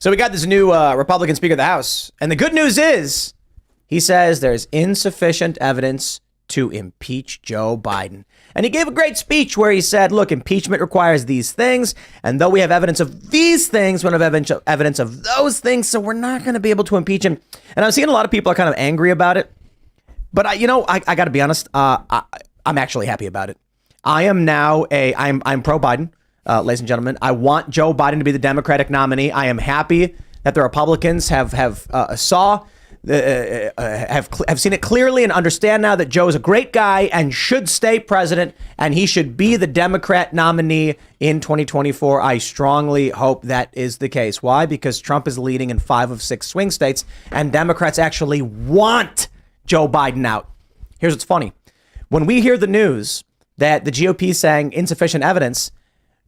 So we got this new Republican Speaker of the House. And the good news is he says there's insufficient evidence to impeach Joe Biden. And he gave a great speech where he said, look, impeachment requires these things. And though we have evidence of these things, we don't have evidence of those things. So we're not going to be able to impeach him. And I'm seeing a lot of people are kind of angry about it. But I got to be honest. I'm actually happy about it. I am now I'm pro Biden, ladies and gentlemen. I want Joe Biden to be the Democratic nominee. I am happy that the Republicans have seen it clearly and understand now that Joe is a great guy and should stay president, and he should be the Democrat nominee in 2024. I strongly hope that is the case. Why? Because Trump is leading in 5 of 6 swing states, and Democrats actually want Joe Biden out. Here's what's funny. When we hear the news that the GOP is saying insufficient evidence,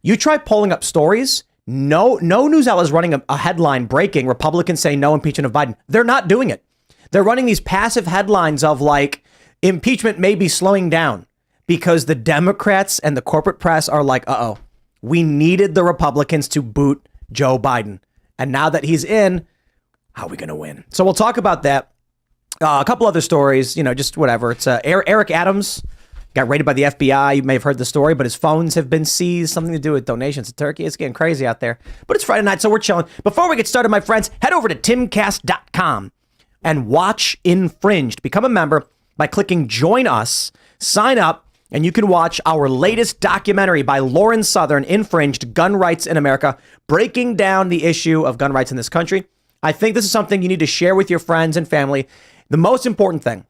you try pulling up stories. No news outlet is running a headline breaking Republicans say no impeachment of Biden. They're not doing it. They're running these passive headlines of like impeachment may be slowing down because the Democrats and the corporate press are like, we needed the Republicans to boot Joe Biden. And now that he's in, how are we going to win? So we'll talk about that. A couple other stories, just whatever. It's Eric Adams got raided by the FBI. You may have heard the story, but his phones have been seized. Something to do with donations to Turkey. It's getting crazy out there. But it's Friday night, so we're chilling. Before we get started, my friends, head over to timcast.com and watch Infringed. Become a member by clicking Join Us. Sign up, and you can watch our latest documentary by Lauren Southern, Infringed, Gun Rights in America, breaking down the issue of gun rights in this country. I think this is something you need to share with your friends and family. The most important thing,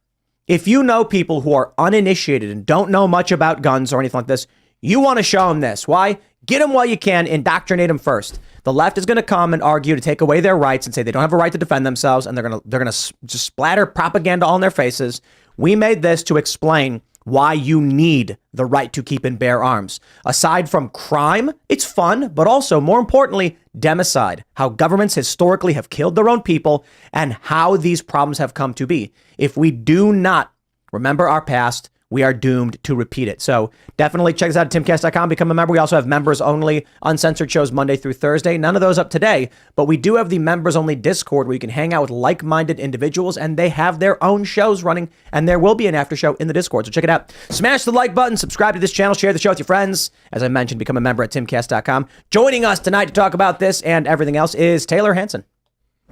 if you know people who are uninitiated and don't know much about guns or anything like this, you want to show them this. Why? Get them while you can. Indoctrinate them first. The left is going to come and argue to take away their rights and say they don't have a right to defend themselves, and they're going to just splatter propaganda on their faces. We made this to explain why you need the right to keep and bear arms. Aside from crime, it's fun, but also, more importantly, democide, how governments historically have killed their own people and how these problems have come to be. If we do not remember our past, we are doomed to repeat it. So definitely check us out at timcast.com. Become a member. We also have members only uncensored shows Monday through Thursday. None of those up today, but we do have the members only Discord where you can hang out with like-minded individuals, and they have their own shows running, and there will be an after show in the Discord. So check it out. Smash the like button, subscribe to this channel, share the show with your friends. As I mentioned, become a member at timcast.com. Joining us tonight to talk about this and everything else is Tayler Hansen.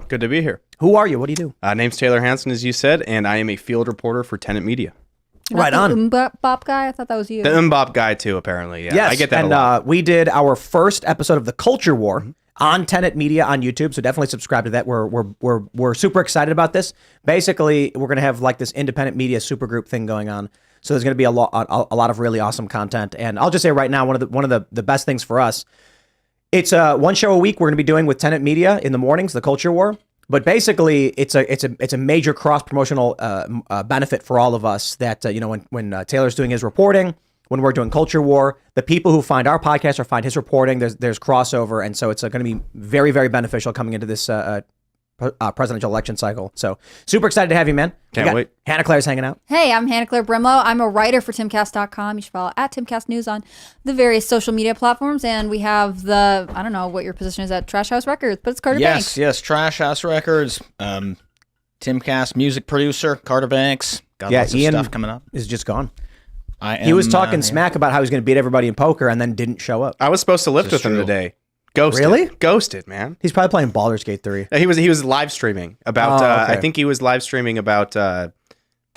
Good to be here. Who are you? What do you do? Name's Tayler Hansen, as you said, and I am a field reporter for Tenant Media. Right on. Bop guy? I thought that was you. The Bop guy, too, apparently. Yeah, yes, I get that and, a lot. we did our first episode of The Culture War on Tenet Media on YouTube, so definitely subscribe to that. We're super excited about this. Basically, we're going to have like this independent media supergroup thing going on. So there's going to be a lot of really awesome content. And I'll just say right now, one of the best things for us, it's one show a week we're going to be doing with Tenet Media in the mornings, The Culture War. But basically, it's a major cross promotional benefit for all of us that when Taylor's doing his reporting, when we're doing Culture War, the people who find our podcast or find his reporting, there's crossover, and so it's going to be very, very beneficial coming into this presidential election cycle. So super excited to have you, man. Can't wait. Hannah Claire's hanging out. Hey, I'm Hannah Claire Brimlow. I'm a writer for Timcast.com. You should follow at Timcast News on the various social media platforms. And we have I don't know what your position is at Trash House Records, but it's Carter Banks. Yes, Trash House Records. Timcast music producer, Carter Banks. Got lots of Ian stuff coming up. Is just gone. He was talking smack about how he was going to beat everybody in poker and then didn't show up. I was supposed to lift with him today. Ghosted. Really? Ghosted, man. He's probably playing Baldur's Gate 3. He was live streaming about. Okay. I think he was live streaming about the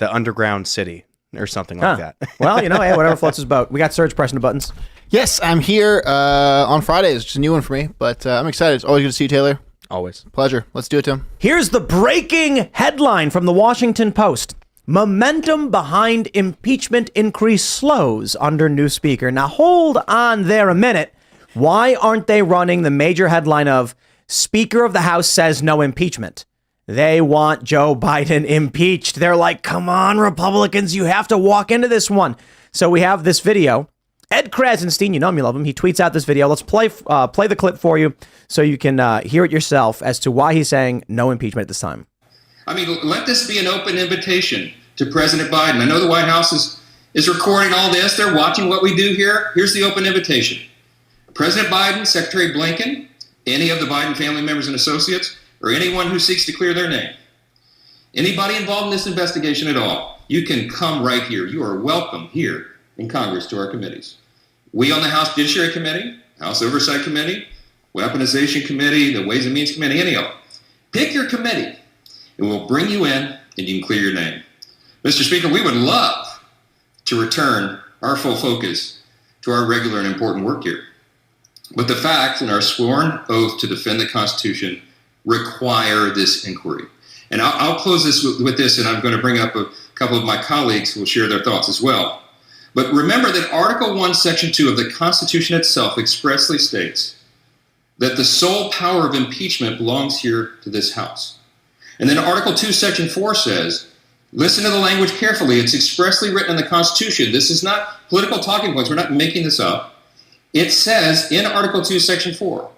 underground city or something like that. Well, hey, whatever floats his boat. We got Serge pressing the buttons. Yes, I'm here on Fridays. It's a new one for me, but I'm excited. It's always good to see you, Taylor. Always. Pleasure. Let's do it, Tim. Here's the breaking headline from the Washington Post. Momentum behind impeachment increase slows under new speaker. Now, hold on there a minute. Why aren't they running the major headline of Speaker of the House says no impeachment? They want Joe Biden impeached. They're like, come on, Republicans, you have to walk into this one. So we have this video. Ed Krasenstein, you know him, you love him. He tweets out this video. Let's play the clip for you so you can hear it yourself as to why he's saying no impeachment at this time. I mean, let this be an open invitation to President Biden. I know the White House is recording all this. They're watching what we do here. Here's the open invitation. President Biden, Secretary Blinken, any of the Biden family members and associates, or anyone who seeks to clear their name. Anybody involved in this investigation at all, you can come right here. You are welcome here in Congress to our committees. We on the House Judiciary Committee, House Oversight Committee, Weaponization Committee, the Ways and Means Committee, any of them. Pick your committee, and we'll bring you in, and you can clear your name. Mr. Speaker, we would love to return our full focus to our regular and important work here. But the facts and our sworn oath to defend the Constitution require this inquiry. And I'll close this with this, and I'm going to bring up a couple of my colleagues who will share their thoughts as well. But remember that Article 1, Section 2 of the Constitution itself expressly states that the sole power of impeachment belongs here to this House. And then Article 2, Section 4 says, listen to the language carefully, it's expressly written in the Constitution. This is not political talking points, we're not making this up. It says in Article 2, Section 4,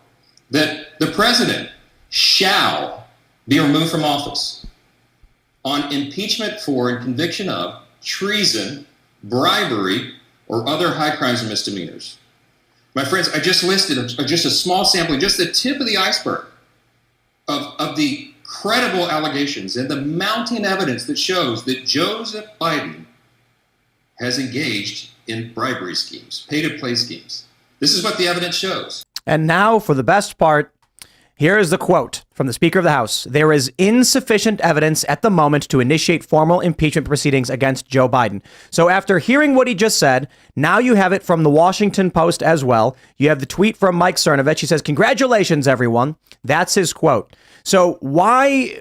that the president shall be removed from office on impeachment for and conviction of treason, bribery, or other high crimes and misdemeanors. My friends, I just listed just a small sampling, just the tip of the iceberg of the credible allegations and the mounting evidence that shows that Joseph Biden has engaged in bribery schemes, pay-to-play schemes. This is what the evidence shows. And now for the best part. Here is the quote from the Speaker of the House. There is insufficient evidence at the moment to initiate formal impeachment proceedings against Joe Biden. So after hearing what he just said, now you have it from the Washington Post as well. You have the tweet from Mike Cernovich. He says, "Congratulations, everyone." That's his quote. So why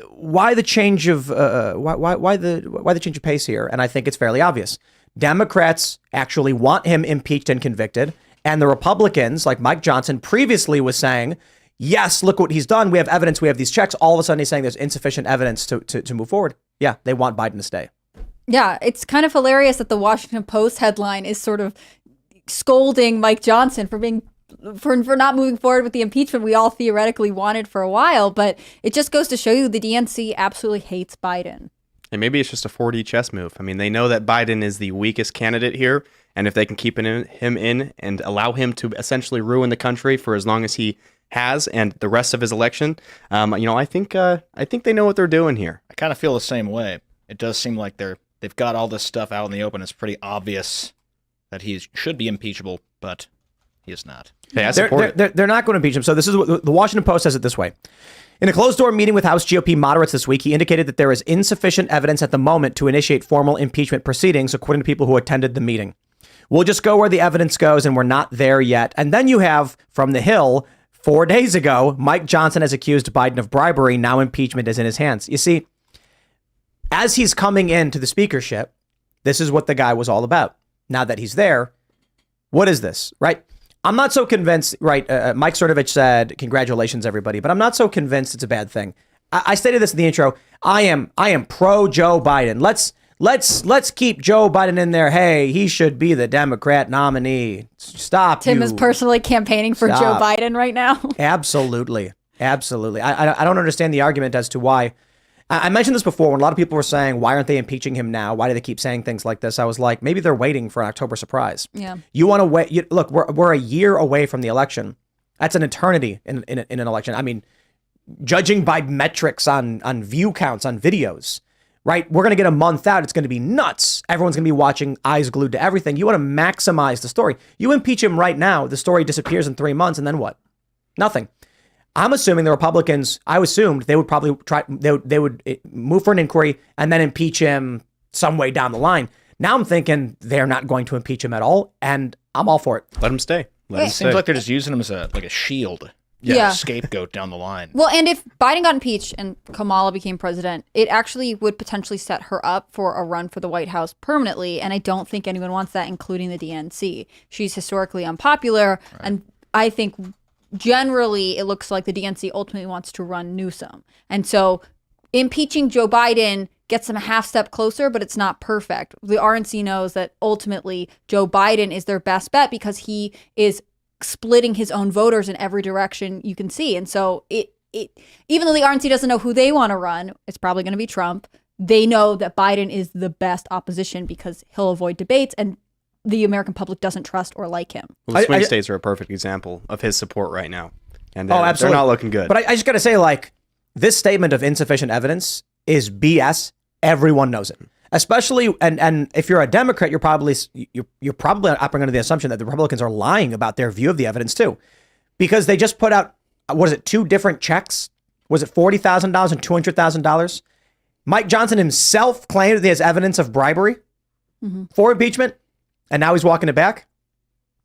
the change of why the change of pace here? And I think it's fairly obvious. Democrats actually want him impeached and convicted, and the Republicans, like Mike Johnson, previously was saying, yes, look what he's done. We have evidence. We have these checks. All of a sudden, he's saying there's insufficient evidence to move forward. Yeah, they want Biden to stay. Yeah, it's kind of hilarious that the Washington Post headline is sort of scolding Mike Johnson for not moving forward with the impeachment we all theoretically wanted for a while. But it just goes to show you the DNC absolutely hates Biden. And maybe it's just a 4D chess move. I mean, they know that Biden is the weakest candidate here. And if they can keep him in and allow him to essentially ruin the country for as long as he has and the rest of his election, I think they know what they're doing here. I kind of feel the same way. It does seem like they've got all this stuff out in the open. It's pretty obvious that he should be impeachable, but he is not. Hey, I support it. They're not going to impeach him. So this is what the Washington Post says it this way. In a closed-door meeting with House GOP moderates this week, he indicated that there is insufficient evidence at the moment to initiate formal impeachment proceedings, according to people who attended the meeting. We'll just go where the evidence goes, and we're not there yet. And then you have, from the Hill, 4 days ago, Mike Johnson has accused Biden of bribery. Now impeachment is in his hands. You see, as he's coming into the speakership, this is what the guy was all about. Now that he's there, what is this, right? I'm not so convinced, right? Mike Cernovich said, "Congratulations, everybody," but I'm not so convinced it's a bad thing. I stated this in the intro. I am pro Joe Biden. Let's keep Joe Biden in there. Hey, he should be the Democrat nominee. Stop. Tim is personally campaigning for Joe Biden right now. Absolutely. I don't understand the argument as to why. I mentioned this before when a lot of people were saying, why aren't they impeaching him now? Why do they keep saying things like this? I was like, maybe they're waiting for an October surprise. Yeah. You want to wait. Look, we're a year away from the election. That's an eternity in an election. I mean, judging by metrics on view counts on videos, right? We're going to get a month out. It's going to be nuts. Everyone's going to be watching, eyes glued to everything. You want to maximize the story. You impeach him right now, the story disappears in 3 months, and then what? Nothing. I'm assuming the Republicans, I assumed they would probably they would move for an inquiry and then impeach him some way down the line. Now I'm thinking they're not going to impeach him at all, and I'm all for it. Let him stay. It seems like they're just using him as a shield. Yeah. Scapegoat down the line. Well, and if Biden got impeached and Kamala became president, it actually would potentially set her up for a run for the White House permanently. And I don't think anyone wants that, including the DNC. She's historically unpopular. Right. And I think generally it looks like the DNC ultimately wants to run Newsom. And so impeaching Joe Biden gets them a half step closer, but it's not perfect. The RNC knows that ultimately Joe Biden is their best bet because he is splitting his own voters in every direction you can see. And so it even though the RNC doesn't know who they want to run, it's probably going to be Trump. They know that Biden is the best opposition because he'll avoid debates and the American public doesn't trust or like him. Well, the swing states are a perfect example of his support right now. and Oh, absolutely. they're not looking good. But I just got to say, like, this statement of insufficient evidence is BS. Everyone knows it. Especially, and if you're a Democrat, you're probably operating under the assumption that the Republicans are lying about their view of the evidence too, because they just put out, what is it, 2 different checks? Was it $40,000 and $200,000? Mike Johnson himself claimed that he has evidence of bribery for impeachment, and now he's walking it back.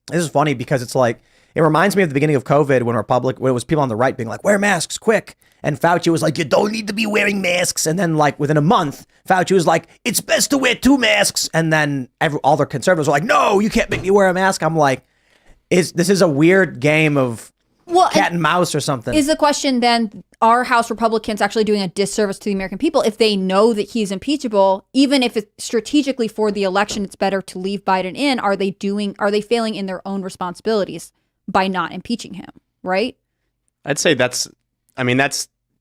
This is funny because it's like, it reminds me of the beginning of COVID when it was people on the right being like, wear masks quick. And Fauci was like, you don't need to be wearing masks. And then like within a month, Fauci was like, it's best to wear 2 masks. And then all the conservatives were like, no, you can't make me wear a mask. I'm like, this is a weird game of cat and mouse or something. Is the question then, are House Republicans actually doing a disservice to the American people if they know that he's impeachable, even if it's strategically for the election, it's better to leave Biden in? Are they failing in their own responsibilities by not impeaching him, right? I'd say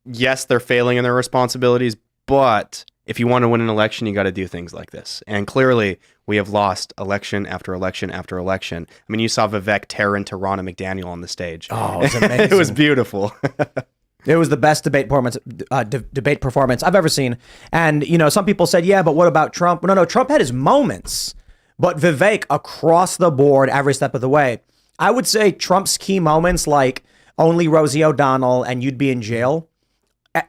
yes, they're failing in their responsibilities, but if you want to win an election, you got to do things like this. And clearly, we have lost election after election after election. I mean, you saw Vivek tear into Ronna McDaniel on the stage. Oh, it was amazing. It was beautiful. It was the best debate performance I've ever seen. And, some people said, yeah, but what about Trump? No, Trump had his moments, but Vivek across the board, every step of the way. I would say Trump's key moments, like only Rosie O'Donnell and you'd be in jail,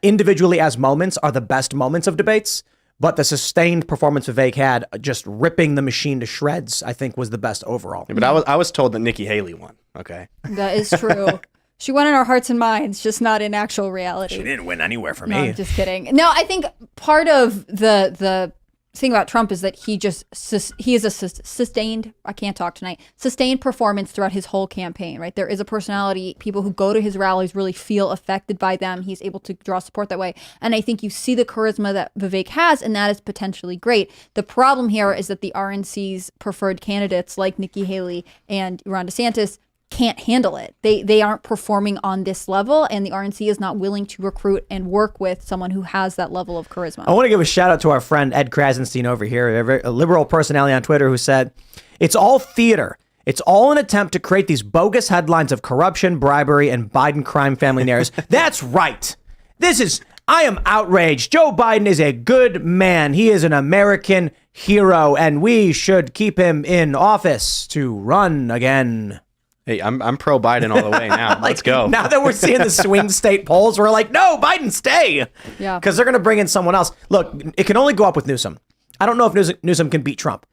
individually as moments are the best moments of debates. But the sustained performance Vivek had, just ripping the machine to shreds, I think was the best overall. Yeah, but I was told that Nikki Haley won. Okay. That is true. She won in our hearts and minds, just not in actual reality. She didn't win anywhere for me. No, I'm just kidding. No, I think part of the thing about Trump is that he is a sustained, I can't talk tonight, sustained performance throughout his whole campaign, right? There is a personality. People who go to his rallies really feel affected by them. He's able to draw support that way. And I think you see the charisma that Vivek has, and that is potentially great. The problem here is that the RNC's preferred candidates like Nikki Haley and Ron DeSantis can't handle it. They aren't performing on this level, and the RNC is not willing to recruit and work with someone who has that level of charisma. I want to give a shout out to our friend Ed Krasenstein over here, a liberal personality on Twitter, who said, it's all theater. It's all an attempt to create these bogus headlines of corruption, bribery, and Biden crime family narratives. That's right. I am outraged. Joe Biden is a good man. He is an American hero, and we should keep him in office to run again. Hey, I'm pro Biden all the way now. Let's go. Now that we're seeing the swing state polls, we're like, no, Biden, stay. Yeah. Because they're going to bring in someone else. Look, it can only go up with Newsom. I don't know if Newsom can beat Trump.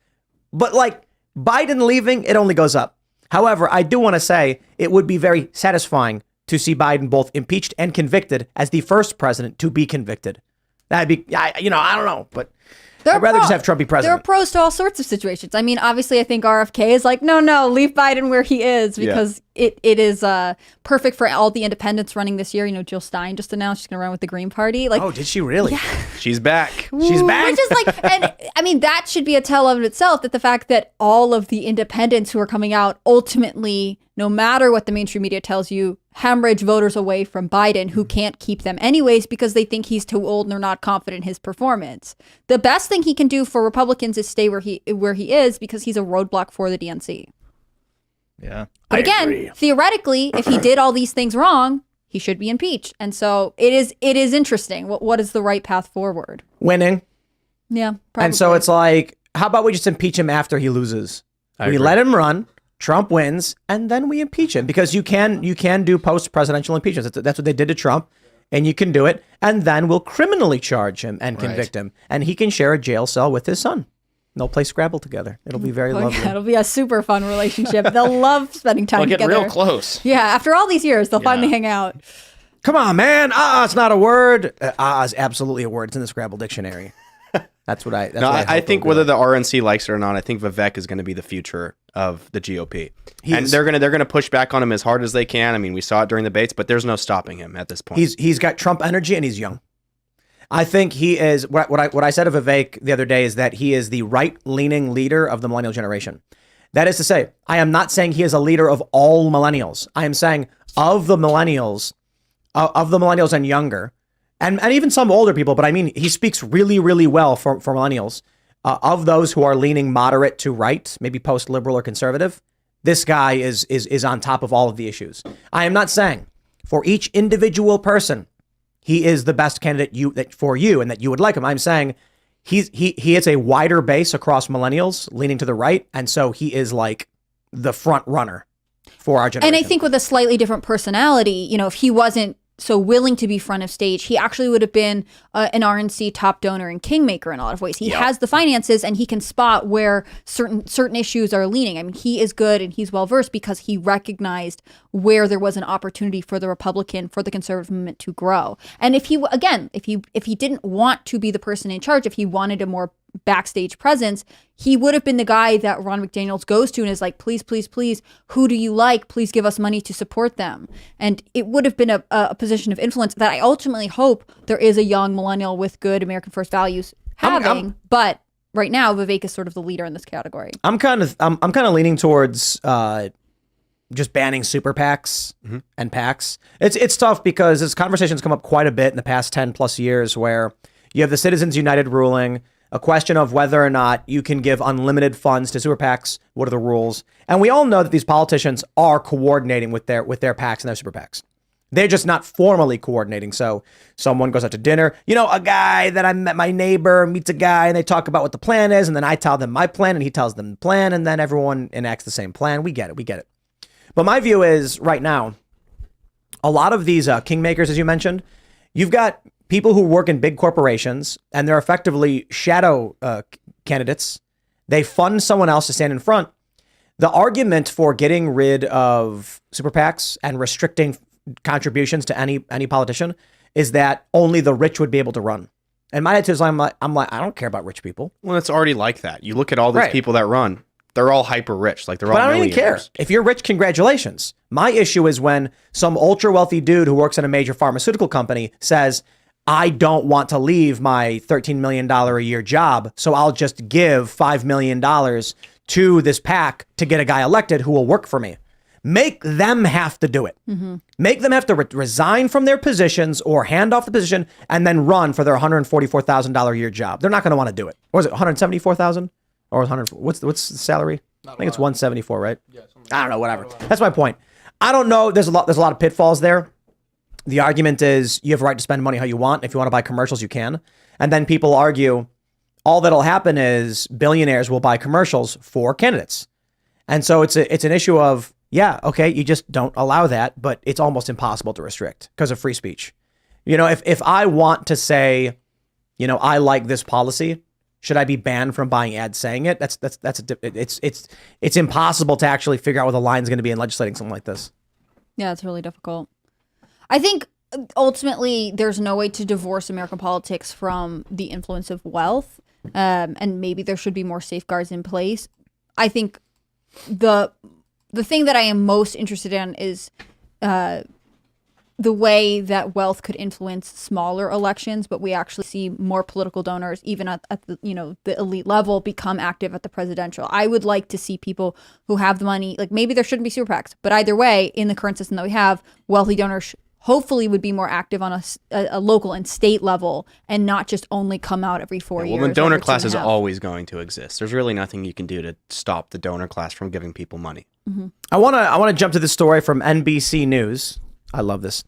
But like Biden leaving, it only goes up. However, I do want to say it would be very satisfying to see Biden both impeached and convicted as the first president to be convicted. That'd be, I don't know, but I'd rather just have Trump be president. There are pros to all sorts of situations. I mean, obviously, I think RFK is like, no, leave Biden where he is, because it is perfect for all the independents running this year. Jill Stein just announced she's going to run with the Green Party. Like, oh, did she really? Yeah. She's back. She's back. Which is like, and I mean, that should be a tell of itself, that the fact that all of the independents who are coming out ultimately, no matter what the mainstream media tells you, hemorrhage voters away from Biden who can't keep them anyways because they think he's too old and they're not confident in his performance. The best thing he can do for Republicans is stay where he is, because he's a roadblock for the DNC. Yeah. But again, theoretically, if he did all these things wrong, he should be impeached. And so it is interesting. What is the right path forward? Winning. Yeah, probably. And so it's like, how about we just impeach him after he loses? We agree. let him run. Trump wins, and then we impeach him, because you can do post-presidential impeachments. That's what they did to Trump, and you can do it, and then we'll criminally charge him and convict him, and he can share a jail cell with his son. They'll play Scrabble together. It'll be very lovely. Yeah, it'll be a super fun relationship. They'll love spending time They'll get together. real close. Yeah, after all these years, they'll finally hang out. Come on, man. It's not a word. Is absolutely a word. It's in the Scrabble dictionary. That's what I think whether the RNC likes it or not, I think Vivek is going to be the future of the GOP. And they're going to push back on him as hard as they can. I mean, we saw it during the debates, but there's no stopping him at this point. He's got Trump energy, and he's young. I think he is, what I said of Vivek the other day is that he is the right-leaning leader of the millennial generation. That is to say, I am not saying he is a leader of all millennials. I am saying of the millennials and younger, and even some older people, but I mean, he speaks really, really well for millennials. Of those who are leaning moderate to right, maybe post-liberal or conservative, this guy is on top of all of the issues. I am not saying for each individual person, he is the best candidate for you and that you would like him. I'm saying he has a wider base across millennials leaning to the right. And so he is like the front runner for our generation. And I think with a slightly different personality, if he wasn't so willing to be front of stage, he actually would have been an RNC top donor and kingmaker in a lot of ways. He has the finances and he can spot where certain issues are leaning. I mean, he is good and he's well versed because he recognized where there was an opportunity for the conservative movement to grow. And if he didn't want to be the person in charge, if he wanted a more backstage presence, he would have been the guy that Ron McDaniels goes to and is like, please, please, please, who do you like? Please give us money to support them. And it would have been a position of influence that I ultimately hope there is a young millennial with good American first values having. But right now, Vivek is sort of the leader in this category. I'm kind of leaning towards just banning super PACs and PACs. It's tough because this conversation's come up quite a bit in the past 10 plus years where you have the Citizens United ruling, a question of whether or not you can give unlimited funds to super PACs. What are the rules? And we all know that these politicians are coordinating with their PACs and their super PACs. They're just not formally coordinating. So someone goes out to dinner, a guy that I met, my neighbor meets a guy and they talk about what the plan is. And then I tell them my plan and he tells them the plan. And then everyone enacts the same plan. We get it. But my view is right now, a lot of these kingmakers, as you mentioned, you've got people who work in big corporations and they're effectively shadow candidates. They fund someone else to stand in front. The argument for getting rid of super PACs and restricting contributions to any politician is that only the rich would be able to run. And my attitude is I'm like, I don't care about rich people. Well, it's already like that. You look at all these people that run. They're all hyper rich. Like they're all millionaires. But I don't even care. If you're rich, congratulations. My issue is when some ultra wealthy dude who works in a major pharmaceutical company says, I don't want to leave my $13 million a year job, so I'll just give $5 million to this PAC to get a guy elected who will work for me. Make them have to do it. Make them have to resign from their positions or hand off the position and then run for their $144,000 a year job. They're not going to want to do it. Or is it $174,000 or 100? What's the salary? I think it's 174, right? Yeah, I don't know. Whatever. That's my point. I don't know. There's a lot of pitfalls there. The argument is you have a right to spend money how you want. If you want to buy commercials, you can. And then people argue all that'll happen is billionaires will buy commercials for candidates. And so it's an issue of, you just don't allow that, but it's almost impossible to restrict because of free speech. If I want to say, I like this policy, should I be banned from buying ads saying it? It's impossible to actually figure out where the line is going to be in legislating something like this. Yeah, it's really difficult. I think ultimately there's no way to divorce American politics from the influence of wealth, and maybe there should be more safeguards in place. I think the thing that I am most interested in is the way that wealth could influence smaller elections, but we actually see more political donors, even at the the elite level, become active at the presidential. I would like to see people who have the money, like maybe there shouldn't be super PACs, but either way, in the current system that we have, wealthy donors hopefully would be more active on a local and state level and not just only come out every 4 years. Well, the donor class is always going to exist. There's really nothing you can do to stop the donor class from giving people money. I want to jump to this story from NBC News. I love this.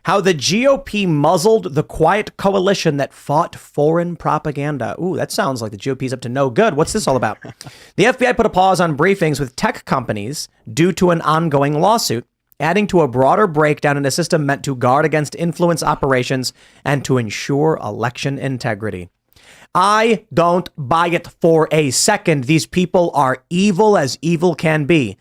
How the GOP muzzled the quiet coalition that fought foreign propaganda. Ooh, that sounds like the GOP's up to no good. What's this all about? The FBI put a pause on briefings with tech companies due to an ongoing lawsuit, adding to a broader breakdown in a system meant to guard against influence operations and to ensure election integrity. I don't buy it for a second. These people are evil as evil can be.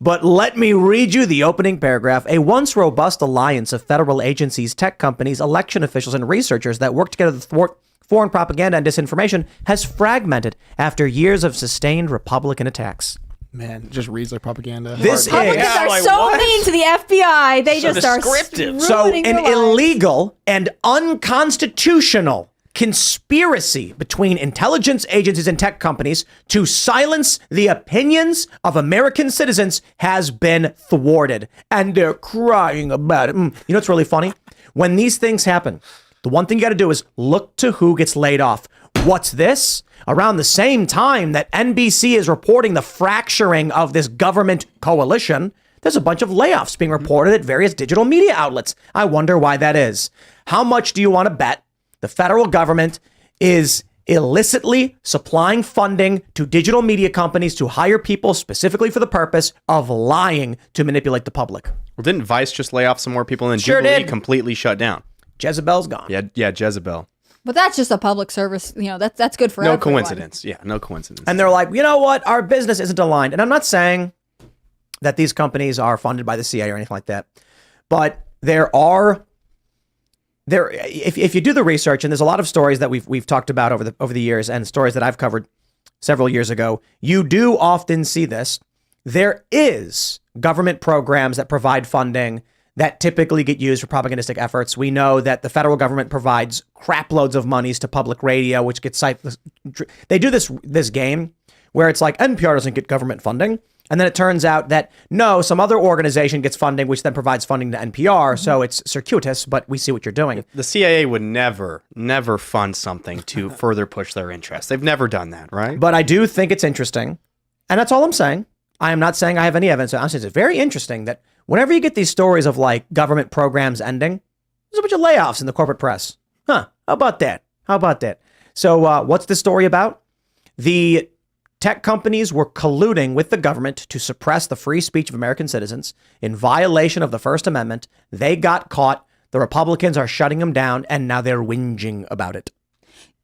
But let me read you the opening paragraph. A once robust alliance of federal agencies, tech companies, election officials, and researchers that work together to thwart foreign propaganda and disinformation has fragmented after years of sustained Republican attacks. Man, it just reads like propaganda. Republicans are so mean to the FBI. They just are descriptive. So an illegal and unconstitutional conspiracy between intelligence agencies and tech companies to silence the opinions of American citizens has been thwarted. And they're crying about it. You know what's really funny? When these things happen, the one thing you got to do is look to who gets laid off. What's this? Around the same time that NBC is reporting the fracturing of this government coalition, there's a bunch of layoffs being reported at various digital media outlets. I wonder why that is. How much do you want to bet the federal government is illicitly supplying funding to digital media companies to hire people specifically for the purpose of lying to manipulate the public? Well, didn't Vice just lay off some more people and Sure Jubilee did. completely shut down? Jezebel's gone. Yeah, Jezebel. But that's just a public service. That's good for No everyone. coincidence. Yeah, no coincidence. And they're like, you know what? Our business isn't aligned. And I'm not saying that these companies are funded by the CIA or anything like that. But if you do the research, and there's a lot of stories that we've talked about over the years, and stories that I've covered several years ago, you do often see this. There is government programs that provide funding that typically get used for propagandistic efforts. We know that the federal government provides crap loads of monies to public radio, which gets they do this game where it's like NPR doesn't get government funding. And then it turns out that no, some other organization gets funding, which then provides funding to NPR. So it's circuitous, but we see what you're doing. The CIA would never fund something to further push their interests. They've never done that, right? But I do think it's interesting. And that's all I'm saying. I am not saying I have any evidence. I'm saying it's very interesting that whenever you get these stories of like government programs ending, there's a bunch of layoffs in the corporate press. How about that? So what's the story about? The tech companies were colluding with the government to suppress the free speech of American citizens in violation of the First Amendment. They got caught. The Republicans are shutting them down, and now they're whinging about it.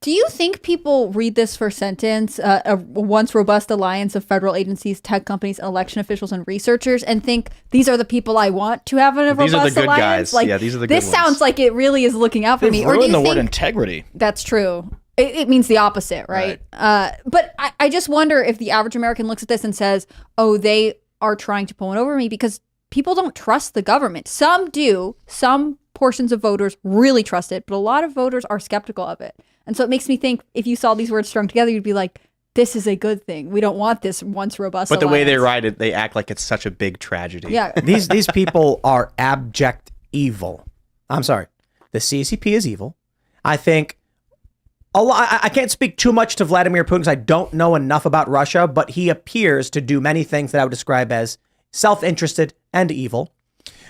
Do you think people read this first sentence, a once robust alliance of federal agencies, tech companies, election officials, and researchers, and think these are the people I want to have in a These robust are the good alliance? guys. Yeah, these are the good This ones. sounds like it really is looking out for me. They've Or do you ruined the think word integrity. that's true? It means the opposite, right? But I just wonder if the average American looks at this and says, oh, they are trying to pull one over me, because people don't trust the government. Some do. Some portions of voters really trust it, but a lot of voters are skeptical of it. And so it makes me think if you saw these words strung together, you'd be like, this is a good thing. We don't want this once robust But the way they alliance. write it, they act like it's such a big tragedy. Yeah. These people are abject evil. I'm sorry. The CCP is evil. I think I can't speak too much to Vladimir Putin because I don't know enough about Russia, but he appears to do many things that I would describe as self-interested and evil.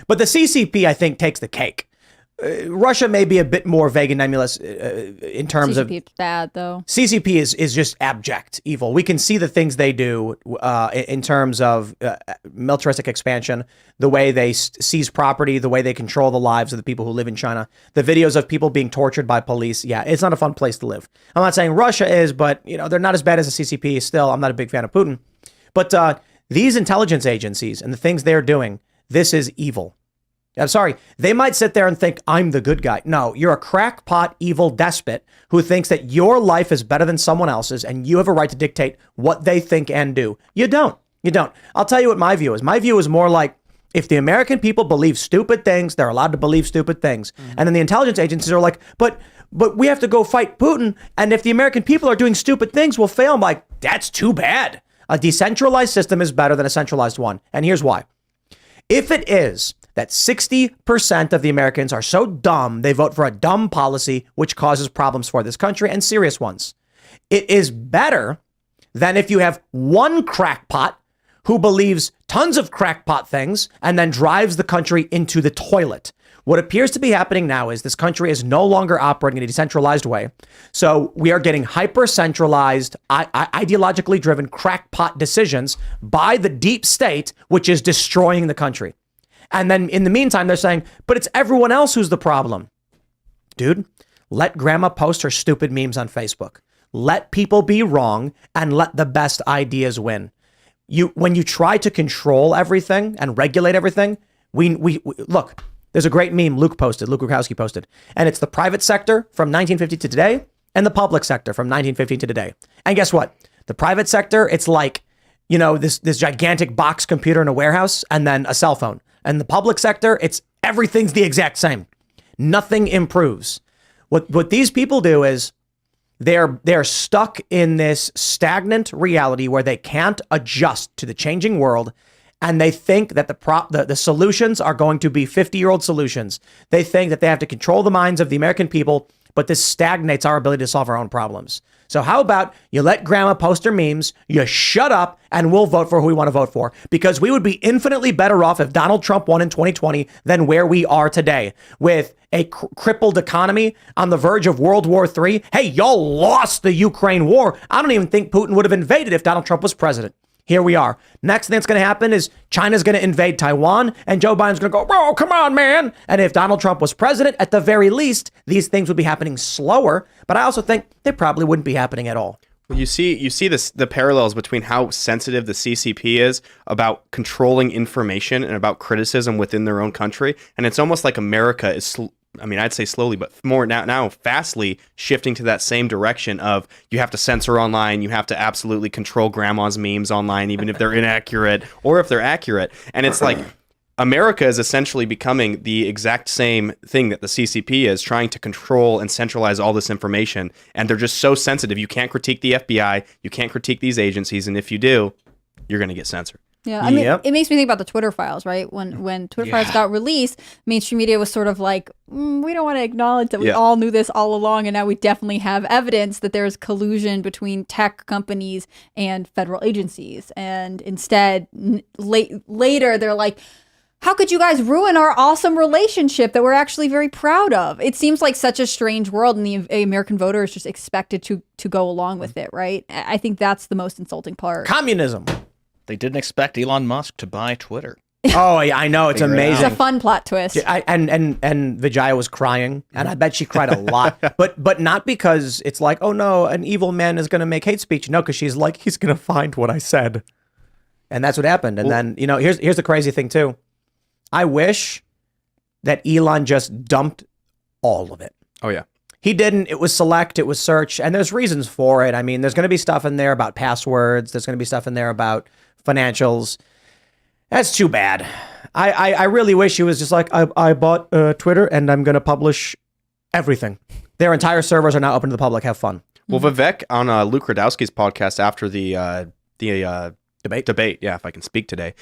But the CCP, I think, takes the cake. Russia may be a bit more vague and nebulous in terms of... CCP is bad, though. CCP is just abject evil. We can see the things they do in terms of militaristic expansion, the way they seize property, the way they control the lives of the people who live in China, the videos of people being tortured by police. Yeah, it's not a fun place to live. I'm not saying Russia is, but they're not as bad as the CCP. Still, I'm not a big fan of Putin. But these intelligence agencies and the things they're doing, this is evil. I'm sorry. They might sit there and think, I'm the good guy. No, you're a crackpot, evil despot who thinks that your life is better than someone else's and you have a right to dictate what they think and do. You don't. I'll tell you what my view is. My view is more like, if the American people believe stupid things, they're allowed to believe stupid things. And then the intelligence agencies are like, but we have to go fight Putin. And if the American people are doing stupid things, we'll fail. I'm like, that's too bad. A decentralized system is better than a centralized one. And here's why. If it is that 60% of the Americans are so dumb, they vote for a dumb policy, which causes problems for this country and serious ones. It is better than if you have one crackpot who believes tons of crackpot things and then drives the country into the toilet. What appears to be happening now is this country is no longer operating in a decentralized way. So we are getting hyper-centralized, ideologically driven crackpot decisions by the deep state, which is destroying the country. And then in the meantime, they're saying, but it's everyone else who's the problem. Dude, let grandma post her stupid memes on Facebook. Let people be wrong and let the best ideas win. When you try to control everything and regulate everything, we look, there's a great meme Luke Rukowski posted, and it's the private sector from 1950 to today and the public sector from 1950 to today. And guess what? The private sector, it's like, this gigantic box computer in a warehouse and then a cell phone. And the public sector, everything's the exact same. Nothing improves. What these people do is they're stuck in this stagnant reality where they can't adjust to the changing world, and they think that the solutions are going to be 50-year-old solutions. They think that they have to control the minds of the American people but this stagnates our ability to solve our own problems. So how about you let grandma post her memes, you shut up, and we'll vote for who we want to vote for, because we would be infinitely better off if Donald Trump won in 2020 than where we are today with a crippled economy on the verge of World War III. Hey, y'all lost the Ukraine war. I don't even think Putin would have invaded if Donald Trump was president. Here we are. Next thing that's going to happen is China's going to invade Taiwan, and Joe Biden's going to go, "Bro, come on, man." And if Donald Trump was president, at the very least, these things would be happening slower. But I also think they probably wouldn't be happening at all. Well, you see the parallels between how sensitive the CCP is about controlling information and about criticism within their own country, and it's almost like America is. I'd say slowly, but more now fastly shifting to that same direction of you have to censor online, you have to absolutely control grandma's memes online, even if they're inaccurate or if they're accurate. And it's like America is essentially becoming the exact same thing that the CCP is, trying to control and centralize all this information. And they're just so sensitive. You can't critique the FBI, you can't critique these agencies, and if you do, you're going to get censored. Yeah, I mean, it makes me think about the Twitter files, right? When Twitter files got released, mainstream media was sort of like, we don't want to acknowledge that we all knew this all along, and now we definitely have evidence that there's collusion between tech companies and federal agencies. And instead, later, they're like, how could you guys ruin our awesome relationship that we're actually very proud of? It seems like such a strange world, and the American voter is just expected to go along with it, right? I think that's the most insulting part. Communism. They didn't expect Elon Musk to buy Twitter. Oh, yeah, I know. It's amazing. It's a fun plot twist. And Vijaya was crying, and I bet she cried a lot. But not because it's like, oh no, an evil man is going to make hate speech. No, because she's like, he's going to find what I said. And that's what happened. And then, here's the crazy thing too. I wish that Elon just dumped all of it. Oh, yeah. He didn't. It was select, it was search, and there's reasons for it. I mean, there's going to be stuff in there about passwords. There's going to be stuff in there about financials. That's too bad. I really wish he was just like, I bought Twitter and I'm going to publish everything. Their entire servers are now open to the public. Have fun. Well, Vivek on Luke Radowski's podcast after the debate, yeah, if I can speak today,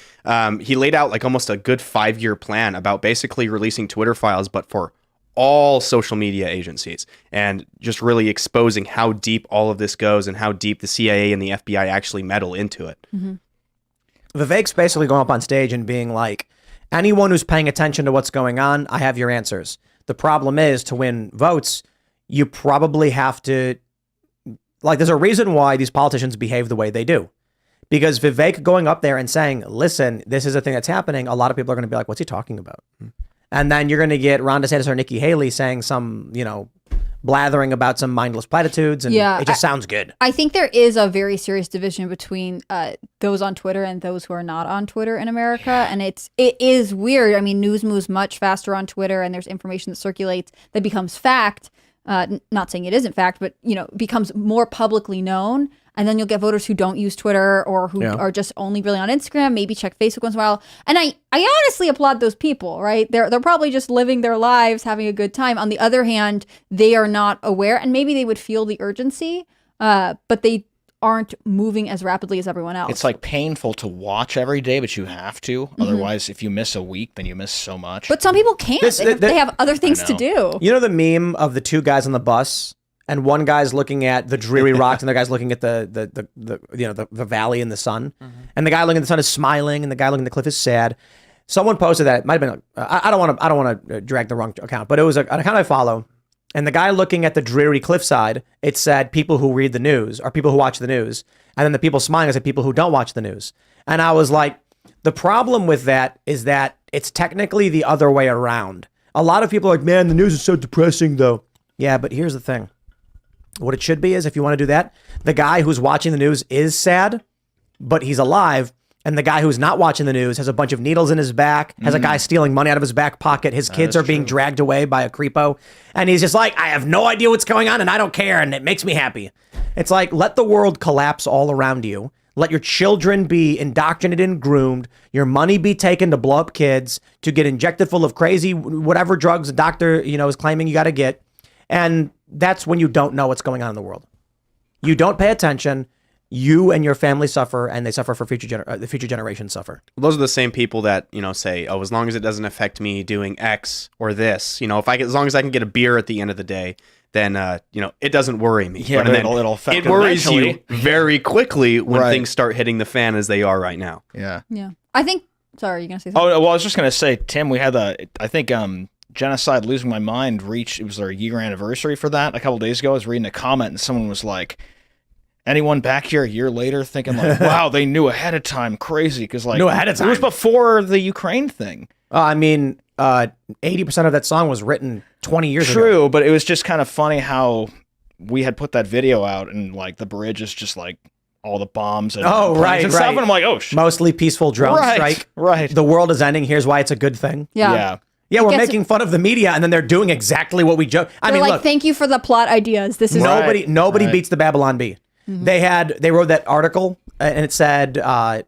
he laid out like almost a good 5-year plan about basically releasing Twitter files, but for all social media agencies, and just really exposing how deep all of this goes and how deep the CIA and the FBI actually meddle into it. Mm-hmm. Vivek's basically going up on stage and being like, anyone who's paying attention to what's going on, I have your answers. The problem is, to win votes, you probably have to, like, there's a reason why these politicians behave the way they do. Because Vivek going up there and saying, listen, this is a thing that's happening, a lot of people are going to be like, what's he talking about? And then you're going to get Ron DeSantis or Nikki Haley saying some, blathering about some mindless platitudes, and it just sounds good. I think there is a very serious division between those on Twitter and those who are not on Twitter in America, and it is weird. I mean, news moves much faster on Twitter, and there's information that circulates that becomes fact. Not saying it isn't fact, but becomes more publicly known. And then you'll get voters who don't use Twitter or who are just only really on Instagram, maybe check Facebook once in a while. And I honestly applaud those people, right? They're probably just living their lives, having a good time. On the other hand, they are not aware, and maybe they would feel the urgency, but they aren't moving as rapidly as everyone else. It's like painful to watch every day, but you have to. Otherwise, if you miss a week, then you miss so much. But some people can't. They have other things to do. You know the meme of the two guys on the bus? And one guy's looking at the dreary rocks, and the guy's looking at the valley in the sun. Mm-hmm. And the guy looking at the sun is smiling, and the guy looking at the cliff is sad. Someone posted that. It might have been. I don't want to drag the wrong account, but it was an account I follow. And the guy looking at the dreary cliffside, it said people who read the news or people who watch the news, and then the people smiling said people who don't watch the news. And I was like, the problem with that is that it's technically the other way around. A lot of people are like, man, the news is so depressing, though. Yeah, but here's the thing. What it should be is, if you want to do that, the guy who's watching the news is sad, but he's alive. And the guy who's not watching the news has a bunch of needles in his back, has a guy stealing money out of his back pocket. His kids are being dragged away by a creepo. And he's just like, I have no idea what's going on and I don't care. And it makes me happy. It's like, let the world collapse all around you. Let your children be indoctrinated and groomed. Your money be taken to blow up kids, to get injected full of crazy, whatever drugs the doctor, is claiming you got to get. And that's when you don't know what's going on in the world. You don't pay attention. You and your family suffer, and they suffer for the future generations suffer. Those are the same people that, say, oh, as long as it doesn't affect me doing X or this, as long as I can get a beer at the end of the day, then it doesn't worry me. Yeah, But but then it'll affect it them worries you eventually. very quickly when Right. things start hitting the fan as they are right now. Yeah. Yeah. I think. Sorry, you gonna say something? Oh well, I was just gonna say, Tim, we had I think Genocide Losing My Mind reached, it was their year anniversary for that a couple days ago. I was reading a comment and someone was like, anyone back here a year later thinking like, wow, they knew ahead of time, crazy, because like Knew ahead of it was time. before the Ukraine thing. I mean, 80% of that song was written 20 years ago. True, but it was just kind of funny how we had put that video out and like the bridge is just like all the bombs and Oh, planes right, and stuff, right. and I'm like, oh shit. Mostly peaceful drone strike. Right. The world is ending. Here's why it's a good thing. Yeah. Yeah, we're gets- making fun of the media, and then they're doing exactly what we joke. I They're mean, like, look, thank you for the plot ideas. This is nobody Right. beats the Babylon Bee. They wrote that article, and it said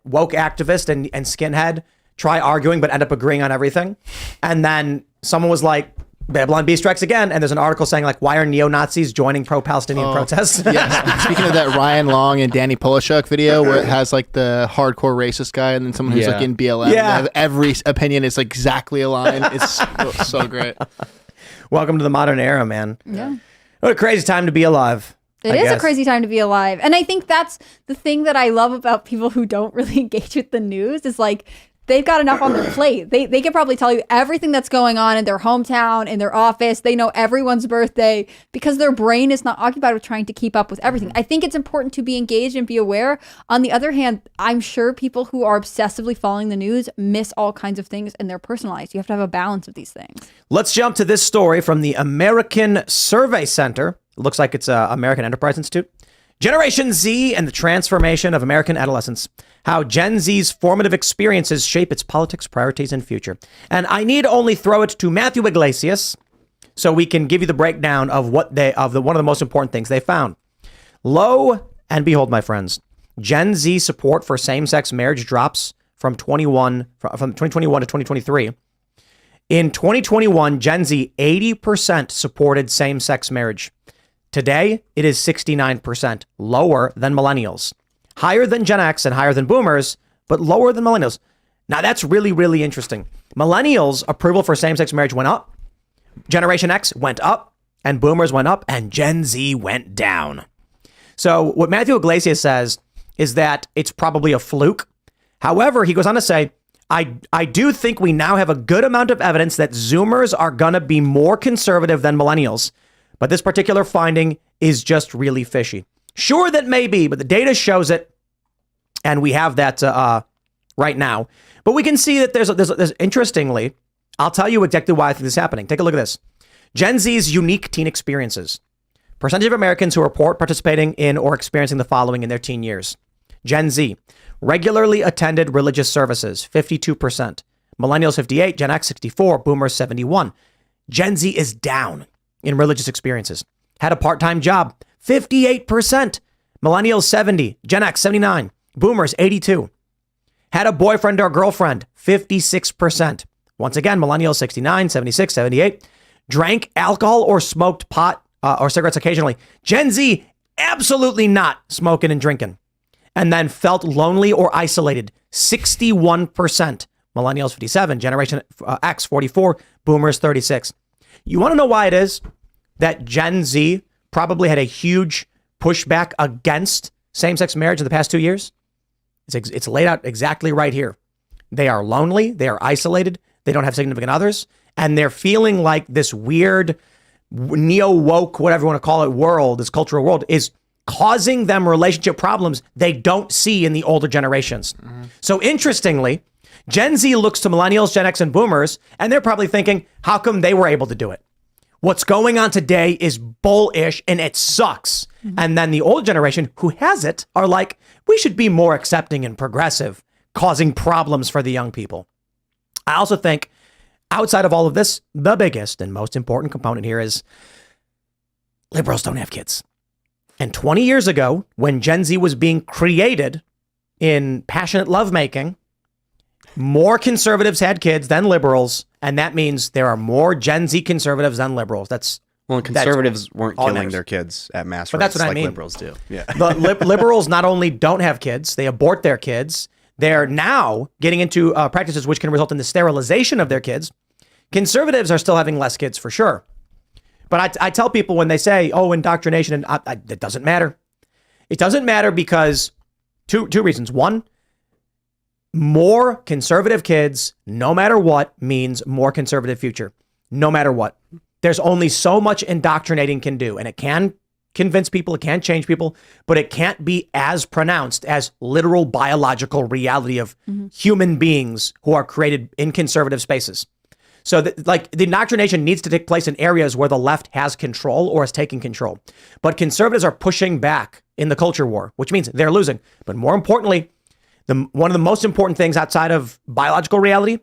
woke activist and skinhead try arguing but end up agreeing on everything. And then someone was like, Babylon Bee strikes again, and there's an article saying like, why are neo-Nazis joining pro-Palestinian protests? Yes. Speaking of that Ryan Long and Danny Polishuk video where it has like the hardcore racist guy and then someone who's Yeah. like in BLM. Yeah. They have every opinion is like exactly aligned. It's so great. Welcome to the modern era, man. Yeah. What a crazy time to be alive. It is a crazy time to be alive. And I think that's the thing that I love about people who don't really engage with the news is like they've got enough on their plate. They can probably tell you everything that's going on in their hometown, in their office. They know everyone's birthday because their brain is not occupied with trying to keep up with everything. I think it's important to be engaged and be aware. On the other hand, I'm sure people who are obsessively following the news miss all kinds of things in their personal lives. You have to have a balance of these things. Let's jump to this story from the American Survey Center. It looks like it's American Enterprise Institute. Generation Z and the transformation of American adolescence. How Gen Z's formative experiences shape its politics, priorities, and future. And I need only throw it to Matthew Iglesias so we can give you the breakdown of one of the most important things they found. Lo and behold, my friends, Gen Z support for same-sex marriage drops from 2021 to 2023. In 2021, Gen Z 80% supported same-sex marriage. Today, it is 69%, lower than millennials. Higher than Gen X and higher than boomers, but lower than millennials. Now, that's really, really interesting. Millennials' approval for same-sex marriage went up. Generation X went up, and boomers went up, and Gen Z went down. So what Matthew Iglesias says is that it's probably a fluke. However, he goes on to say, I do think we now have a good amount of evidence that Zoomers are going to be more conservative than millennials. But this particular finding is just really fishy. Sure, that may be, but the data shows it. And we have that right now. But we can see that there's interestingly, I'll tell you exactly why I think this is happening. Take a look at this. Gen Z's unique teen experiences. Percentage of Americans who report participating in or experiencing the following in their teen years. Gen Z, regularly attended religious services, 52%. Millennials, 58%. Gen X, 64%. Boomers, 71%. Gen Z is down in religious experiences. Had a part-time job, 58%. Millennials, 70%. Gen X, 79%. Boomers, 82%. Had a boyfriend or girlfriend, 56%. Once again, millennials, 69%, 76%, 78%. Drank alcohol or smoked pot or cigarettes occasionally. Gen Z, absolutely not smoking and drinking. And then felt lonely or isolated, 61%. Millennials, 57%. Generation X, 44%. Boomers, 36%. You want to know why it is that Gen Z probably had a huge pushback against same-sex marriage in the past 2 years? It's laid out exactly right here. They are lonely. They are isolated. They don't have significant others. And they're feeling like this weird neo-woke, whatever you want to call it, world, this cultural world, is causing them relationship problems they don't see in the older generations. Mm-hmm. So interestingly, Gen Z looks to millennials, Gen X, and boomers, and they're probably thinking, how come they were able to do it? What's going on today is bullish and it sucks. Mm-hmm. And then the old generation who has it are like, we should be more accepting and progressive, causing problems for the young people. I also think outside of all of this, the biggest and most important component here is liberals don't have kids. And 20 years ago, when Gen Z was being created in passionate lovemaking, more conservatives had kids than liberals, and that means there are more Gen Z conservatives than liberals. Conservatives weren't all that killing matters. their kids at mass But rates that's what I like mean. liberals do. Yeah. The liberals not only don't have kids, they abort their kids. They're now getting into practices which can result in the sterilization of their kids. Conservatives are still having less kids for sure. But I tell people when they say, oh, indoctrination, and it doesn't matter. It doesn't matter because two reasons. One, more conservative kids, no matter what, means more conservative future, no matter what. There's only so much indoctrinating can do, and it can convince people, it can change people, but it can't be as pronounced as literal biological reality of human beings who are created in conservative spaces. So the indoctrination needs to take place in areas where the left has control or is taking control. But conservatives are pushing back in the culture war, which means they're losing. But more importantly, one of the most important things outside of biological reality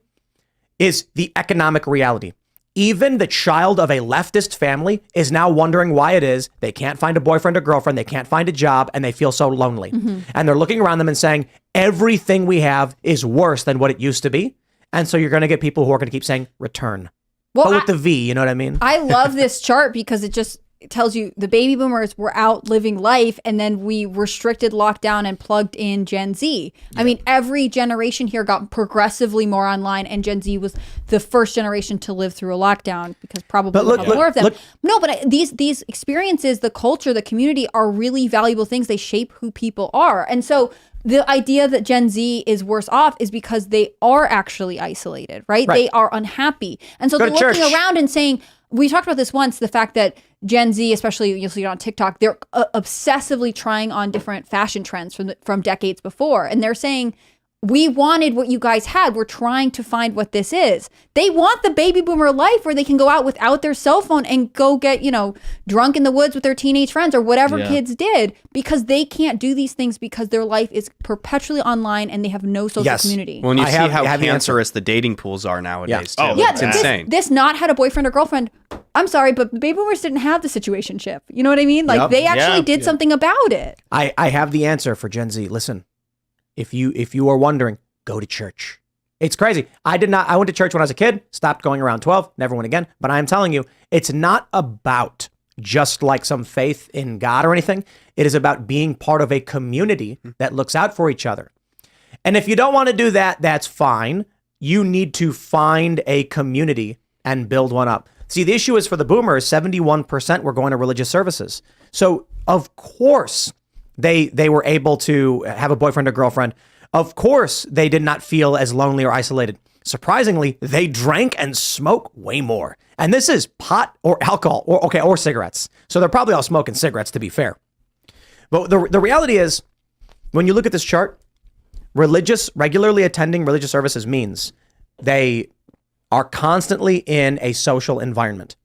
is the economic reality. Even the child of a leftist family is now wondering why it is they can't find a boyfriend or girlfriend, they can't find a job, and they feel so lonely. And they're looking around them and saying, everything we have is worse than what it used to be. And so you're going to get people who are going to keep saying return. Well, but with the V, you know what I mean? I love this chart because it just tells you the baby boomers were out living life, and then we restricted, locked down, and plugged in Gen Z. Yeah. I mean, every generation here got progressively more online, and Gen Z was the first generation to live through a lockdown because probably more of them. But these experiences, the culture, the community are really valuable things. They shape who people are. And so the idea that Gen Z is worse off is because they are actually isolated, right? They are unhappy. And so they're looking around and saying, we talked about this once, the fact that Gen Z, especially you'll see it on TikTok, they're obsessively trying on different fashion trends from decades before. And they're saying, we wanted what you guys had. We're trying to find what this is. They want the baby boomer life where they can go out without their cell phone and go get, drunk in the woods with their teenage friends or whatever kids did, because they can't do these things because their life is perpetually online and they have no social community. Well, when you see how cancerous the dating pools are nowadays, too. Yeah, it's insane. This not had a boyfriend or girlfriend. I'm sorry, but the baby boomers didn't have the situationship. You know what I mean? Like they actually did something about it. I have the answer for Gen Z. Listen. If you are wondering, go to church. It's crazy. I went to church when I was a kid, stopped going around 12, never went again. But I'm telling you, it's not about just like some faith in God or anything. It is about being part of a community that looks out for each other. And if you don't want to do that, that's fine. You need to find a community and build one up. See, the issue is for the boomers, 71% were going to religious services. So of course, they were able to have a boyfriend or girlfriend. Of course, they did not feel as lonely or isolated. Surprisingly, they drank and smoked way more. And this is pot or alcohol or cigarettes. So they're probably all smoking cigarettes, to be fair. But the reality is, when you look at this chart, regularly attending religious services means they are constantly in a social environment.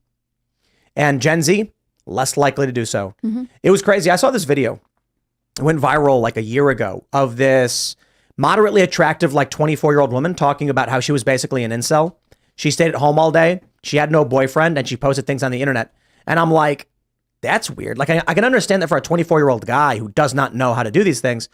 And Gen Z, less likely to do so. It was crazy. I saw this video. It went viral like a year ago of this moderately attractive, like 24-year-old woman talking about how she was basically an incel. She stayed at home all day. She had no boyfriend and she posted things on the internet. And I'm like, that's weird. Like I can understand that for a 24-year-old guy who does not know how to do these things.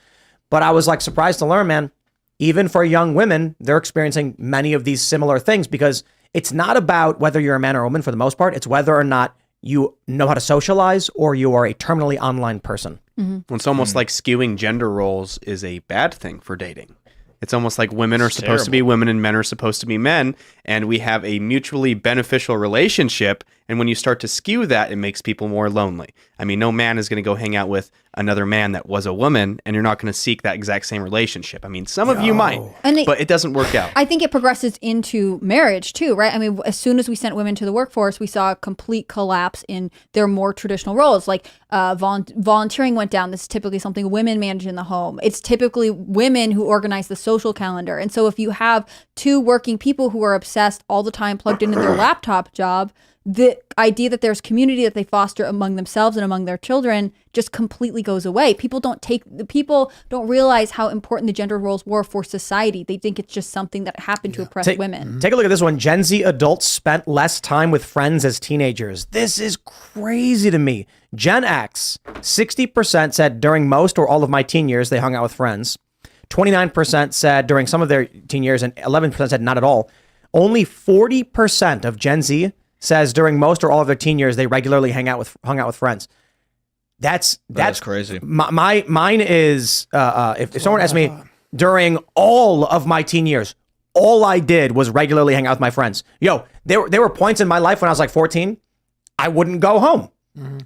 But I was like surprised to learn, man, even for young women, they're experiencing many of these similar things because it's not about whether you're a man or a woman for the most part. It's whether or not you know how to socialize or you are a terminally online person. It's almost like skewing gender roles is a bad thing for dating. It's almost like women are supposed to be women and men are supposed to be men, and we have a mutually beneficial relationship. And when you start to skew that, it makes people more lonely. I mean, no man is going to go hang out with another man that was a woman, and you're not going to seek that exact same relationship. I mean, some of you might, but it doesn't work out. I think it progresses into marriage too, right? I mean, as soon as we sent women to the workforce, we saw a complete collapse in their more traditional roles. Like volunteering went down. This is typically something women manage in the home. It's typically women who organize the social calendar. And so if you have two working people who are obsessed all the time, plugged into their laptop job, the idea that there's community that they foster among themselves and among their children just completely goes away. People don't realize how important the gender roles were for society. They think it's just something that happened to oppress women. Take a look at this one. Gen Z adults spent less time with friends as teenagers. This is crazy to me. Gen X, 60% said during most or all of my teen years, they hung out with friends. 29% said during some of their teen years, and 11% said not at all. Only 40% of Gen Z says during most or all of their teen years, they regularly hung out with friends. That's crazy. Mine is, if someone asked me during all of my teen years, all I did was regularly hang out with my friends. There were points in my life when I was like 14. I wouldn't go home.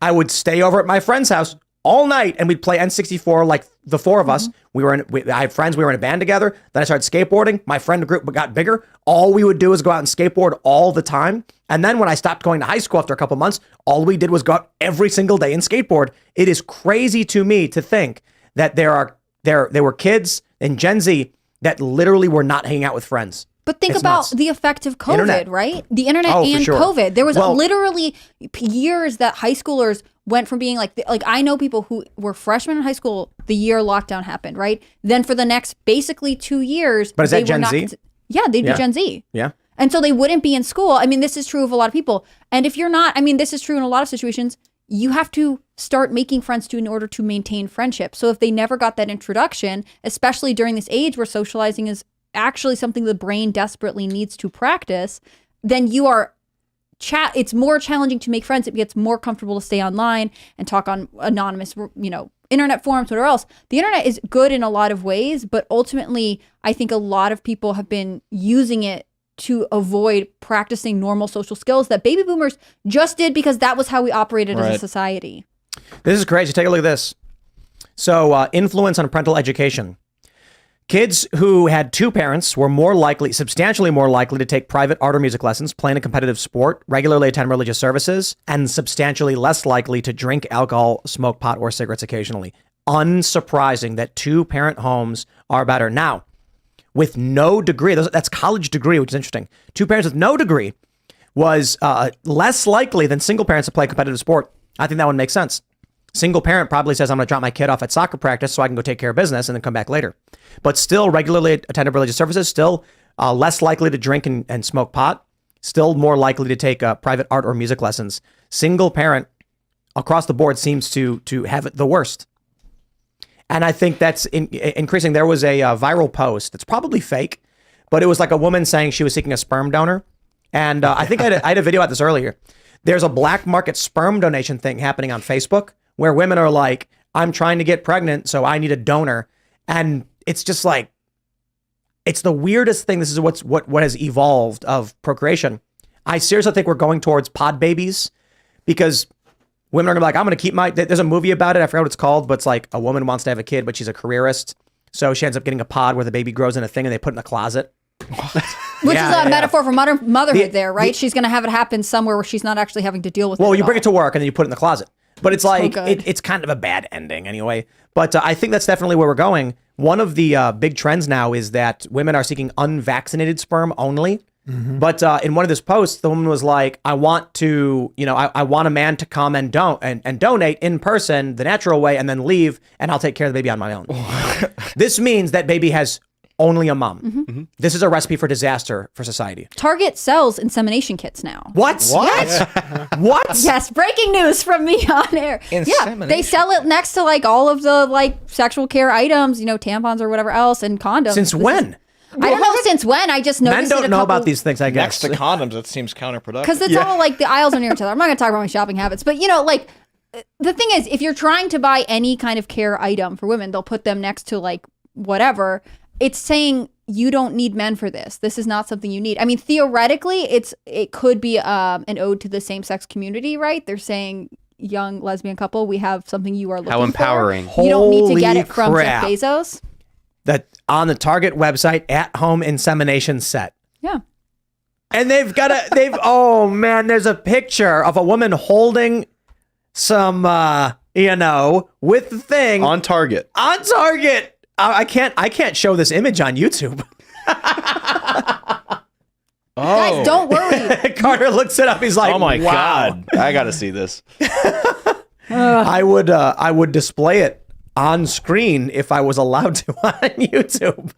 I would stay over at my friend's house all night and we'd play N64, like the four of us. I had friends, we were in a band together. Then I started skateboarding. My friend group got bigger. All we would do is go out and skateboard all the time. And then when I stopped going to high school after a couple months, all we did was go out every single day and skateboard. It is crazy to me to think that there were kids in Gen Z that literally were not hanging out with friends. But think about the effect of COVID, Internet. right? The internet and sure. COVID. There was literally years that high schoolers went from being like I know people who were freshmen in high school the year lockdown happened, right? Then for the next basically 2 years, but is that Gen Z? Yeah, they'd be Gen Z. Yeah. And so they wouldn't be in school. I mean, this is true of a lot of people. And if you're not, I mean, this is true in a lot of situations. You have to start making friends too in order to maintain friendship. So if they never got that introduction, especially during this age where socializing is actually something the brain desperately needs to practice, then you are it's more challenging to make friends. It gets more comfortable to stay online and talk on anonymous, internet forums, whatever else. The internet is good in a lot of ways, but ultimately, I think a lot of people have been using it to avoid practicing normal social skills that baby boomers just did because that was how we operated as a society. This is crazy. Take a look at this. So influence on parental education. Kids who had two parents were substantially more likely to take private art or music lessons, play in a competitive sport, regularly attend religious services, and substantially less likely to drink alcohol, smoke pot, or cigarettes occasionally. Unsurprising that two-parent homes are better. Now, with no degree, that's college degree, which is interesting. Two parents with no degree was less likely than single parents to play a competitive sport. I think that one makes sense. Single parent probably says, I'm going to drop my kid off at soccer practice so I can go take care of business and then come back later. But still regularly attended religious services, still less likely to drink and smoke pot, still more likely to take private art or music lessons. Single parent across the board seems to have it the worst. And I think that's increasing. There was a viral post that's probably fake, but it was like a woman saying she was seeking a sperm donor. And I think I had a video about this earlier. There's a black market sperm donation thing happening on Facebook where women are like, I'm trying to get pregnant, so I need a donor. And it's just like, it's the weirdest thing. This is what has evolved of procreation. I seriously think we're going towards pod babies because women are gonna be like, I'm gonna keep there's a movie about it. I forgot what it's called, but it's like a woman wants to have a kid, but she's a careerist. So she ends up getting a pod where the baby grows in a thing and they put it in a closet. Which is a metaphor for motherhood there, right? She's going to have it happen somewhere where she's not actually having to deal with it. Well, you bring it to work and then you put it in the closet. But it's like, so it's kind of a bad ending anyway. But I think that's definitely where we're going. One of the big trends now is that women are seeking unvaccinated sperm only. Mm-hmm. But in one of those posts, the woman was like, I want a man to come and donate in person the natural way and then leave and I'll take care of the baby on my own. This means that baby has only a mom. Mm-hmm. Mm-hmm. This is a recipe for disaster for society. Target sells insemination kits now. What? What? Yes, breaking news from me on air. Yeah, they sell it next to like all of the like sexual care items, tampons or whatever else, and condoms. Since when? I don't know since when. I just noticed men don't know about these things, I guess. Next to condoms, it seems counterproductive. Because it's all like the aisles are near each other. I'm not going to talk about my shopping habits, but like the thing is, if you're trying to buy any kind of care item for women, they'll put them next to like whatever. It's saying you don't need men for this. This is not something you need. I mean, theoretically, it could be an ode to the same-sex community, right? They're saying, young lesbian couple, we have something you are looking for. How empowering. You don't need to get it from Jeff Bezos. That on the Target website, at-home insemination set. Yeah. And oh man, there's a picture of a woman holding some, with the thing. On Target. On Target. I can't show this image on YouTube. Guys, don't worry. Carter looks it up. He's like, oh my wow. God. I got to see this. I would display it on screen if I was allowed to on YouTube.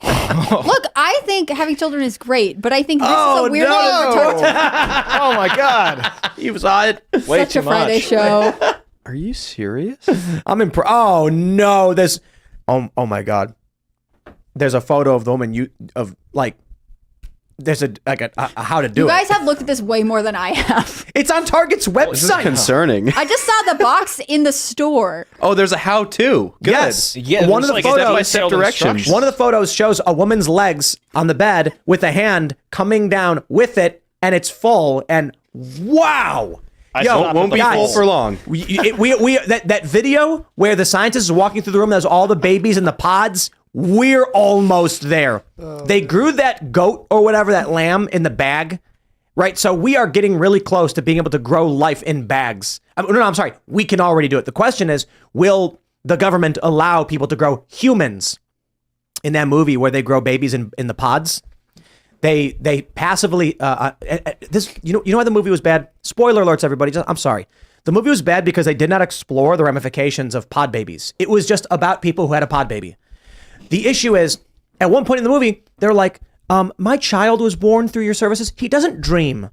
Look, I think having children is great, but I think this is a weird one to return to. Oh my God. You saw it. Way Such too a Friday much. show. Are you serious? I'm impressed. Oh no, there's oh my God. There's a photo of the woman there's a how to do it. You guys have looked at this way more than I have. It's on Target's website. This is concerning. I just saw the box in the store. Oh, there's a how-to. Good. Yes. Yeah, One of the photos. step-by-step directions. One of the photos shows a woman's legs on the bed with a hand coming down with it, and it's full. And wow, I Yo, stopped Won't at be the full hole. for long. That video where the scientist is walking through the room, there's all the babies in the pods. We're almost there. They grew that goat or whatever, that lamb in the bag, right? So we are getting really close to being able to grow life in bags. I'm sorry. We can already do it. The question is, will the government allow people to grow humans? In that movie where they grow babies in the pods, they passively this you know why the movie was bad? Spoiler alerts, everybody. I'm sorry. The movie was bad because they did not explore the ramifications of pod babies. It was just about people who had a pod baby. The issue is, at one point in the movie, they're like, my child was born through your services. He doesn't dream.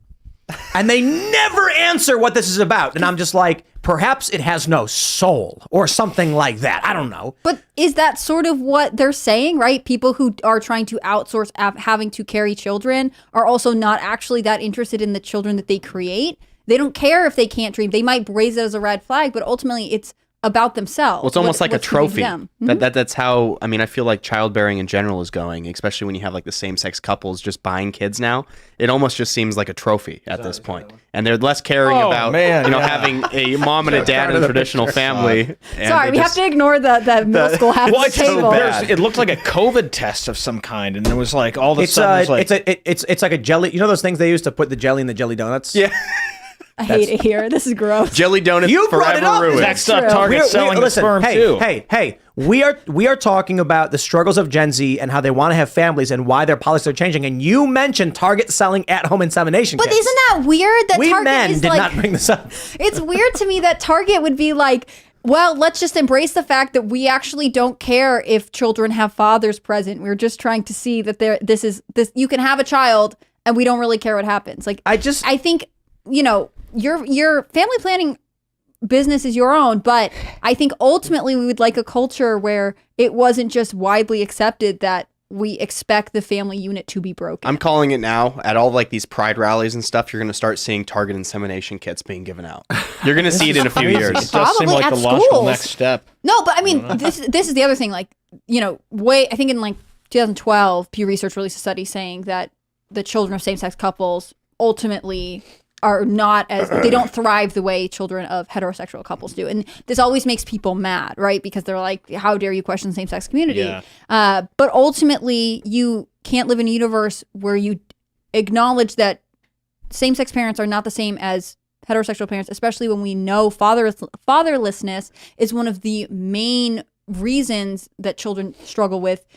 And they never answer what this is about. And I'm just like, perhaps it has no soul or something like that. I don't know. But is that sort of what they're saying, right? People who are trying to outsource having to carry children are also not actually that interested in the children that they create. They don't care if they can't dream. They might raise it as a red flag, but ultimately it's about themselves. Well, it's almost like a what's feeding trophy. them. That's how, I mean, I feel like childbearing in general is going, especially when you have like the same-sex couples just buying kids now. It almost just seems like a trophy at this point. And they're less caring about, having a mom and a dad in a traditional family. And Sorry, we have to ignore that middle school half Well, the it's table. it looked like a COVID test of some kind, and it was like all of a sudden it was like, It's like a jelly. You know those things they used to put the jelly in the jelly donuts? Yeah. I hate it here. This is gross. Jelly donuts You brought it forever up. ruined. next up, true. Target selling the listen, sperm hey, too. Hey, we are talking about the struggles of Gen Z and how they want to have families and why their policies are changing. And you mentioned Target selling at-home insemination But kits. isn't that weird that we Target men is did like, not bring this up. It's weird to me that Target would be like, well, let's just embrace the fact that we actually don't care if children have fathers present. We're just trying to see that this you can have a child and we don't really care what happens. Like I think, your family planning business is your own, but I think ultimately we would like a culture where it wasn't just widely accepted that we expect the family unit to be broken. I'm calling it now. At all like these pride rallies and stuff, you're going to start seeing Target insemination kits being given out. You're going to see it in a few years. it does seem Probably like at the logical schools. next step. No, but I mean, this is the other thing. Like, I think in like 2012, Pew Research released a study saying that the children of same-sex couples ultimately are not they don't thrive the way children of heterosexual couples do. And this always makes people mad, right? Because they're like, how dare you question the same-sex community? Yeah. But ultimately, you can't live in a universe where you acknowledge that same-sex parents are not the same as heterosexual parents, especially when we know fatherlessness is one of the main reasons that children struggle with,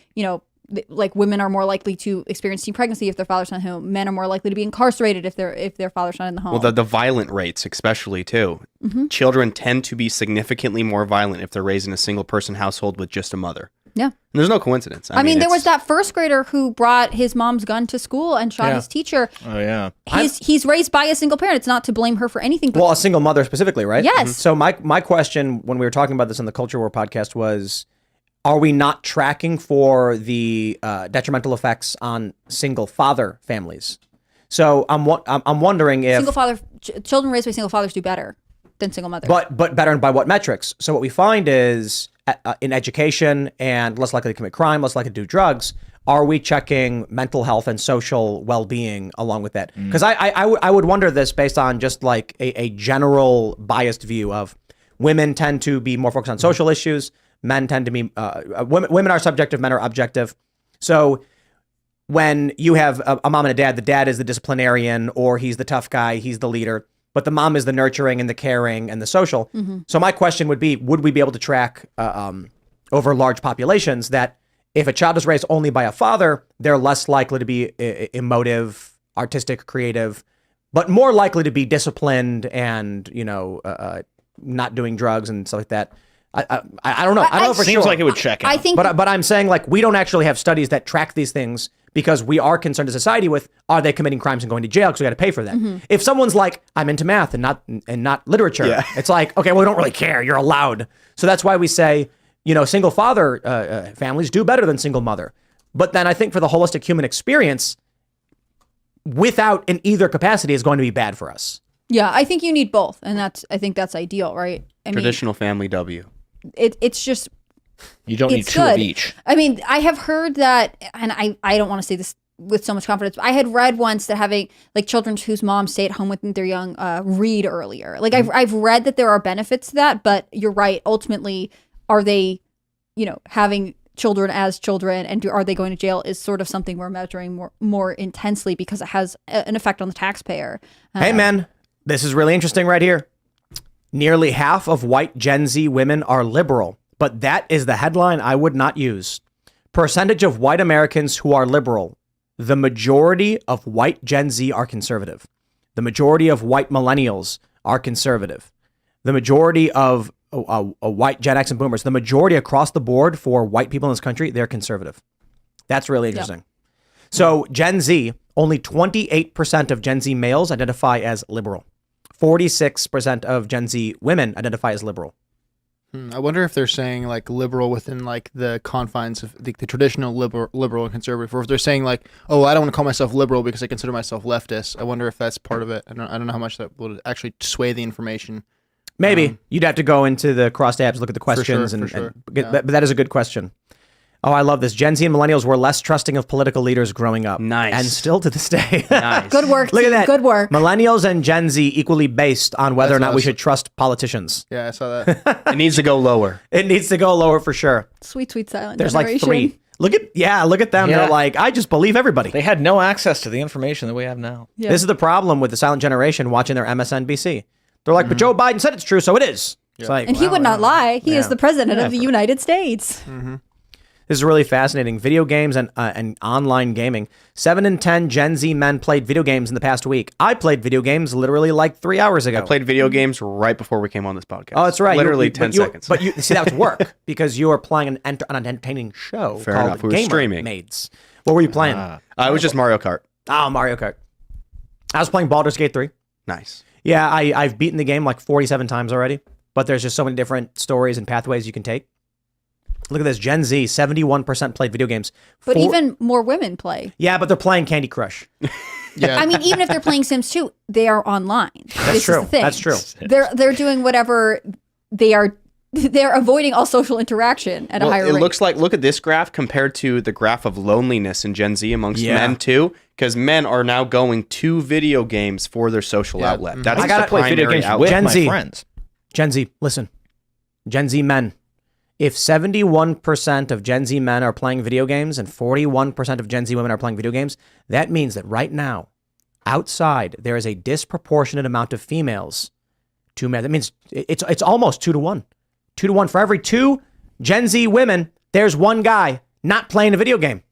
like women are more likely to experience teen pregnancy if their father's not home. Men are more likely to be incarcerated if their father's not in the home. Well, the violent rates, especially too. Mm-hmm. Children tend to be significantly more violent if they're raised in a single person household with just a mother. Yeah. And there's no coincidence. I mean, there was it's- that first grader who brought his mom's gun to school and shot his teacher. Oh yeah. He's raised by a single parent. It's not to blame her for anything. But Well, a single mother specifically, right? Yes. So my question when we were talking about this in the Culture War podcast was, are we not tracking for the detrimental effects on single father families? So I'm wondering if single father children raised by single fathers do better than single mothers. but better and by what metrics? So what we find is in education and less likely to commit crime, less likely to do drugs. Are we checking mental health and social well-being along with that? Because I would wonder this based on just like a general biased view of women tend to be more focused on social issues. Men tend to be women are subjective, men are objective. So when you have a mom and a dad, the dad is the disciplinarian or he's the tough guy, he's the leader, but the mom is the nurturing and the caring and the social. Mm-hmm. So my question would be, would we be able to track over large populations that if a child is raised only by a father, they're less likely to be emotive, artistic, creative, but more likely to be disciplined and, not doing drugs and stuff like that. I don't know. I don't know for sure. Seems like it would check out. I think But I'm saying like we don't actually have studies that track these things because we are concerned as a society with are they committing crimes and going to jail because we got to pay for that. Mm-hmm. If someone's like I'm into math and not literature, it's like okay, well we don't really care. You're allowed. So that's why we say single father families do better than single mother. But then I think for the holistic human experience, without in either capacity is going to be bad for us. Yeah, I think you need both, and I think that's ideal, right? I traditional family W. mean, it's just You don't need it's two good. of each. I mean, I have heard that, and I don't want to say this with so much confidence. I had read once that having like children whose moms stay at home with their young read earlier. Like I've read that there are benefits to that, but you're right. Ultimately, are they, having children as children, and are they going to jail is sort of something we're measuring more intensely because it has an effect on the taxpayer. Hey, man, this is really interesting right here. Nearly half of white Gen Z women are liberal, but that is the headline I would not use. Percentage of white Americans who are liberal. The majority of white Gen Z are conservative. The majority of white millennials are conservative. The majority of white Gen X and boomers, the majority across the board for white people in this country, they're conservative. That's really interesting. Yep. So Gen Z, only 28% of Gen Z males identify as liberal. 46% of Gen Z women identify as liberal. I wonder if they're saying like liberal within like the confines of the traditional liberal and conservative, or if they're saying like, oh, I don't want to call myself liberal because I consider myself leftist. I wonder if that's part of it. I don't know how much that would actually sway the information. Maybe you'd have to go into the cross tabs, look at the questions, but that is a good question. Oh, I love this. Gen Z and millennials were less trusting of political leaders growing up. Nice. And still to this day. Nice. Good work. Look at that. Good work. Millennials and Gen Z equally based on whether or not we should trust politicians. Yeah, I saw that. It needs to go lower. It needs to go lower for sure. Sweet silent There's generation. like 3. Look at them. Yeah. They're like, I just believe everybody. They had no access to the information that we have now. Yeah. This is the problem with the silent generation watching their MSNBC. They're like, but Joe Biden said it's true, so it is. It's like, And he would not lie. He is the president of the Never. United States. This is really fascinating. Video games and online gaming. 7 in 10 Gen Z men played video games in the past week. I played video games literally like 3 hours ago. I played video games right before we came on this podcast. Oh, that's right. Literally 10 seconds. But you see, that was work because you were playing an entertaining show Fair called enough. We were Gamer streaming. Maids. What were you playing? It was just Mario Kart. Oh, Mario Kart. I was playing Baldur's Gate 3. Nice. Yeah, I've beaten the game like 47 times already, but there's just so many different stories and pathways you can take. Look at this. Gen Z, 71% played video games. But even more women play. Yeah, but they're playing Candy Crush. Yeah. I mean, even if they're playing Sims 2, they are online. That's true. Is the thing. That's true. They're doing whatever they are. They're avoiding all social interaction at a higher rate. It looks like, look at this graph compared to the graph of loneliness in Gen Z amongst men too, because men are now going to video games for their social outlet. That's I gotta play video games outlet. with Gen my Z. friends. Gen Z, listen. Gen Z men. If 71% of Gen Z men are playing video games and 41% of Gen Z women are playing video games, that means that right now, outside, there is a disproportionate amount of females to men. That means it's almost 2 to 1. 2 to 1 for every 2 Gen Z women, there's one guy not playing a video game.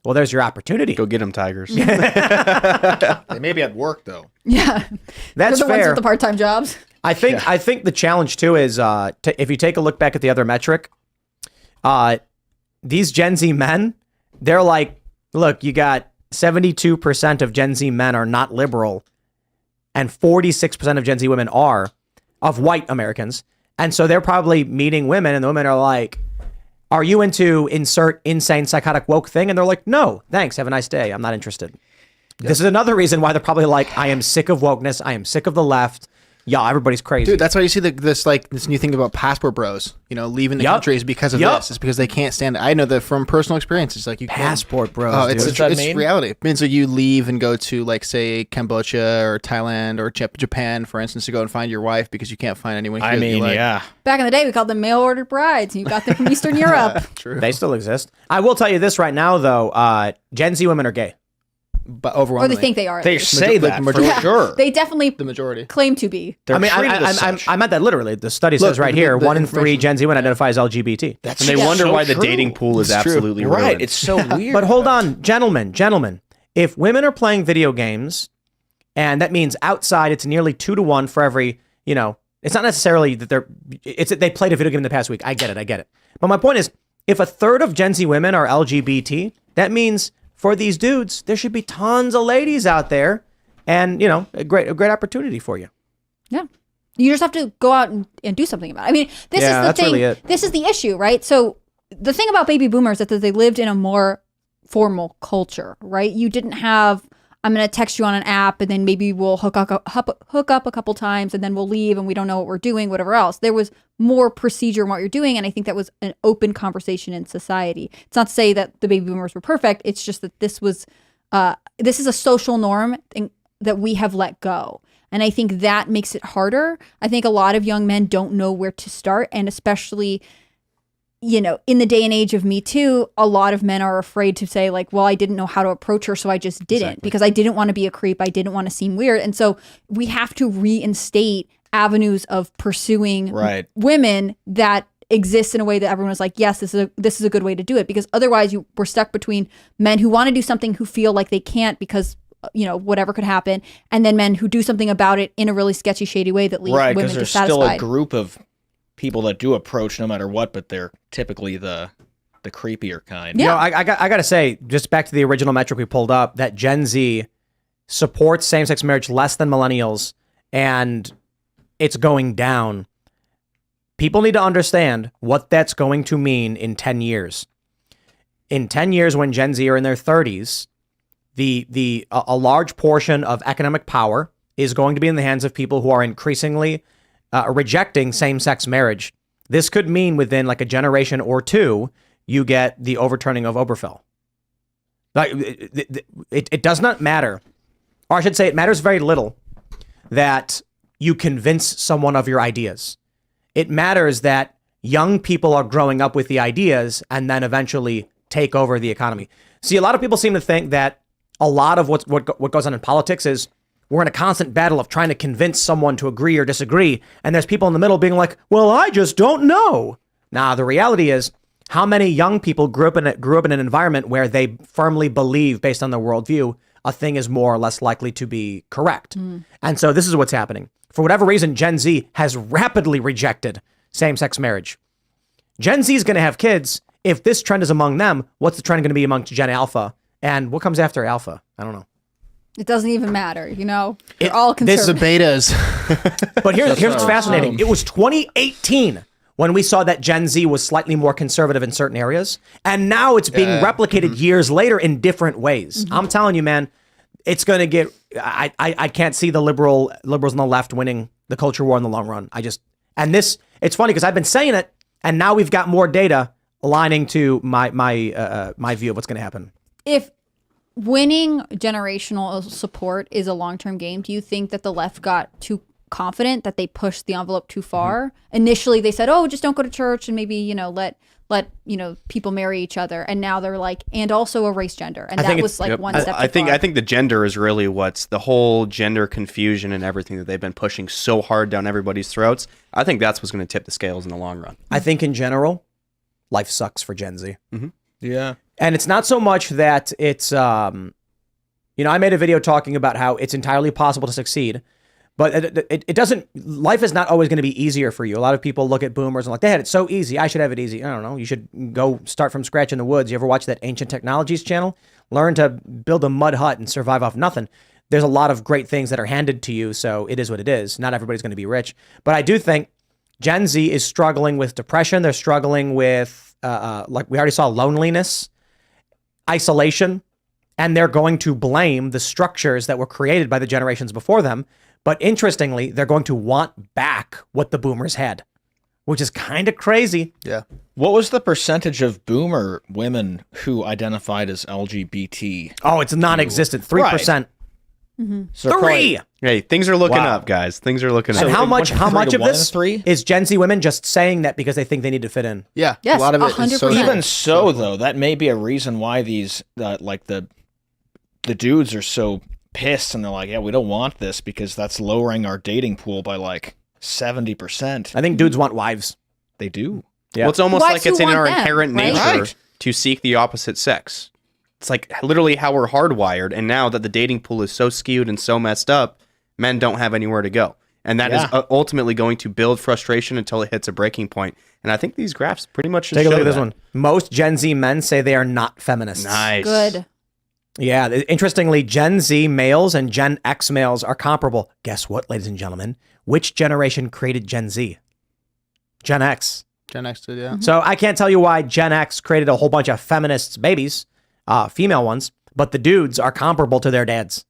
Well, there's your opportunity. Go get them, Tigers. They may be at work though. Yeah, That's they're the ones fair. with the part-time jobs. I think the challenge too is if you take a look back at the other metric, these Gen Z men, they're like, look, you got 72% of Gen Z men are not liberal, and 46% of Gen Z women are, of white Americans, and so they're probably meeting women, and the women are like, are you into insert insane psychotic woke thing? And they're like, no, thanks, have a nice day, I'm not interested. This is another reason why they're probably like, I am sick of wokeness, I am sick of the left. Yeah, everybody's crazy. Dude, that's why you see this new thing about passport bros, leaving the country is because of this. It's because they can't stand it. I know that from personal experience. It's like you Passport bros, Oh, dude. it's reality. It means that you leave and go to like say Cambodia or Thailand or Japan, for instance, to go and find your wife because you can't find anyone. I mean, yeah. Back in the day, we called them mail-order brides, and you got them from Eastern Europe. True. They still exist. I will tell you this right now, though. Gen Z women are gay. But Or overwhelmingly, they think they are. They say that for majority- sure. They definitely the majority. claim to be. They're I mean, treated as such. I meant that literally. The study says right here, 1 in 3 Gen Z women identify as LGBT. That's And they wonder so why the true. dating pool is It's true. absolutely You're right. ruined. It's so weird. But hold on, gentlemen. If women are playing video games, and that means outside, it's nearly 2 to 1 for every, it's not necessarily that they played a video game in the past week. I get it. But my point is, if a third of Gen Z women are LGBT, that means for these dudes, there should be tons of ladies out there, and a great opportunity for you. Yeah. You just have to go out and do something about it. I mean, this is the that's thing. really it. This is the issue, right? So the thing about baby boomers is that they lived in a more formal culture, right? You didn't have, I'm going to text you on an app and then maybe we'll hook up a couple times and then we'll leave and we don't know what we're doing, whatever else. There was more procedure in what you're doing. And I think that was an open conversation in society. It's not to say that the baby boomers were perfect. It's just that this was this is a social norm that we have let go. And I think that makes it harder. I think a lot of young men don't know where to start. And especially, you know, in the day and age of Me Too, a lot of men are afraid to say like, well, I didn't know how to approach her, so I just didn't because I didn't want to be a creep. I didn't want to seem weird. And so we have to reinstate avenues of pursuing women that exists in a way that everyone is like, yes, this is a good way to do it. Because otherwise we're stuck between men who want to do something who feel like they can't because, you know, whatever could happen, and then men who do something about it in a really sketchy, shady way that leaves women because there's dissatisfied. still a group of people that do approach no matter what, but they're typically the creepier kind. You know, I got to say, just back to the original metric we pulled up, that Gen Z supports same-sex marriage less than millennials, and it's going down. People need to understand what that's going to mean in 10 years. In 10 years, when Gen Z are in their 30s, a large portion of economic power is going to be in the hands of people who are increasingly rejecting same-sex marriage. This could mean within like a generation or two, you get the overturning of Obergefell. Like it does not matter, or I should say, it matters very little that you convince someone of your ideas. It matters that young people are growing up with the ideas and then eventually take over the economy. See, a lot of people seem to think that a lot of what goes on in politics is we're in a constant battle of trying to convince someone to agree or disagree. And there's people in the middle being like, well, I just don't know. Nah, the reality is how many young people grew up in an environment where they firmly believe, based on their worldview, a thing is more or less likely to be correct. And so this is what's happening. For whatever reason, Gen Z has rapidly rejected same-sex marriage. Gen Z is going to have kids. If this trend is among them, what's the trend going to be amongst Gen Alpha? And what comes after Alpha? I don't know. It doesn't even matter, you know? They're all conservative. This is the betas. But here's what's fascinating. It was 2018 when we saw that Gen Z was slightly more conservative in certain areas. And now it's being replicated years later in different ways. I'm telling you, man, it's going to get... I can't see the liberals on the left winning the culture war in the long run. It's funny because I've been saying it, and now we've got more data aligning to my view of what's going to happen. If winning generational support is a long-term game, do you think that the left got too confident, that they pushed the envelope too far? Initially, they said, "Oh, just don't go to church and maybe, you know, let people marry each other." And now they're like, and also erase gender. And that was like one step too far. I think the gender is really what's the whole gender confusion and everything that they've been pushing so hard down everybody's throats. I think that's what's going to tip the scales in the long run. I think in general, life sucks for Gen Z. Yeah. And it's not so much that it's, I made a video talking about how it's entirely possible to succeed, but it doesn't, life is not always going to be easier for you. A lot of people look at boomers and like, they had it so easy. I should have it easy. I don't know. You should go start from scratch in the woods. You ever watch that Ancient Technologies channel? Learn to build a mud hut and survive off nothing. There's a lot of great things that are handed to you. So it is what it is. Not everybody's going to be rich, but I do think Gen Z is struggling with depression. They're struggling with, like we already saw, loneliness, isolation, and they're going to blame the structures that were created by the generations before them. But interestingly, they're going to want back what the boomers had, which is kind of crazy. Yeah. What was the percentage of boomer women who identified as LGBT? Oh, it's non-existent. 3%. So 3. Hey, things are looking Wow. up, guys. Things are looking And up. how much? went How from 3 much to of 1 this to 3? is Gen Z women just saying that because they think they need to fit in? Yeah. Yes, a lot of it is 100%. Even so, though, that may be a reason why these, like the dudes are so pissed and they're like, yeah, we don't want this because that's lowering our dating pool by like 70%. I think dudes want wives. They do. Yeah. Well, it's almost Wives like it's who in want our them, inherent right? nature Right. to seek the opposite sex. It's like literally how we're hardwired. And now that the dating pool is so skewed and so messed up, men don't have anywhere to go. And that is ultimately going to build frustration until it hits a breaking point. And I think these graphs pretty much should Take a look show at this that. one. Most Gen Z men say they are not feminists. Nice. Good. Yeah. Interestingly, Gen Z males and Gen X males are comparable. Guess what, ladies and gentlemen? Which generation created Gen Z? Gen X. Gen X did, yeah. So I can't tell you why Gen X created a whole bunch of feminists babies, female ones, but the dudes are comparable to their dads.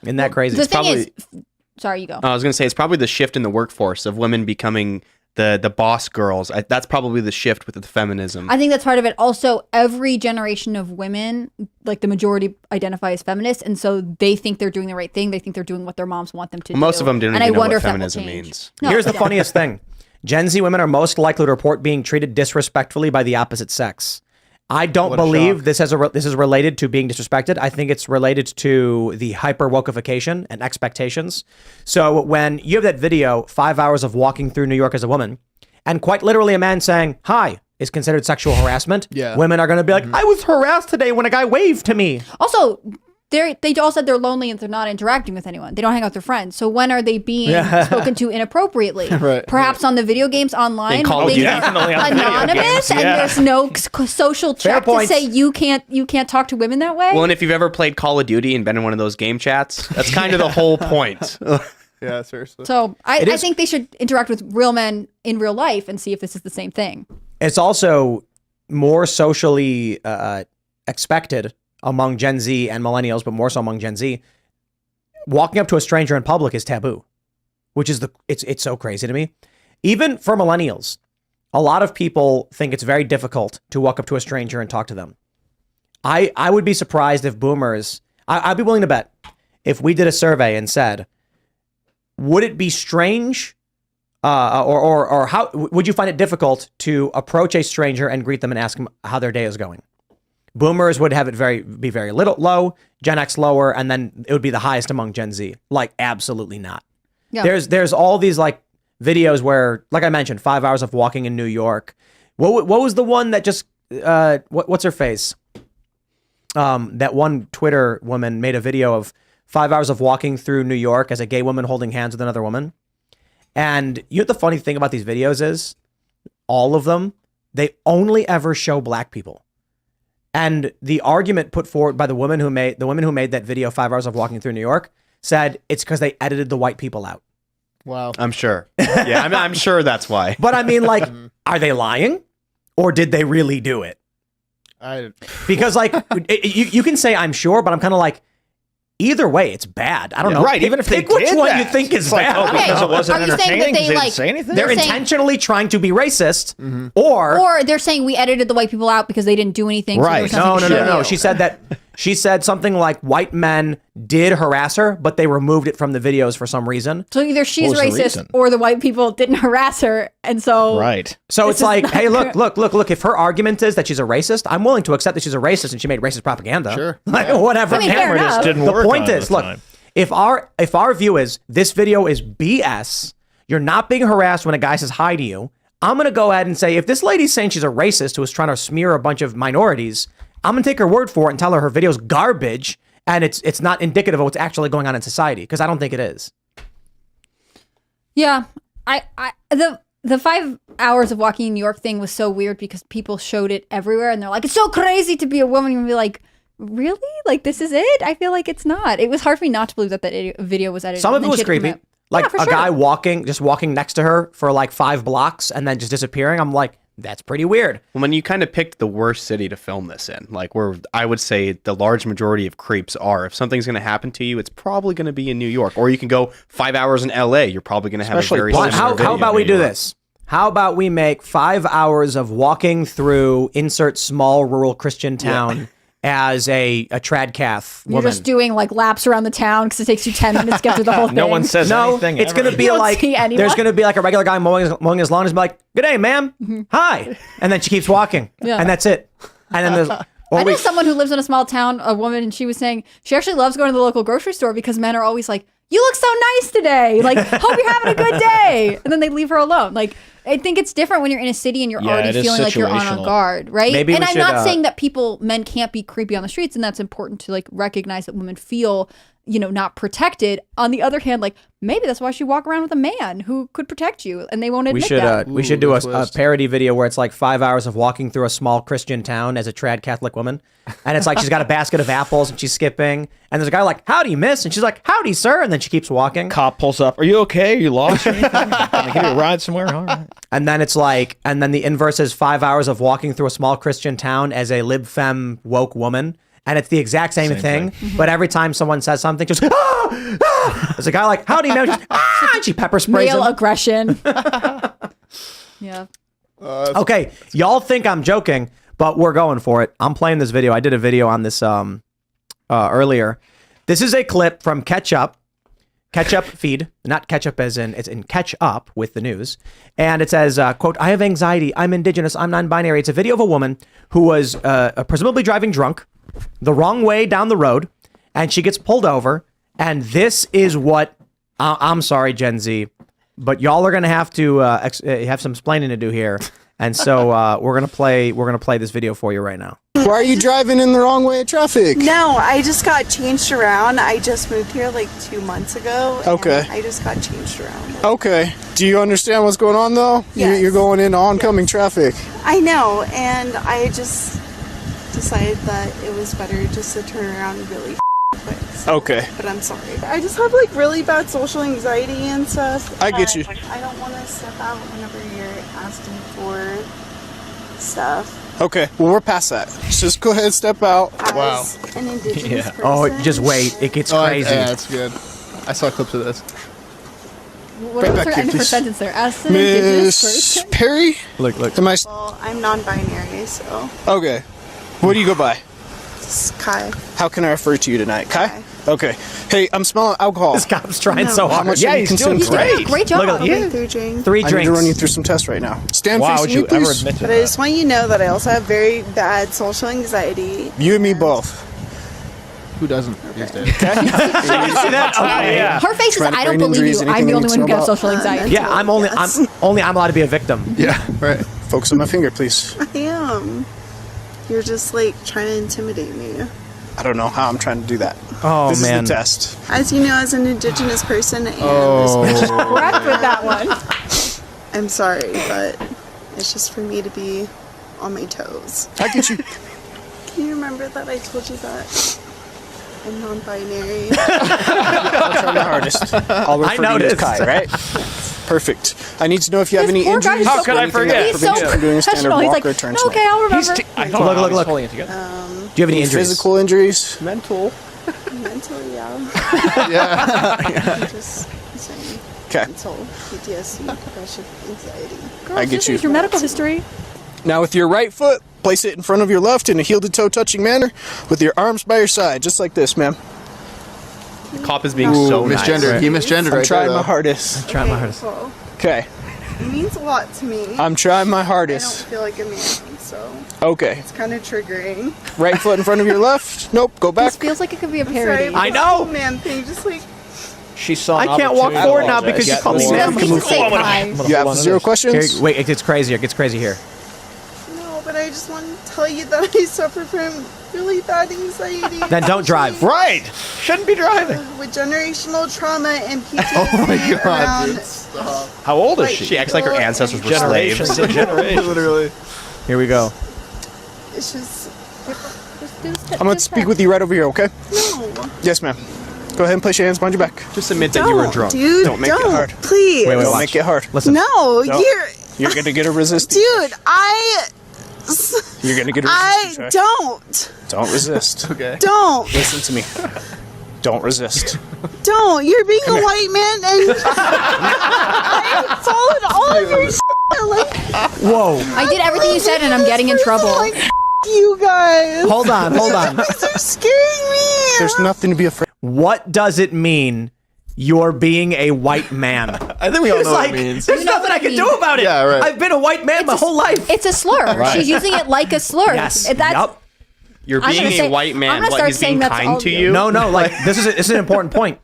Isn't that crazy? The thing probably- is, sorry, you go. I was going to say it's probably the shift in the workforce of women becoming the boss girls. That's probably the shift with the feminism. I think that's part of it. Also, every generation of women, like the majority, identify as feminists, and so they think they're doing the right thing. They think they're doing what their moms want them to do. Most of them didn't and even I know wonder what if that will feminism change. means. No, Here's the yeah. funniest thing. Gen Z women are most likely to report being treated disrespectfully by the opposite sex. I don't What a believe shock. this is related to being disrespected. I think it's related to the hyper wokeification and expectations. So when you have that video, 5 hours of walking through New York as a woman, and quite literally a man saying hi is considered sexual harassment. Yeah. Women are going to be like, I was harassed today when a guy waved to me. Also, they all said they're lonely and they're not interacting with anyone. They don't hang out with their friends. So when are they being spoken to inappropriately? Right. Perhaps on the video games online. In Call of they Duty. are Definitely on video anonymous, games, and yeah. there's no social check to points. say you can't talk to women that way. Well, and if you've ever played Call of Duty and been in one of those game chats, that's kind of the whole point. Yeah, seriously. So I think they should interact with real men in real life and see if this is the same thing. It's also more socially expected among Gen Z and millennials, but more so among Gen Z. Walking up to a stranger in public is taboo, which is it's so crazy to me. Even for millennials, a lot of people think it's very difficult to walk up to a stranger and talk to them. I would be surprised if boomers, I'd be willing to bet, if we did a survey and said, would it be strange or how would you find it difficult to approach a stranger and greet them and ask them how their day is going? Boomers would have it be very low, Gen X lower, and then it would be the highest among Gen Z. Like, absolutely not. Yeah. There's all these like videos where, like I mentioned, 5 hours of walking in New York. What was the one that just what's her face? That one Twitter woman made a video of 5 hours of walking through New York as a gay woman holding hands with another woman. And you know what the funny thing about these videos is? All of them, they only ever show black people. And the argument put forward by the women who made that video, 5 hours of walking through New York, said it's because they edited the white people out. Wow. I'm sure. Yeah, I'm sure that's why. But I mean, like, are they lying? Or did they really do it? Because, like, you can say I'm sure, but I'm kind of like, either way, it's bad. I don't know. Right, even if they Pick which did one that. you think is It's like, bad. oh, because it wasn't Are you saying that entertaining, they, 'cause they like- didn't say anything? They're saying- intentionally trying to be racist, or Or they're saying we edited the white people out because they didn't do anything. So there Right. was nothing to show you. She said something like white men did harass her, but they removed it from the videos for some reason. So either she's What was the racist reason? or the white people didn't harass her, and so Right. So This it's is like, not hey, fair. look. If her argument is that she's a racist, I'm willing to accept that she's a racist and she made racist propaganda. Sure. Like, whatever. I mean, fair Camera just enough. didn't The work point on it is, at the look, time. if our view is this video is BS, you're not being harassed when a guy says hi to you. I'm gonna go ahead and say if this lady's saying she's a racist who is trying to smear a bunch of minorities, I'm gonna take her word for it and tell her her video's garbage and it's not indicative of what's actually going on in society, because I don't think it is. Yeah, the 5 hours of walking in New York thing was so weird because people showed it everywhere, and they're like, "It's so crazy to be a woman," and be like, "Really? Like this is it?" I feel like it's not. It was hard for me not to believe that video was edited. Some of and it then was she had to come creepy. out. Like Yeah, for a sure. guy walking next to her for like 5 blocks and then just disappearing. I'm like, that's pretty weird. When you kind of picked the worst city to film this in, like where I would say the large majority of creeps are, if something's going to happen to you, it's probably going to be in New York. Or you can go 5 hours in LA. You're probably going to have Especially a very Well, similar How video about in we New do York. this? How about we make 5 hours of walking through insert small rural Christian town as a tradcath You're woman? just doing like laps around the town because it takes you 10 minutes to get through the whole thing. No one says No, anything. it's ever. going to be You don't like, see anyone? there's going to be like a regular guy mowing his lawn and be like, good day, ma'am. Hi. And then she keeps walking. Yeah. And that's it. And then there's, or I know we, someone who lives in a small town, a woman, and she was saying she actually loves going to the local grocery store because men are always like, "You look so nice today. Like, hope you're having a good day," and then they leave her alone. Like, I think it's different when you're in a city and you're Yeah, already it is feeling like you're on situational. guard, right? Maybe and we I'm should, not saying that men can't be creepy on the streets, and that's important to like recognize that women feel, not protected. On the other hand, like maybe that's why she walk around with a man who could protect you, and they won't admit that. we should Ooh, do a good twist. parody video where it's like 5 hours of walking through a small Christian town as a trad Catholic woman, and it's like she's got a basket of apples and she's skipping, and there's a guy like, "Howdy, miss," and she's like, "Howdy, sir," and then she keeps walking, Cop pulls up. Are you okay? Are you lost or anything? Can I give you a ride somewhere? All right. and then it's like, and then the inverse is 5 hours of walking through a small Christian town as a lib femme woke woman. And it's the exact same thing, but every time someone says something, just there's a guy like, "Howdy, man," and she pepper sprays Male him. aggression. Yeah. Okay, y'all think I'm joking, but we're going for it. I'm playing this video. I did a video on this earlier. This is a clip from Catch Up feed, not catch up as in, it's in Catch Up with the news. And it says, quote, I have anxiety, I'm indigenous, I'm non-binary. It's a video of a woman who was presumably driving drunk the wrong way down the road, and she gets pulled over. And this is what, I'm sorry, Gen Z, but y'all are going to have to have some explaining to do here. And so we're gonna play this video for you right now. Why are you driving in the wrong way of traffic? No, I just got changed around. I just moved here like 2 months ago. Okay. I just got changed around. Okay. Do you understand what's going on though? Yes. You're going into oncoming traffic. I know, and I just decided that it was better just to turn around and really quick. Okay. But I'm sorry. I just have like really bad social anxiety and stuff. I get you. I don't want to step out whenever you're asking for stuff. Okay. Well, we're past that. Just go ahead and step out. As an indigenous person. Oh, just wait. It gets crazy. Yeah, that's good. I saw clips of this. What was her end of her sentence there? As an indigenous Miss person? Perry? Look. Am I... Well, I'm non-binary, so Okay. What do you go by? it's Kai. How can I refer to you tonight? Kai? Kai. Okay. Hey, I'm smelling alcohol. This cop's trying so How hard. much Yeah, have you he's doing consumed He's tonight? doing a great job. Look at you. 3 drinks. 3 I drinks. need to run you through some tests right now. Stand Wow, facing would me, you ever please. admit to But I that? just want you to know that I also have very bad social anxiety. You and me both. Who doesn't these days? Yeah. Her face is, Traumatic I don't brain believe injuries, you. I'm anything the you only need one to who gets know social anxiety. Yeah, I'm allowed to be a victim. Yeah, right. Focus on my finger, please. I am. You're just like trying to intimidate me. I don't know how I'm trying to do that. Oh, This man. is the test. As you know, as an indigenous person, and Correct with that one. I'm sorry, but it's just for me to be on my toes. I get you. Can you remember that I told you that I'm non-binary? I'll try my hardest. I'll refer to you as noticed. Kai, right? Perfect. I need to know if you have any Poor guy, injuries. he's so or could I anything forget? that He's so prevents you from doing a standard professional. He's walk like, or turn okay, I'll remember. I don't Look, know. look, He's look. holding it together. Do you have any Any injuries? physical injuries? Mental. Mentally, yeah. I'm just saying. Okay. Mental PTSD, depression, anxiety. Girl, I get just you. use your medical history. Now with your right foot, place it in front of your left in a heel-to-toe touching manner with your arms by your side, just like this, ma'am. The cop is being so nice. Misgendered. He misgendered I'm right trying there, my though. hardest. Try my hardest. Well, Okay. it means a lot to me. I'm trying my I don't hardest. feel like a man, so Okay. it's kind of triggering. Right foot in front of your left. Nope. Go back. This feels like it could be a Sorry, parody. but I this know. whole man thing, just like She saw. I can't walk forward now because you called me She ma'am. doesn't need to say hi. You have 0 questions? Here, wait, it gets crazier. It gets crazy here. no, but I just want to tell you that I suffer from really bad anxiety. Then don't drive. Right. Shouldn't be driving. With generational trauma and PTSD Oh my God, around dude. How old is Like, she? She acts like her ancestors were slaves. Generations and generations. Literally. Here we go. It's just I'm going to speak with you right over here, okay? no. Yes, ma'am. Go ahead and place your hands behind your back. Just admit that you were drunk. Dude, Don't make it hard. Please. Wait, Don't watch. make it hard. Listen. No, Don't. you're You're going to get a resistance. dude, You're going to get a I resistance. don't. Don't resist. Okay. Don't. Listen to me. Don't resist. Don't. You're being a white man and I followed all of your shit. Like, Whoa. I did everything you said, and I'm getting in trouble. like, you guys. Hold on. These are scaring me. There's nothing to be afraid. What does it mean you're being a white man? I think we all It's know like, what it means. there's You know nothing what I it can do means. about it. Yeah, right. I've been a white man my whole life. It's a slur. She's using it like a slur. Yes. That's, Yup. You're I'm being gonna a say- white I'm man, gonna but start he's being saying that's kind all to you. you. No, like this is an important point.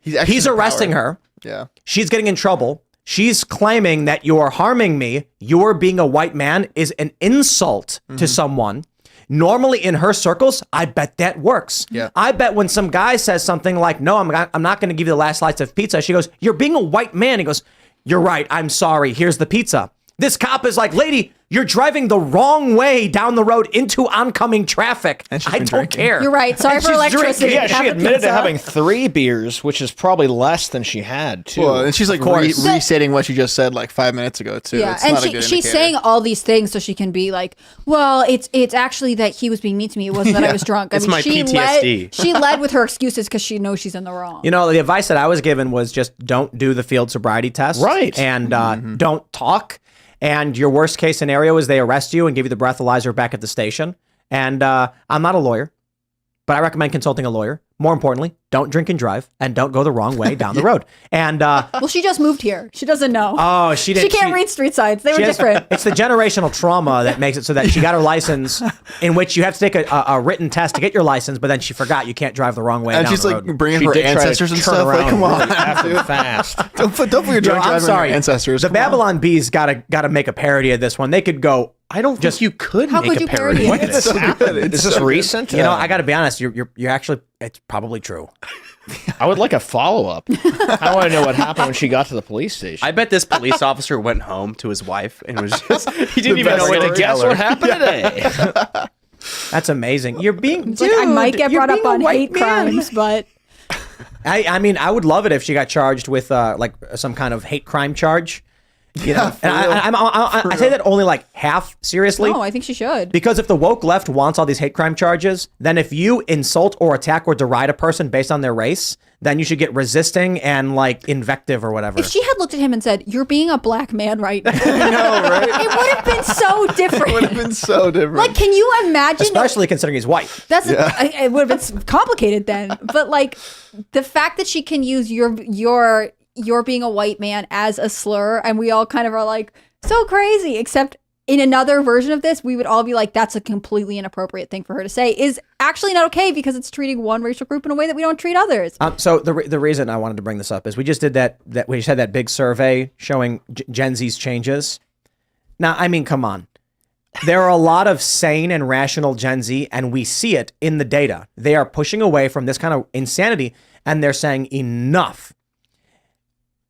He's He's arresting her. Yeah. She's getting in trouble. She's claiming that you are harming me. Your being a white man is an insult to someone. Normally in her circles, I bet that works. Yeah. I bet when some guy says something like, no, I'm not going to give you the last slice of pizza. She goes, you're being a white man. He goes, you're right. I'm sorry. Here's the pizza. This cop is like, lady, you're driving the wrong way down the road into oncoming traffic. And she's I been don't drinking. care. You're right. Sorry And for she's electricity. drinking. Yeah, Have she a admitted to pizza. having 3 beers, which is probably less than she had too. Well, and she's like course. restating what she just said like 5 minutes ago too. Yeah, It's and not a good she's indicator. saying all these things so she can be like, well, it's actually that he was being mean to me. It wasn't that I was drunk. It's my she PTSD. She led with her excuses because she knows she's in the wrong. You know, the advice that I was given was just don't do the field sobriety test. Right. And don't talk. And your worst case scenario is they arrest you and give you the breathalyzer back at the station. And I'm not a lawyer, but I recommend consulting a lawyer. More importantly, don't drink and drive, and don't go the wrong way down the road. And well, she just moved here. She doesn't know. Oh, she didn't. She can't read street signs. They were different. It's the generational trauma that makes it so that she got her license, in which you have to take a written test to get your license, but then she forgot you can't drive the wrong way. And down she's the like road. bringing She her did try to ancestors and turn stuff. Like, around come on, really fast. don't put your drunk Yo, I'm driving on sorry. your ancestors. The Come on. Babylon Bees gotta make a parody of this one. They could go. I don't think you could How make could a you parody. parody it? of this. Is this recent? You know, I got to be honest. You're actually. It's probably true. I would like a follow-up. I want to know what happened when she got to the police station. I bet this police officer went home to his wife and was just, he didn't even best know what to story. guess Guess what happened today? That's amazing. You're being. It's like, I might get you're brought up being a on white hate man. crimes, but I mean, I would love it if she got charged with like some kind of hate crime charge. You know, and I say that only like half seriously. no, I think she should. Because if the woke left wants all these hate crime charges, then if you insult or attack or deride a person based on their race, then you should get resisting and like invective or whatever. If she had looked at him and said, "You're being a black man right now," I know, right? it would have been so different. It would have been so different. Like, can you imagine? Especially considering he's white. That's it would have been complicated then. But like the fact that she can use your being a white man as a slur, and we all kind of are like, so crazy. Except in another version of this, we would all be like, that's a completely inappropriate thing for her to say, is actually not okay because it's treating one racial group in a way that we don't treat others. So the reason I wanted to bring this up is we just did that we just had that big survey showing Gen Z's changes. Now, I mean, come on. There are a lot of sane and rational Gen Z, and we see it in the data. They are pushing away from this kind of insanity, and they're saying enough.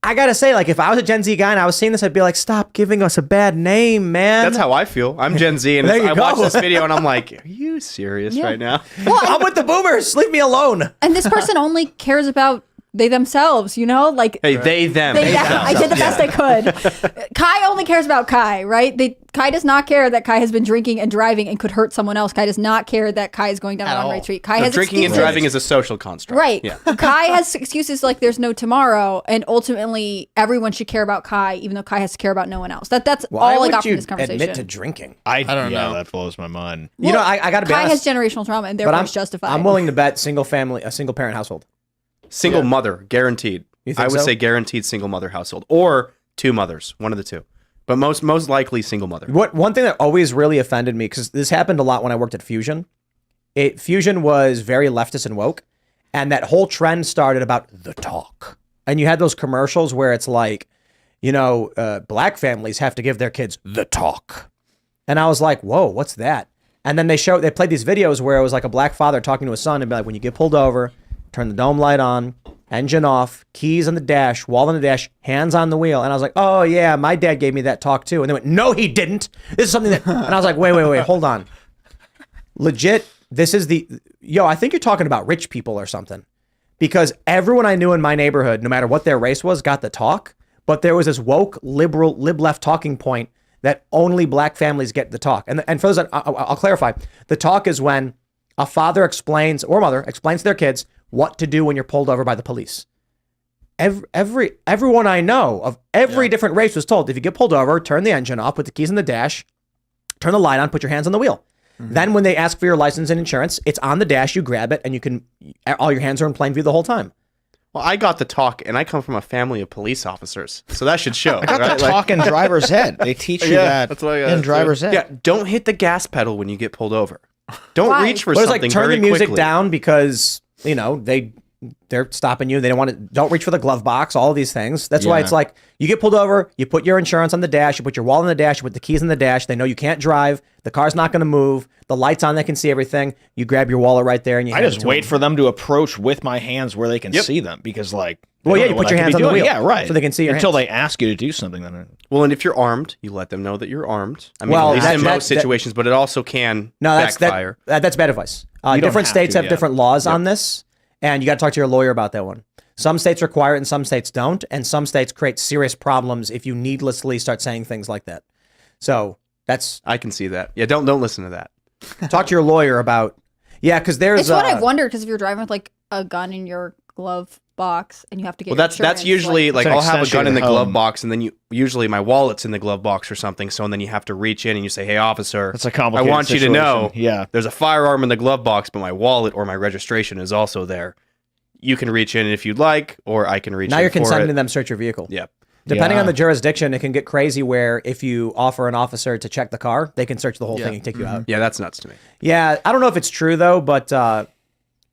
I gotta say, like, if I was a Gen Z guy and I was seeing this, I'd be like, stop giving us a bad name, man. That's how I feel. I'm Gen Z, and There you I go. watch this video, and I'm like, are you serious right now? I'm with the boomers. Leave me alone. And this person only cares about they themselves, you know? Like, Hey, they, them. I did the best I could. Kai only cares about Kai, right? Kai does not care that Kai has been drinking and driving and could hurt someone else. Kai does not care that Kai is going down a one-way street. Kai has Drinking and excuses. driving is a social construct. Right. Yeah. Kai has excuses like there's no tomorrow, and ultimately everyone should care about Kai, even though Kai has to care about no one else. That's Why all I would got you from this conversation. admit to drinking? I don't know. That blows my mind. You know, I gotta be Kai honest. has generational trauma, and but therefore I'm it's justified. I'm willing to bet a single parent household. Single mother, guaranteed. You think I would so? say guaranteed single mother household, or two mothers, one of the two. But most likely single mother. One thing that always really offended me, because this happened a lot when I worked at Fusion. Fusion was very leftist and woke, and that whole trend started about the talk. And you had those commercials where it's like, you know, black families have to give their kids the talk. And I was like, whoa, what's that? And then they played these videos where it was like a black father talking to his son and be like, when you get pulled over, turn the dome light on, engine off, keys on the dash, wall on the dash, hands on the wheel. And I was like, oh yeah, my dad gave me that talk too. And they went, no, he didn't. This is something that, and I was like, wait, hold on. Legit, this is I think you're talking about rich people or something. Because everyone I knew in my neighborhood, no matter what their race was, got the talk. But there was this woke, liberal, lib-left talking point that only black families get the talk. And for those that, I'll clarify, the talk is when a father explains, or mother explains to their kids what to do when you're pulled over by the police. Everyone I know of every different race was told, if you get pulled over, turn the engine off, put the keys in the dash, turn the light on, put your hands on the wheel. Mm-hmm. Then when they ask for your license and insurance, it's on the dash, you grab it, and all your hands are in plain view the whole time. Well, I got the talk, and I come from a family of police officers, so that should show. I got the talk in driver's ed. They teach you that that's what I got in driver's ed. Yeah, don't hit the gas pedal when you get pulled over. Don't Why? reach for But it's something like turn very the music quickly. down because, you know, they're stopping you. They don't reach for the glove box, all of these things. That's why it's like you get pulled over, you put your insurance on the dash, you put your wallet on the dash, you put the keys in the dash. They know you can't drive. The car's not going to move. The light's on. They can see everything. You grab your wallet right there and you I hand just it to wait them. for them to approach with my hands where they can see them because like Well, they yeah, don't you know put what your I could hands be on the doing. wheel. Yeah, right. So they can see your until hands. they ask you to do something. Then Well, and if you're armed, you let them know that you're armed. I mean, Well, at least in that- most situations, but it also can that's backfire. that's bad advice. don't Different have states to, have yeah. different laws on this, and you got to talk to your lawyer about that one. Some states require it and some states don't, and some states create serious problems if you needlessly start saying things like that. So that's I can see that. Yeah, don't listen to that. talk to your lawyer about. Yeah, because there's It's what I wondered, because if you're driving with like a gun in your glove box, and you have to get. Well, that's insurance, usually like It's an I'll have a extension gun of in the your glove home. box, and then usually my wallet's in the glove box or something. So and then you have to reach in and you say, "Hey, officer, That's a complicated I want you to know, situation. Yeah. there's a firearm in the glove box, but my wallet or my registration is also there. You can reach in if you'd like, or I can reach Now in you're for consenting it." them to search your vehicle. Yep. Depending Yeah. on the jurisdiction, it can get crazy where if you offer an officer to check the car, they can search the whole thing and take you out. Yeah, that's nuts to me. Yeah, I don't know if it's true though, but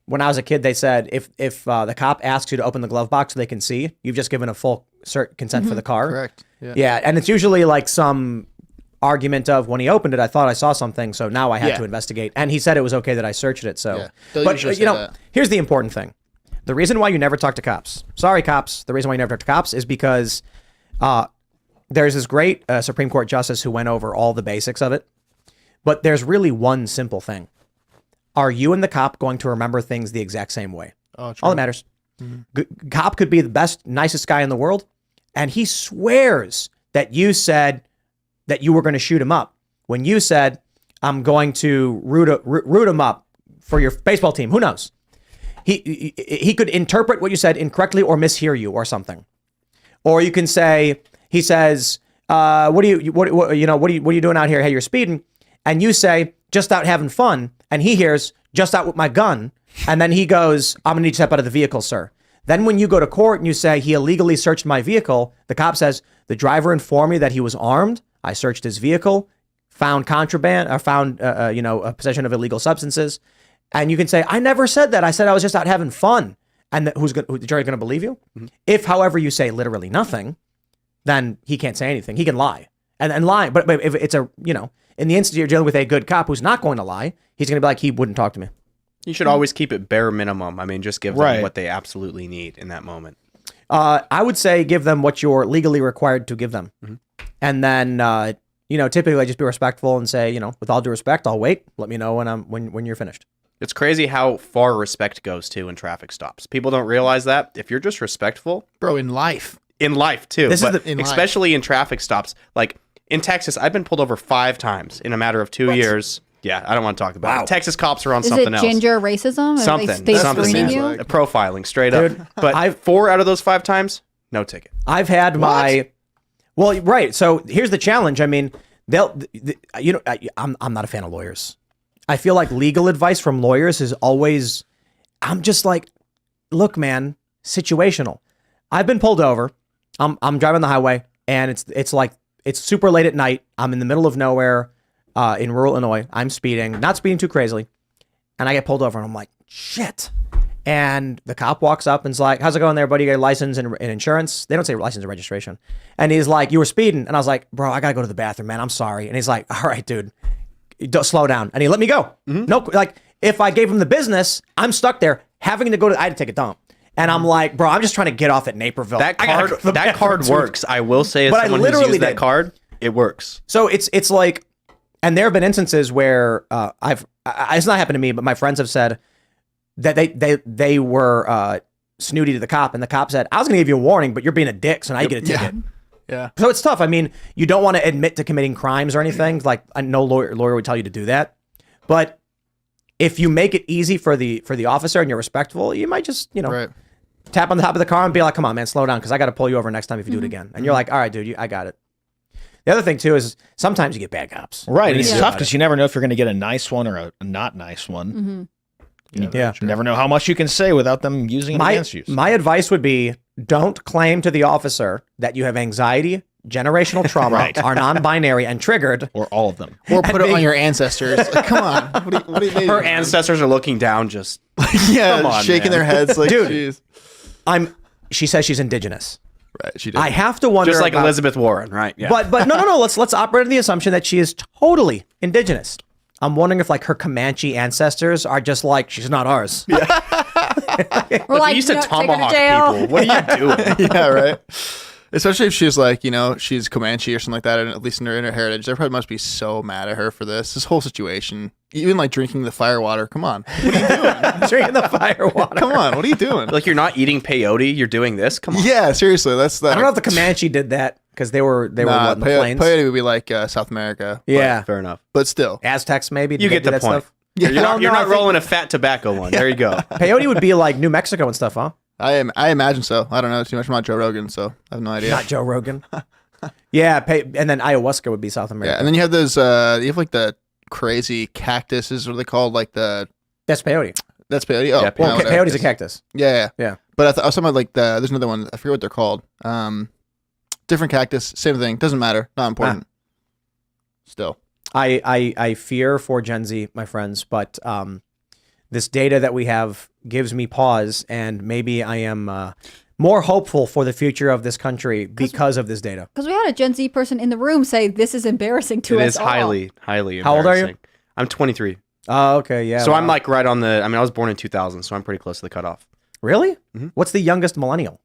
when I was a kid, they said if the cop asks you to open the glove box so they can see, you've just given a full consent for the car. Correct. Yeah. Yeah, and it's usually like some argument of when he opened it, I thought I saw something, so now I had Yeah. to investigate. And he said it was okay that I searched it. So, Yeah. They'll but usually say you know, that. here's the important thing: the reason why you never talk to cops. Sorry, cops. The reason why you never talk to cops is because there's this great Supreme Court justice who went over all the basics of it. But there's really one simple thing: are you and the cop going to remember things the exact same way? Oh, true. All that matters. Cop could be the best, nicest guy in the world, and he swears that you said that you were going to shoot him up when you said, "I'm going to root him up for your baseball team." Who knows? He could interpret what you said incorrectly or mishear you or something. Or you can say, he says, "What are you doing out here? Hey, you're speeding," and you say, "Just out having fun," and he hears, "Just out with my gun." And then he goes, "I'm gonna need you to step out of the vehicle, sir." Then when you go to court and you say, "He illegally searched my vehicle," the cop says, "The driver informed me that he was armed. I searched his vehicle, found contraband, or found, a possession of illegal substances." And you can say, "I never said that. I said I was just out having fun." And the jury going to believe you? Mm-hmm. If, however, you say literally nothing, then he can't say anything. He can lie and lie. But if it's in the instance you're dealing with a good cop who's not going to lie, he's going to be like, he wouldn't talk to me. You should always keep it bare minimum. I mean, just give them Right. what they absolutely need in that moment. I would say give them what you're legally required to give them. Mm-hmm. And then, typically just be respectful and say, with all due respect, I'll wait. Let me know when you're finished. It's crazy how far respect goes too in traffic stops. People don't realize that if you're just respectful Bro, in life. in life too, This is but in life. especially in traffic stops. Like in Texas, I've been pulled over 5 times in a matter of 2 years. Yeah, I don't want to talk about it. Texas cops are on Is something it else. ginger racism? Are Something. They Something. screening seems you? like. Profiling straight Dude, up. But 4 out of those 5 times, no ticket. I've had well, right. So here's the challenge. I mean, I'm not a fan of lawyers. I feel like legal advice from lawyers is always, I'm just like, look, man, situational. I've been pulled over. I'm driving the highway and it's super late at night. I'm in the middle of nowhere in rural Illinois. I'm speeding, not speeding too crazily. And I get pulled over and I'm like, shit. And the cop walks up and's like, "How's it going there, buddy? You got your license and insurance?" They don't say license and registration. And he's like, "You were speeding." And I was like, "Bro, I got to go to the bathroom, man. I'm sorry." And he's like, "All right, dude, don't slow down." And he let me go. No, like if I gave him the business, I'm stuck there having to go I had to take a dump. And I'm like, "Bro, I'm just trying to get off at Naperville." That I gotta card, go to the that bathroom, card dude. works. I will say, as But I someone who's literally used that did. card, it works. So it's like, and there have been instances where it's not happened to me, but my friends have said that they were snooty to the cop, and the cop said, "I was going to give you a warning, but you're being a dick, so now you get a ticket." Yeah. So it's tough. I mean, you don't want to admit to committing crimes or anything. Like, no lawyer would tell you to do that. But if you make it easy for the officer and you're respectful, you might just Right. tap on the top of the car and be like, "Come on, man, slow down, because I got to pull you over next time if you do it again." And you're like, "All right, dude, I got it." The other thing too is sometimes you get bad cops. Right. What do It's you do tough about because it? you never know if you're going to get a nice one or a not nice one. Yeah. You never know how much you can say without them using it against you. My advice would be, don't claim to the officer that you have anxiety, generational trauma, Right. are non-binary and triggered. Or all of them. Or put it on your ancestors. Like, come on. What do you Her ancestors are looking down, just Yeah, Come on, shaking man. their heads like, Dude. jeez. She says she's indigenous. Right, she did. I have to wonder just like about- Elizabeth Warren, right? Yeah. But no. Let's operate on the assumption that she is totally indigenous. I'm wondering if like her Comanche ancestors are just like, she's not ours. Or like, you used to take her tomahawk jail. people. What are you doing? Yeah, right. Especially if she's like, she's Comanche or something like that, and at least in her heritage, they probably must be so mad at her for this whole situation. Even like drinking the fire water. Come on. What are you doing? Drinking the fire water. Come on. What are you doing? Like you're not eating peyote, you're doing this? Come on. Yeah, seriously. That's that. I don't know if the Comanche did that because they were what, in the plains. Peyote would be like South America. Yeah. Fair enough. But still. Aztecs maybe. Did You they get do the that point. stuff? You're Well, not, you're no, I not think- rolling a fat tobacco one. There you go. Peyote would be like New Mexico and stuff, huh? I imagine so. I don't know too much about Joe Rogan, so I have no idea. Not Joe Rogan. Yeah, and then ayahuasca would be South America. Yeah, and then you have those. You have like the crazy cactuses. What are they called? Like the That's peyote. that's peyote. Oh, Yeah, Well, whatever. peyote's a cactus. Yeah. But I was talking about like there's another one. I forget what they're called. Different cactus, same thing. Doesn't matter. Not important. Still. I fear for Gen Z, my friends, but this data that we have gives me pause, and maybe I am more hopeful for the future of this country because of this data. Because we had a Gen Z person in the room say this is embarrassing to It us is all. highly embarrassing. How old are you? I'm 23. Oh, okay, yeah. So I'm wow. like right on the. I mean, I was born in 2000, so I'm pretty close to the cutoff. Really? Mhm. What's the youngest millennial?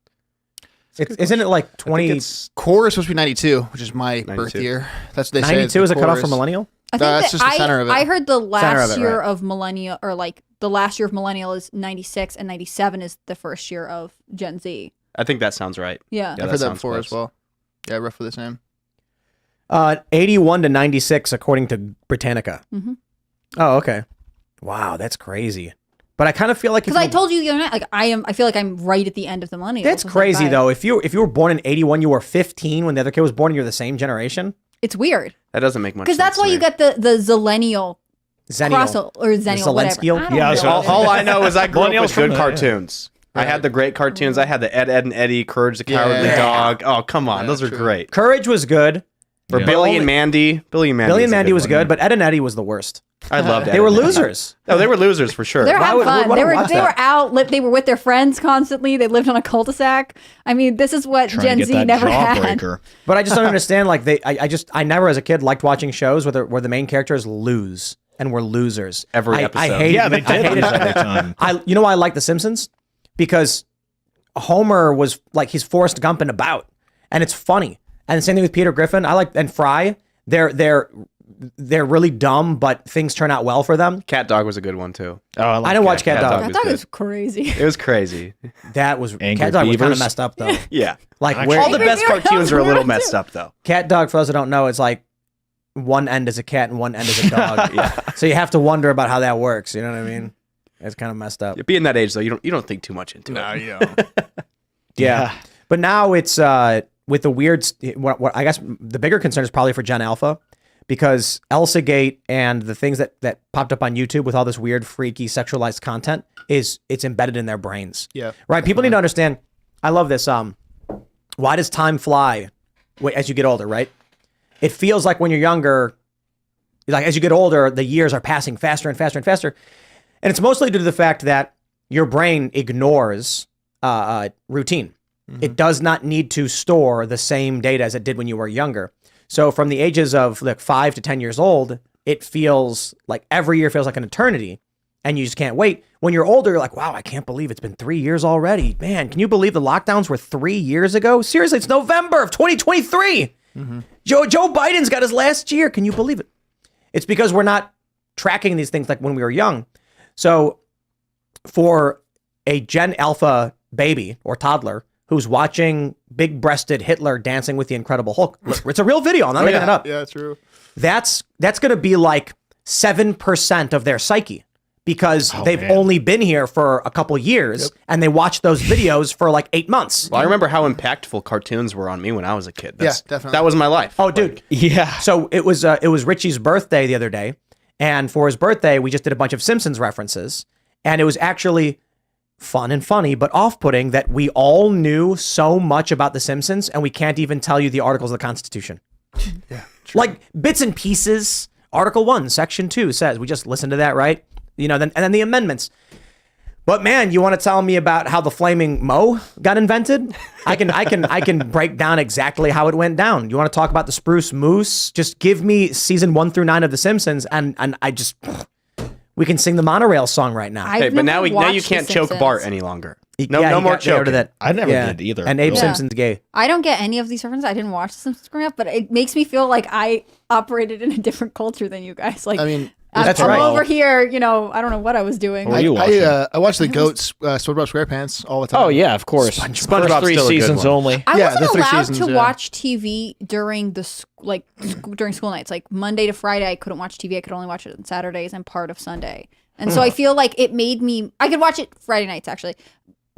Isn't it like 20? Core is supposed to be 92, which is my 92. birth year. That's what they say. 92 is a core cutoff for millennial? I think That's that just the center of it. I heard the Center of last it, year right. of millennial, or like the last year of millennial is 96, and 97 is the first year of Gen Z. I think that sounds right. Yeah. Yeah, I've heard that sounds before close. as well. Yeah, roughly the same. 81 to 96 according to Britannica. Mhm. Oh, okay. Wow, that's crazy. But I kind of feel like if Because I you- told you the other night, like I feel like I'm right at the end of the millennials. that's It's crazy like, though. If you were born in 81, you were 15 when the other kid was born, and you're the same generation. It's weird. That doesn't make much sense. Because that's why to you me. get the Zillennial Zennial. crossover, or Zennial, whatever. Zelenskial? I don't Yeah, know. so All I know is I grew up Millennials with from good the- cartoons. I had the great cartoons. I had the Ed, and Eddie, Courage the Cowardly Yeah. Dog. Oh, come on. Yeah, Those are true. great. Courage was good. Or Yeah. Billy Only- and Mandy. Billy and Mandy, Billy is and a Mandy was one. good, but Ed and Eddie was the worst. I loved Ed They were and Eddie. losers. No, they were losers for sure. They were Why having would- fun. why They would were watch they that? were out. They were with their friends constantly. They lived on a cul-de-sac. I mean, this is what Trying Gen to get Z that never had. jawbreaker. But I just don't understand. Like I never as a kid liked watching shows where the main characters lose and were losers. Every I episode. hated, Yeah, they I did hated lose it. every time. You know why I like The Simpsons? Because Homer was like he's Forrest Gumping about, and it's funny. And the same thing with Peter Griffin. And Fry. They're really dumb, but things turn out well for them. Cat Dog was a good one too. Oh, I didn't watch Cat Cat Dog. Dog. I was thought it good. was crazy. It was crazy. That was Angry Cat Dog was kind of Beavers. messed up though. Yeah. Like Actually- where All the best Angry cartoons are a little Beavers. messed up though. Cat Dog, for those that don't know, it's like one end is a cat and one end is a dog. Yeah. So you have to wonder about how that works. You know what I mean? It's kind of messed up. Being that age though, you don't think too much into it. you don't. Yeah. But now it's with the weird. What I guess the bigger concern is probably for Gen Alpha, because Elsa Gate and the things that popped up on YouTube with all this weird, freaky, sexualized content it's embedded in their brains. Yeah. Right. People need to understand. I love this. Why does time fly as you get older? Right. It feels like when you're younger, like as you get older, the years are passing faster and faster and faster, and it's mostly due to the fact that your brain ignores routine. It does not need to store the same data as it did when you were younger. So from the ages of like 5 to 10 years old, it feels like every year feels like an eternity, and you just can't wait. When you're older, you're like, wow, I can't believe it's been 3 years already. Man, can you believe the lockdowns were 3 years ago? Seriously, it's November of 2023. Joe Biden's got his last year. Can you believe it? It's because we're not tracking these things like when we were young. So for a Gen Alpha baby or toddler who's watching big-breasted Hitler dancing with the Incredible Hulk, it's a real video. I'm not making it up. Yeah, true. That's going to be like 7% of their psyche, because they've man. only been here for a couple years and they watched those videos for like 8 months. Well, I remember how impactful cartoons were on me when I was a kid. Definitely. That was my life. Oh, dude. Yeah. So it was Richie's birthday the other day, and for his birthday, we just did a bunch of Simpsons references, and it was actually fun and funny, but off-putting that we all knew so much about The Simpsons, and we can't even tell you the articles of the Constitution. Yeah. Like bits and pieces. Article 1, Section 2 says, we just listened to that, right? You know, and then the amendments. But man, you want to tell me about how the flaming Moe got invented? I can break down exactly how it went down. You want to talk about the spruce moose? Just give me season 1 through 9 of The Simpsons, and we can sing the monorail song right now. I've Hey, but now never you watched can't The choke Simpsons. Bart any longer. No, Yeah, no he more got rid of choking. that. I never did either. And Abe really. Simpson's gay. I don't get any of these references. I didn't watch The Simpsons growing up, but it makes me feel like I operated in a different culture than you guys. Like, I mean, That's I'm right. over here, I don't know what I was doing. What were you watching? I watch the Goats SpongeBob SquarePants all the time. Oh yeah, of course. SpongeBob's First 3 still a good seasons one. only. I Yeah, the wasn't 3 allowed seasons, to yeah. watch TV during during school nights. Like Monday to Friday, I couldn't watch TV. I could only watch it on Saturdays and part of Sunday. And so I feel like it made me. I could watch it Friday nights actually,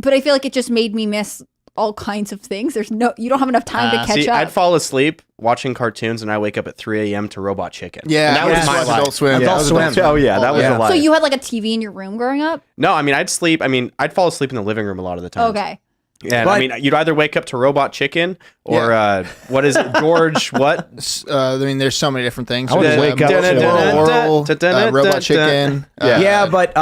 But I feel like it just made me miss all kinds of things. You don't have enough time to catch up. I'd fall asleep watching cartoons, and I wake up at 3 a.m. to Robot Chicken. Yeah, and that was my life. Adult Swim. Adult Swim. Oh yeah, that was a life. So you had like a TV in your room growing up? No, I mean I'd sleep. I mean I'd fall asleep in the living room a lot of the time. Okay. And I mean you'd either wake up to Robot Chicken or what is it, George? What? I mean, there's so many different things. I would wake up to Robot Chicken. Yeah, but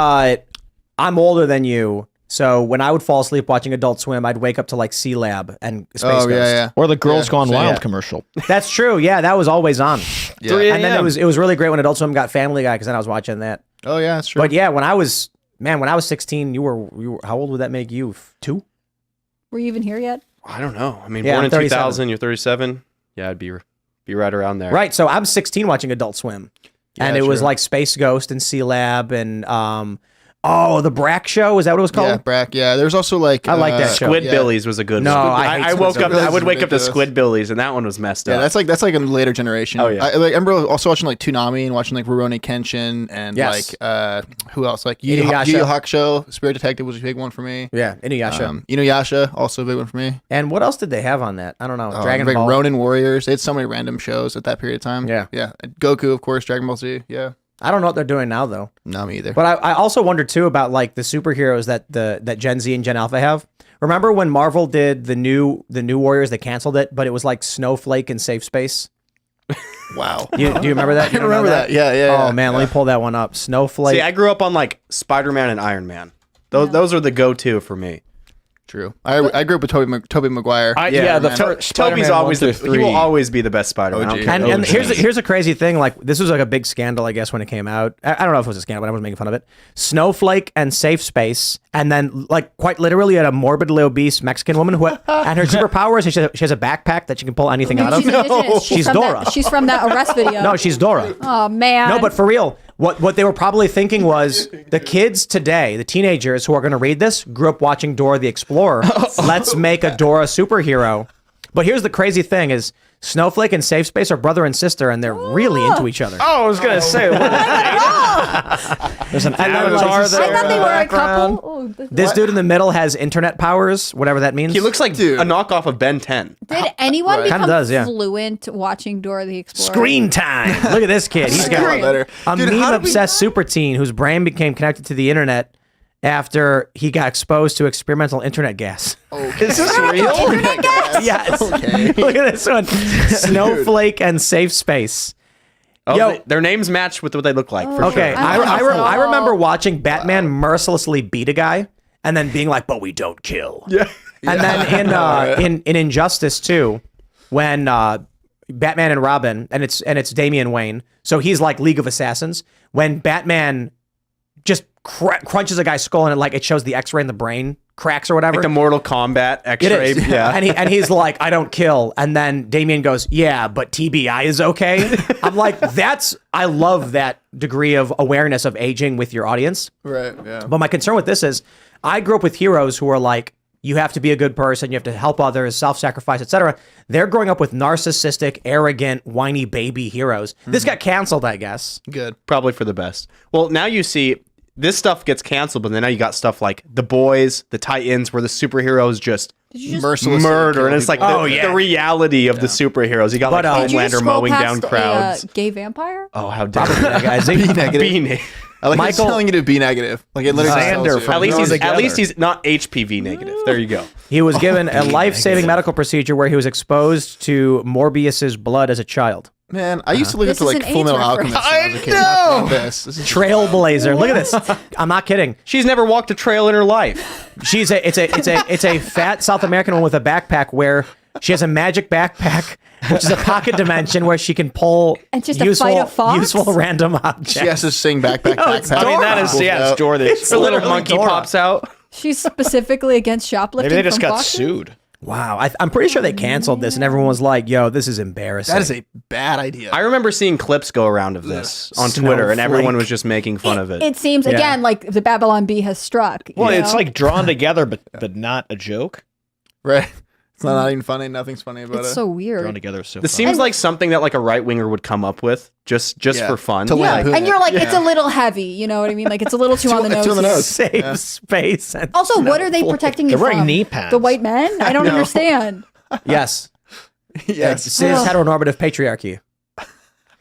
I'm older than you. So when I would fall asleep watching Adult Swim, I'd wake up to like C-Lab and Space Ghost. Yeah. Or the Girls Gone so, Wild yeah. commercial. That's true. Yeah, that was always on. Yeah. And then it was really great when Adult Swim got Family Guy because then I was watching that. Oh yeah, that's true. But yeah, when I was 16, you were how old would that make you? 2? Were you even here yet? I don't know. I mean, Yeah, born I'm in 37. 2000, you're 37. Yeah, I'd be right around there. Right. So I'm 16 watching Adult Swim, and it was true. like Space Ghost and C-Lab and the Brack Show. Is that what it was called? Yeah, Brack. Yeah, there's also like I like that show. Squidbillies was a good No, one. I hate I woke up. Squidbillies. I would wake up to Ridiculous. Squidbillies, and that one was messed Yeah, up. that's like a later generation. Oh, yeah. I remember also watching like Toonami and watching like Rurouni Kenshin and Yes. like who else? Like Yu Inuyasha. Yu Hakusho, Spirit Detective was a big one for me. Yeah, Inuyasha. Inuyasha also a big one for me. And what else did they have on that? I don't know. Dragon like Ball. Ronin Warriors. They had so many random shows at that period of time. Yeah. yeah. Goku, of course. Dragon Ball Z. Yeah. I don't know what they're doing now though. Not me either. But I also wonder too about like the superheroes that Gen Z and Gen Alpha have. Remember when Marvel did the new Warriors? They canceled it, but it was like Snowflake and Safe Space. Wow. Do you remember that? I remember that. Yeah. Oh man, let me pull that one up. Snowflake. See, I grew up on like Spider-Man and Iron Man. Those are the go-to for me. True. I grew up with Tobey Maguire. Toby's always he will always be the best Spider-Man. I don't care. And here's a crazy thing. Like this was like a big scandal, I guess, when it came out. I don't know if it was a scandal, but I was making fun of it. Snowflake and Safe Space, and then like quite literally a morbidly obese Mexican woman who and her superpower is she has a backpack that she can pull anything out of. She's indigenous. She's from Dora. She's from that arrest video. No, she's Dora. Oh man. No, but for real, what they were probably thinking was the kids today, the teenagers who are going to read this, grew up watching Dora the Explorer. Let's make a Dora superhero. But here's the crazy thing is Snowflake and Safe Space are brother and sister, and they're really into each other. Oh, I was going to say. There's an avatar there. I thought they in the were a background. couple. Oh, This dude in the middle has internet powers, whatever that means. He looks like a knockoff of Ben 10. did anyone Right. become Kinda does, yeah. fluent watching Dora the Explorer? Screen time. Look at this kid. He's got Screen. Better. a Dude, how did we- meme-obsessed super teen whose brain became connected to the internet after he got exposed to experimental internet gas. Is this real? Internet gas? Yes. Okay. Look at this one. Snowflake and Safe Space. Oh, Yo. their names match with what they look like. For Okay, sure. I remember watching Batman mercilessly beat a guy and then being like, but we don't kill. Yeah. And then in Injustice 2, when Batman and Robin, and it's Damian Wayne, so he's like League of Assassins, when Batman just crunches a guy's skull and it shows the X-ray in the brain cracks or whatever. Like the Mortal Kombat It X-ray. is. Yeah. and he's like, I don't kill. And then Damien goes, yeah, but TBI is okay. I'm like, I love that degree of awareness of aging with your audience. Right. Yeah. But my concern with this is I grew up with heroes who are like, you have to be a good person, you have to help others, self-sacrifice, etc. They're growing up with narcissistic, arrogant, whiny baby heroes. This got canceled, I guess. Good. Probably for the best. Well, now you see this stuff gets canceled, but then now you got stuff like The Boys, The Titans, where the superheroes just Mercilessly murder, kill and it's like people. the reality of the superheroes. You got like But, Did you just Homelander scroll mowing down past crowds. A gay vampire? Oh, how dare That guy's Be negative. Being I like Michael- it's telling you to be negative. Like it literally Xander tells you. from- at least he's not HPV negative. There you go. He was given a life-saving medical procedure where he was exposed to Morbius's blood as a child. Man, I used to look This up to is like an Full Metal AIDS Alchemist when I was a kid. know! Not this. This is Trailblazer. Look at this. I'm not kidding. She's never walked a trail in her life. It's a fat South American woman with a backpack where she has a magic backpack, which is a pocket dimension where she can pull And just to fight a fox? useful random objects. she has to sing backpack. I mean, that is, it's Jordan. The little monkey Dora. pops out. She's specifically against shoplifting. Maybe they just from got foxes? sued. Wow, I'm pretty sure they canceled this, and everyone was like, "Yo, this is embarrassing." That is a bad idea. I remember seeing clips go around of this on Twitter, and everyone was just making fun of it. It seems again like the Babylon Bee has struck. Well, you it's know? like drawn together, but not a joke. Right. It's not even funny. Nothing's funny about It's it. so Thrown weird. together so This fun. seems like something that like a right winger would come up with just Yeah. for fun. To Yeah, lampoon and you're it. like, it's a little heavy. You know what I mean? Like, it's a little too on the nose. Too on the here. nose. Save space. And Also, what are they snowflake. protecting you They're wearing from? knee pads. The white men? I don't understand. Yes. Yes. Cis heteronormative patriarchy.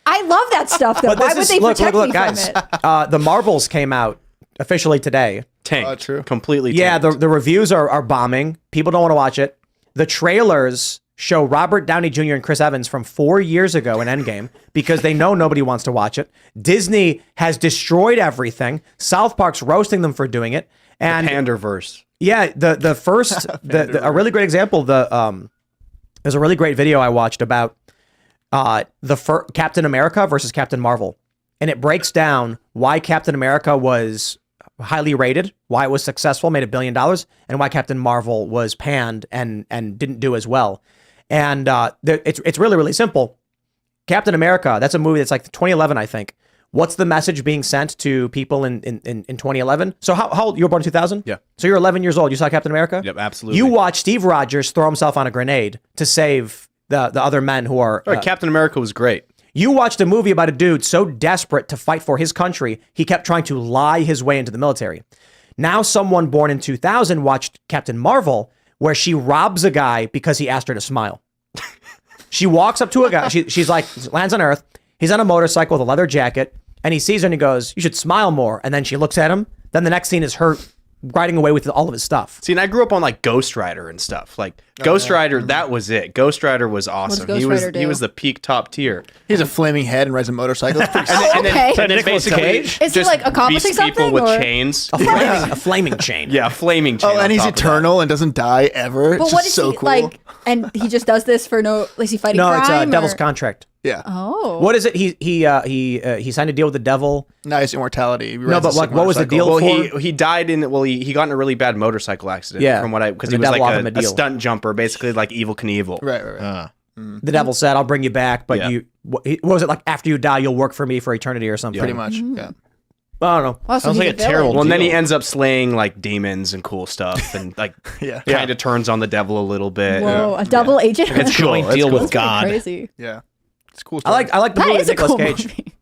I love that stuff, though. But Why this would is, they look, protect me guys. from it? The Marvels came out officially today. Tanked. True. Completely Yeah, tanked. the reviews are bombing. People don't want to watch it. The trailers show Robert Downey Jr. and Chris Evans from 4 years ago in Endgame because they know nobody wants to watch it. Disney has destroyed everything. South Park's roasting them for doing it. And Panderverse. yeah, the first a really great example. There's a really great video I watched about Captain America versus Captain Marvel, and it breaks down why Captain America was highly rated, why it was successful, made $1 billion, and why Captain Marvel was panned and didn't do as well. And it's really simple. Captain America, that's a movie that's like 2011, I think. What's the message being sent to people in 2011? So how old? You were born in 2000? Yeah. So you're 11 years old. You saw Captain America? Yep, absolutely. You watched Steve Rogers throw himself on a grenade to save the other men who are... Captain America was great. You watched a movie about a dude so desperate to fight for his country, he kept trying to lie his way into the military. Now someone born in 2000 watched Captain Marvel, where she robs a guy because he asked her to smile. She walks up to a guy. She's like, lands on Earth. He's on a motorcycle with a leather jacket, and he sees her and he goes, "You should smile more." And then she looks at him. Then the next scene is her riding away with all of his stuff. See, and I grew up on like Ghost Rider and stuff. Like Ghost Rider, that was it. Ghost Rider was awesome. Ghost he was Rider do? he was the peak top tier. He has a flaming head and rides a motorcycle. It's pretty sick. And Okay. then Nicolas basically Cage? Is he, just like, accomplishing beats people something, with or- chains. A flaming chain. Yeah, a flaming chain. Oh, and on he's top of that. eternal and doesn't die ever. But It's what just is so he cool. like? And he just does this for no. Is he fighting No, crime? it's Devil's or- Contract. Yeah. Oh. What is it? He signed a deal with the devil. Nice immortality. He No, rides but a like, sick what was the motorcycle. deal Well, for? he died in he got in a really bad motorcycle accident. Yeah. From what because The he was devil like offered him a a deal. stunt jumper, basically like Evil Knievel. Right. The devil said, "I'll bring you back, but Yeah. what was it like? After you die, you'll work for me for eternity or something." Pretty much. Yeah. I don't know. Wow, so Sounds he's like a villain. terrible Well, and then he deal. ends up slaying like demons and cool stuff, and like Yeah. kind of turns on the devil a little bit. Whoa, a double agent. It's cool. Joint It's deal cool. with God. Crazy. Yeah. It's cool. I like the That movie is with a Nicolas cool Cage. movie.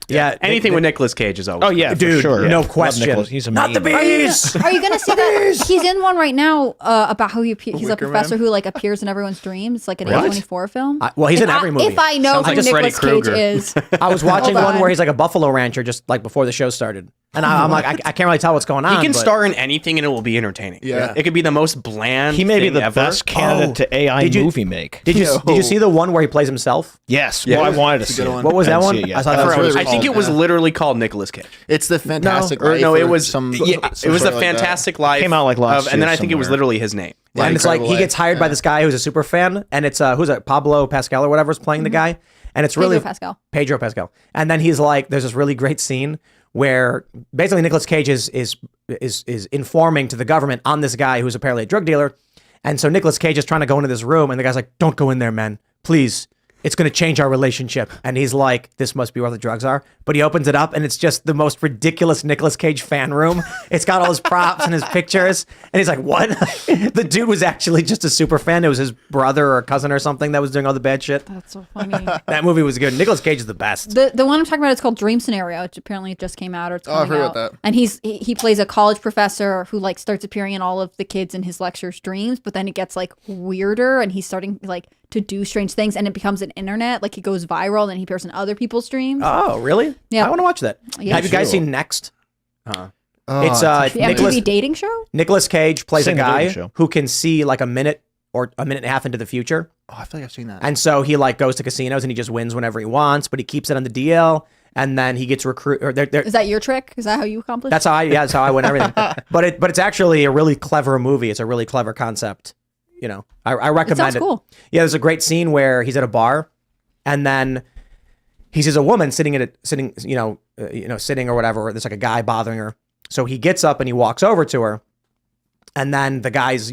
Yeah, Anything with Nicolas Cage is always Oh yeah, Dude, for sure. no Love question. Nicolas. He's a Not the meme. bees. Are you gonna see that? He's in one right now about how he's a Wicker professor Man? who like appears in everyone's dreams. It's like an What? A24 film. Well, he's If in I- every movie. If I know Sounds who like a Freddy Nicolas Cage Krueger. is, I was watching Hold one on. where he's like a buffalo rancher just like before the show started. And I'm like, I can't really tell what's going on. He can but- star in anything and it will be entertaining. Yeah. It could be the most bland. He may be thing the ever. best candidate to AI Did you- movie make. Did you see the one where he plays himself? Yes. Yeah. Well, I wanted to It's a see good it. one. What was I that didn't one? see it yet. I thought That's that really was I think it was Yeah. literally called Nicolas Cage. It's the Fantastic Or Life. no, it or was some. yeah, some it was shit the like that. Fantastic Life. Came out, like, last and then year I think it was somewhere. literally his name. and it's like Incredible he Life. gets hired by this guy who's a super fan, and it's who's that? Pablo Pascal or whatever is playing the guy, and it's really Pedro Pascal. And then he's like, there's this really great scene where basically Nicolas Cage is informing to the government on this guy who's apparently a drug dealer, and so Nicolas Cage is trying to go into this room, and the guy's like, "Don't go in there, man, please. It's going to change our relationship." And he's like, "This must be where the drugs are." But he opens it up, and it's just the most ridiculous Nicolas Cage fan room. It's got all his props and his pictures. And he's like, "What?" The dude was actually just a super fan. It was his brother or cousin or something that was doing all the bad shit. That's so funny. That movie was good. Nicolas Cage is the best. The one I'm talking about is called Dream Scenario, which apparently just came out or it's coming I've heard out. about that. And he plays a college professor who like starts appearing in all of the kids in his lectures' dreams, but then it gets like weirder and he's starting like to do strange things and it becomes an internet. Like he goes viral and he appears in other people's dreams. Oh, really? Yeah. I want to watch that. Yeah. Have you guys Sure. seen Next? Oh, It's the Nicolas MTV dating show? Nicolas Cage plays a Same dating guy show. who can see like a minute or a minute and a half into the future. Oh, I feel like I've seen that. And so he like goes to casinos and he just wins whenever he wants, but he keeps it on the DL. And then he gets recruited. Is that your trick? Is that how you accomplish? That's how I win everything. but it's actually a really clever movie. It's a really clever concept. You know, I recommend sounds cool. Yeah, there's a great scene where he's at a bar, and then he sees a woman sitting sitting or whatever. There's like a guy bothering her. So he gets up and he walks over to her, and then the guy's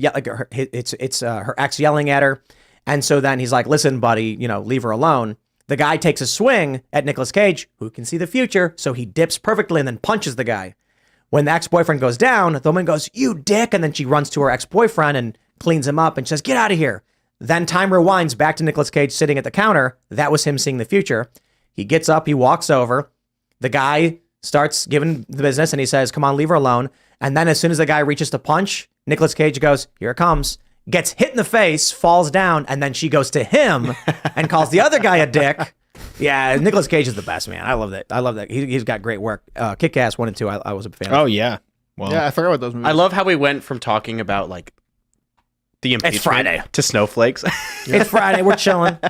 it's her ex yelling at her, and so then he's like, "Listen, buddy, leave her alone." The guy takes a swing at Nicolas Cage, who can see the future, so he dips perfectly and then punches the guy. When the ex-boyfriend goes down, the woman goes, "You dick," and then she runs to her ex-boyfriend, and cleans him up and says, get out of here. Then time rewinds back to Nicolas Cage sitting at the counter. That was him seeing the future. He gets up, he walks over. The guy starts giving the business and he says, come on, leave her alone. And then as soon as the guy reaches to punch, Nicolas Cage goes, here it comes, gets hit in the face, falls down, and then she goes to him and calls the other guy a dick. Yeah, Nicolas Cage is the best, man. I love that. I love that. He's got great work. Kick-Ass 1 and 2, I was a fan of. Oh, yeah. Well, Yeah, I forgot about those movies. I love how we went from talking about like the impeachment Friday. to snowflakes. It's Friday. We're chilling. All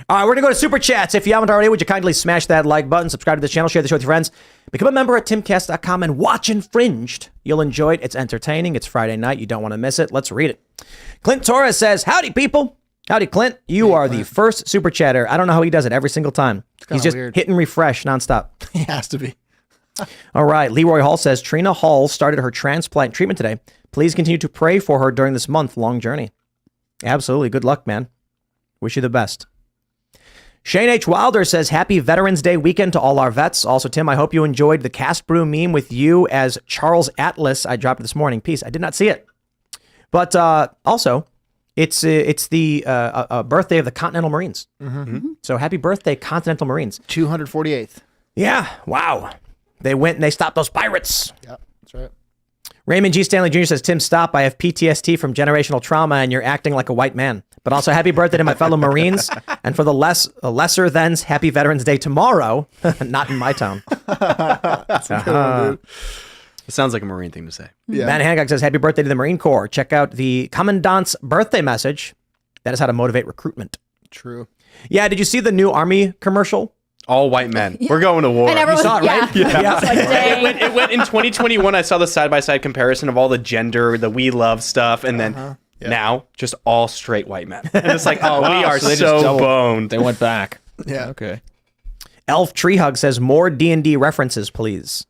right, we're going to go to Super Chats. If you haven't already, would you kindly smash that like button, subscribe to the channel, share the show with your friends, become a member at timcast.com and watch Infringed. You'll enjoy it. It's entertaining. It's Friday night. You don't want to miss it. Let's read it. Clint Torres says, howdy, people. Howdy, Clint. You are the first Super Chatter. I don't know how he does it every single time. He's just weird. hitting refresh nonstop. He has to be. All right. Leroy Hall says, Trina Hall started her transplant treatment today. Please continue to pray for her during this month-long journey. Absolutely. Good luck, man. Wish you the best. Shane H. Wilder says, happy Veterans Day weekend to all our vets. Also, Tim, I hope you enjoyed the Cast Brew meme with you as Charles Atlas. I dropped it this morning. Peace. I did not see it. But also, it's the birthday of the Continental Marines. Mm-hmm. So happy birthday, Continental Marines. 248th. Yeah. Wow. They went and they stopped those pirates. Yep, that's right. Raymond G. Stanley Jr. says, Tim, stop. I have PTSD from generational trauma and you're acting like a white man. But also happy birthday to my fellow Marines. And for the lesser thans, happy Veterans Day tomorrow. Not in my town. It sounds like a Marine thing to say. Yeah. Matt Hancock says, happy birthday to the Marine Corps. Check out the Commandant's birthday message. That is how to motivate recruitment. True. Yeah, did you see the new Army commercial? All white men. We're going to war. And everyone, saw it, right? Yeah. It's like, dang. It went in 2021. I saw the side-by-side comparison of all the gender, the we love stuff, and then now just all straight white men. And it's like, oh, we are so they just so doubled- boned. They went back. Yeah. Okay. Elf Treehug says, more D&D references, please.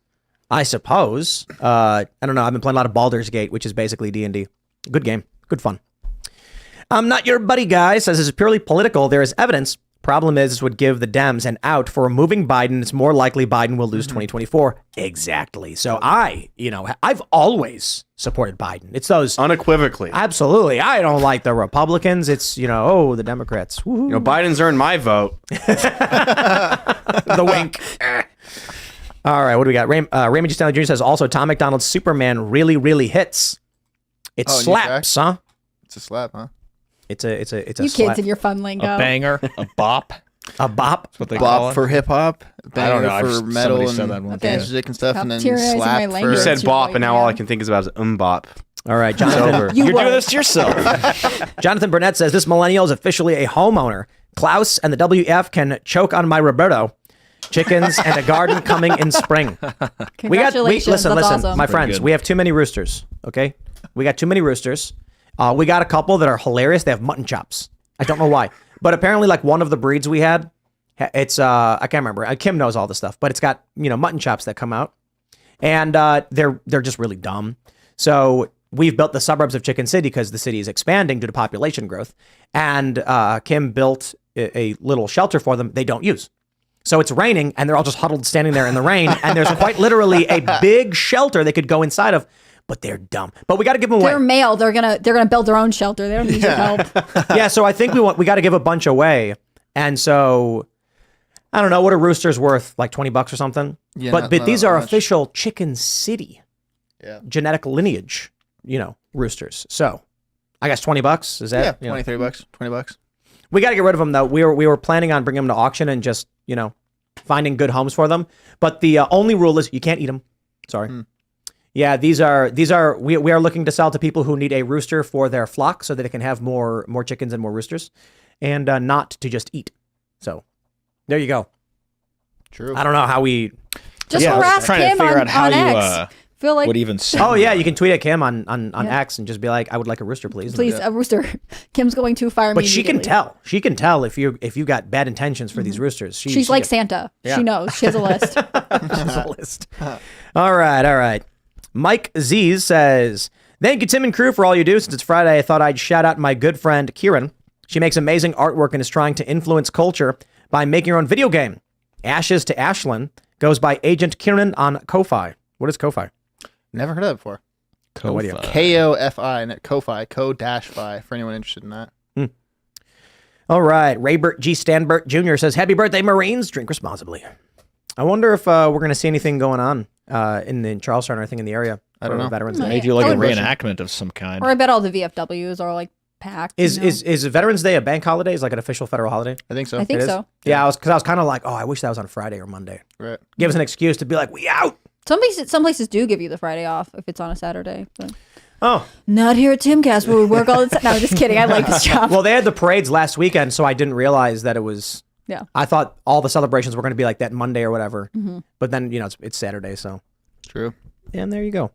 I suppose. I don't know. I've been playing a lot of Baldur's Gate, which is basically D&D. Good game. Good fun. I'm not your buddy guy. Says this is purely political. There is evidence. Problem is, this would give the Dems an out for removing Biden. It's more likely Biden will lose 2024. Exactly. So I've always supported Biden. It's those Unequivocally. absolutely. I don't like the Republicans. It's the Democrats. Woo-hoo. Biden's earned my vote. The wink. All right, what do we got? Raymond G. Stanley Jr. says also Tom McDonald's Superman really, really hits. It Oh, new slaps, huh? It's a slap, huh? It's a You slap. kids and your fun lingo. A banger, a bop. A bop. That's what they call Bop it. for hip hop, I don't know. banger for metal Somebody said that and one Okay. music and stuff, and then Stop terrorizing my slap language. You for. said It's bop, and now all I white can think about is bop. All right, It's Jonathan. over. You You're were. doing this to yourself. Jonathan Burnett says this millennial is officially a homeowner. Klaus and the WF can choke on my Roberto. Chickens and a garden coming in spring. Congratulations. Listen, That's awesome. my Pretty friends. good. We have too many roosters. Okay, we got too many roosters. We got a couple that are hilarious. They have mutton chops. I don't know why, but apparently, like one of the breeds we had, it's I can't remember. Kim knows all this stuff, but it's got mutton chops that come out, and they're just really dumb. So we've built the suburbs of Chicken City because the city is expanding due to population growth, and Kim built a little shelter for them. They don't use. So it's raining, and they're all just huddled, standing there in the rain. And there's quite literally a big shelter they could go inside of, but they're dumb. But we got to give them away. They're male. They're gonna build their own shelter. They don't need your help. Yeah, so I think we got to give a bunch away. And so I don't know what a rooster's worth, like $20 or something. Yeah, but not these that are much. official Chicken City, genetic lineage, roosters. So I guess $20 is that? Yeah, 20, 30 bucks, $20. We got to get rid of them though. We were planning on bringing them to auction and just finding good homes for them. But the only rule is you can't eat them. Sorry. Yeah, we are looking to sell to people who need a rooster for their flock so that it can have more chickens and more roosters, and not to just eat. So there you go. True. I don't know how we. Just Yeah, I was harass trying to Kim figure on, out how on you, X. Feel like would even say. Oh yeah, you can tweet at Kim on X and just be like, I would like a rooster, please. please a rooster. Kim's going to fire me. But she can immediately. tell. She can tell if you got bad intentions for these roosters. She's like Santa. Yeah. She knows. She has a list. She's a list. All right. Mike Z's says, thank you, Tim and crew, for all you do. Since it's Friday, I thought I'd shout out my good friend, Kieran. She makes amazing artwork and is trying to influence culture by making her own video game. Ashes to Ashlyn goes by Agent Kieran on Ko-Fi. What is Ko-Fi? Never heard of that before. KOFI, and Ko-Fi, Co-Fi, for anyone interested in that. All right. Raybert G. Stanbert Jr. says, happy birthday, Marines. Drink responsibly. I wonder if we're going to see anything going on in Charleston or anything in the area. I don't know. Veterans Day. Maybe like a reenactment of some kind. Or I bet all the VFWs are like packed. Is Veterans Day a bank holiday? Is like an official federal holiday? I think so. I think so. Yeah, I was kind of like, I wish that was on Friday or Monday. Right. Give us an excuse to be like, we out. Some places do give you the Friday off if it's on a Saturday. But Oh. not here at Timcast where we work all the time. No, I'm just kidding. I like this job. Well, they had the parades last weekend, so I didn't realize that it was. Yeah. I thought all the celebrations were going to be like that Monday or whatever. But then, it's Saturday, so. True. And there you go.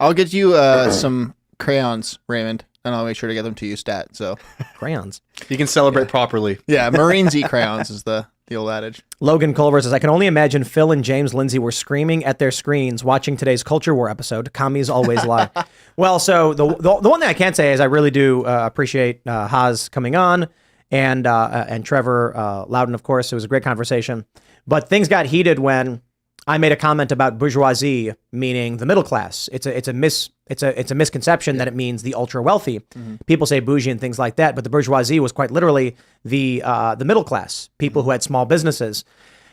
I'll get you some crayons, Raymond, and I'll make sure to get them to you stat. So Crayons. You can celebrate properly. yeah, Marines eat crayons is the old adage. Logan Culver says, I can only imagine Phil and James Lindsay were screaming at their screens watching today's Culture War episode. Commies always lie. Well, so the one thing I can say is I really do appreciate Haas coming on and Trevor Loudon, of course. It was a great conversation. But things got heated when I made a comment about bourgeoisie, meaning the middle class. It's a misconception that it means the ultra wealthy. People say bougie and things like that, but the bourgeoisie was quite literally the middle class, people who had small businesses.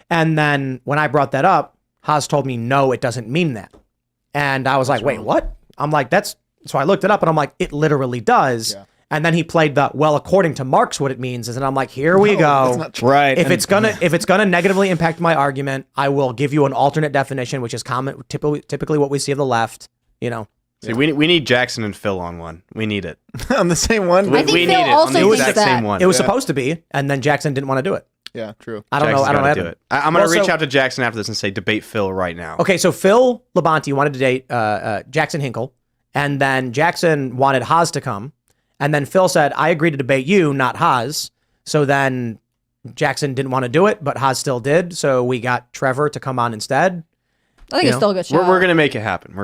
And then when I brought that up, Haas told me, no, it doesn't mean that. And I was like, wait, what? I'm like, so I looked it up and I'm like, it literally does. Yeah. And then he played according to Marx, what it means is, and I'm like, here we go. Right. If it's gonna negatively impact my argument, I will give you an alternate definition, which is typically what we see of the left. See, we need Jackson and Phil on one. We need it. On the same one? I think we Phil need it also on the thinks exact that. same one. It was supposed to be, and then Jackson didn't want to do it. Yeah, true. I don't Jackson's know. I don't gotta know. do it. I'm going to reach out to Jackson after this and say, debate Phil right now. Okay, so Phil Labonte wanted to date Jackson Hinkle, and then Jackson wanted Haas to come, and then Phil said, I agreed to debate you, not Haas. So then Jackson didn't want to do it, but Haas still did. So we got Trevor to come on instead. I think it's still a good show. We're going to make it happen.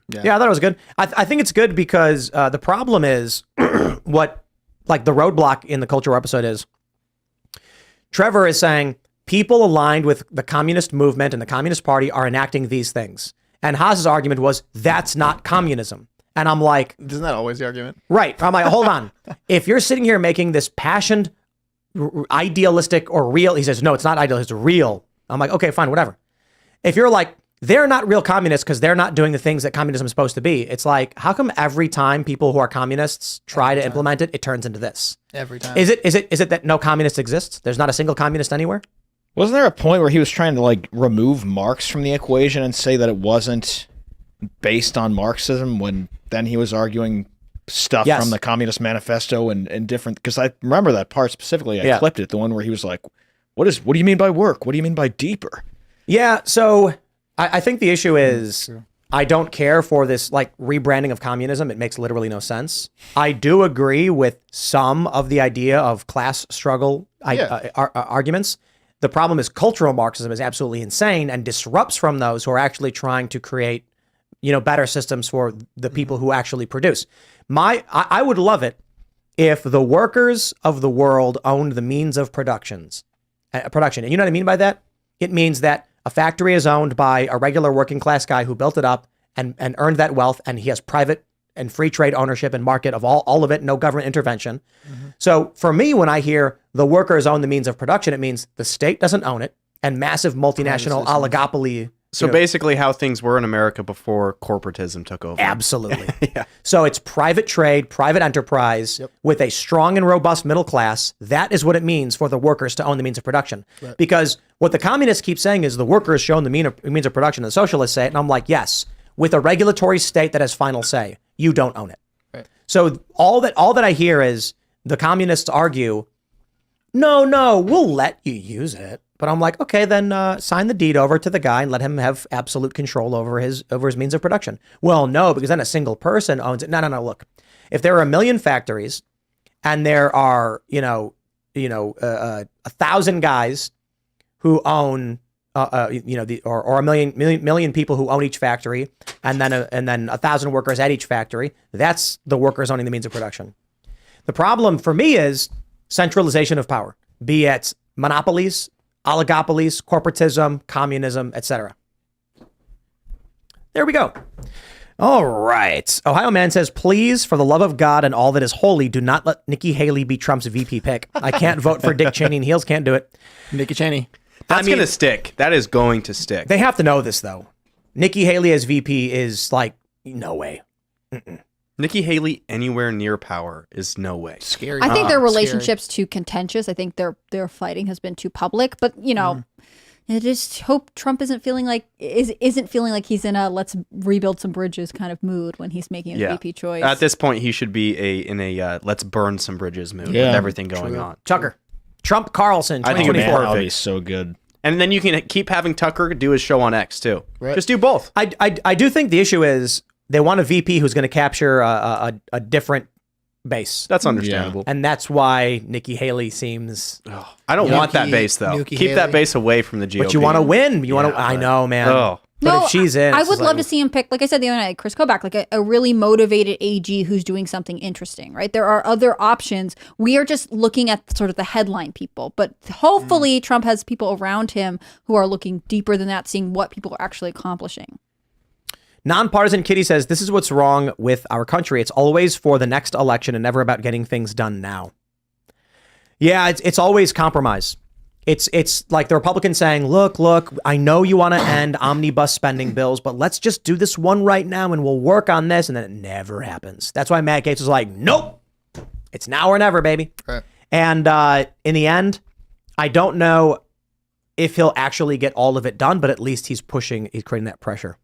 Yeah, I thought it was good. I think it's good because the problem is what, like the roadblock in the Culture episode is, Trevor is saying people aligned with the communist movement and the Communist Party are enacting these things. And Haas's argument was, that's not communism. And I'm like... Isn't that always the argument? Right. I'm like, hold on. If you're sitting here making this passionate, idealistic or real... He says, no, it's not idealistic, it's real. I'm like, okay, fine, whatever. If you're like, they're not real communists because they're not doing the things that communism is supposed to be. It's like, how come every time people who are communists try to implement it, it turns into this? Every time. Is it that no communist exists? There's not a single communist anywhere? Wasn't there a point where he was trying to remove Marx from the equation and say that it wasn't based on Marxism when then he was arguing stuff Yes. from the Communist Manifesto and different, because I remember that part specifically. I clipped it, the one where he was like, what do you mean by work? What do you mean by deeper? Yeah, so I think the issue is I don't care for this rebranding of communism. It makes literally no sense. I do agree with some of the idea of class struggle arguments. The problem is cultural Marxism is absolutely insane and disrupts from those who are actually trying to create, better systems for the people who actually produce. I would love it if the workers of the world owned the means of production. And you know what I mean by that? It means that a factory is owned by a regular working class guy who built it up and earned that wealth, and he has private and free trade ownership and market of all of it, no government intervention. So for me, when I hear the workers own the means of production, it means the state doesn't own it and massive multinational oligopoly. So basically how things were in America before corporatism took over. Absolutely. So it's private trade, private enterprise with a strong and robust middle class. That is what it means for the workers to own the means of production. Right. Because what the communists keep saying is the workers show the means of production. The socialists say it. And I'm like, yes, with a regulatory state that has final say, you don't own it. Right. So all that I hear is the communists argue, no, we'll let you use it. But I'm like, okay, then sign the deed over to the guy and let him have absolute control over his means of production. Well, no, because then a single person owns it. No. Look, if there are 1 million factories and there are 1,000 guys who own or 1 million people who own each factory, and then 1,000 workers at each factory, that's the workers owning the means of production. The problem for me is centralization of power, be it monopolies, oligopolies, corporatism, communism, etc. There we go. All right. Ohio Man says, please, for the love of God and all that is holy, do not let Nikki Haley be Trump's VP pick. I can't vote for Dick Cheney and Heels can't do it. Nikki Cheney. That's going to stick. That is going to stick. They have to know this, though. Nikki Haley as VP is like, no way. Nikki Haley anywhere near power is no way. Scary. I think their Scary. relationship's too contentious. I think their fighting has been too public. But I just hope Trump isn't feeling like he's in a let's rebuild some bridges kind of mood when he's making his VP choice. At this point, he should be in a let's burn some bridges mood with everything going on. Tucker. Trump Carlson, I think it'd be 2024. That'll be so good. And then you can keep having Tucker do his show on X too. Right. Just do both. I do think the issue is they want a VP who's going to capture a different base. That's understandable. And that's why Nikki Haley seems. I don't want that base though. Nikki Keep that Haley. base away from the GOP. But you want to win. You want to. I know, man. Oh. But if she's in, I it's would just love like- to see him pick, like I said the other night, Chris Kobach, like a really motivated AG who's doing something interesting, right? There are other options. We are just looking at sort of the headline people, but hopefully Trump has people around him who are looking deeper than that, seeing what people are actually accomplishing. Nonpartisan Kitty says, this is what's wrong with our country. It's always for the next election and never about getting things done now. Yeah, it's always compromise. It's like the Republicans saying, look, I know you want to end omnibus spending bills, but let's just do this one right now and we'll work on this. And then it never happens. That's why Matt Gaetz was like, nope, it's now or never, baby. Right. And in the end, I don't know if he'll actually get all of it done, but at least he's creating that pressure.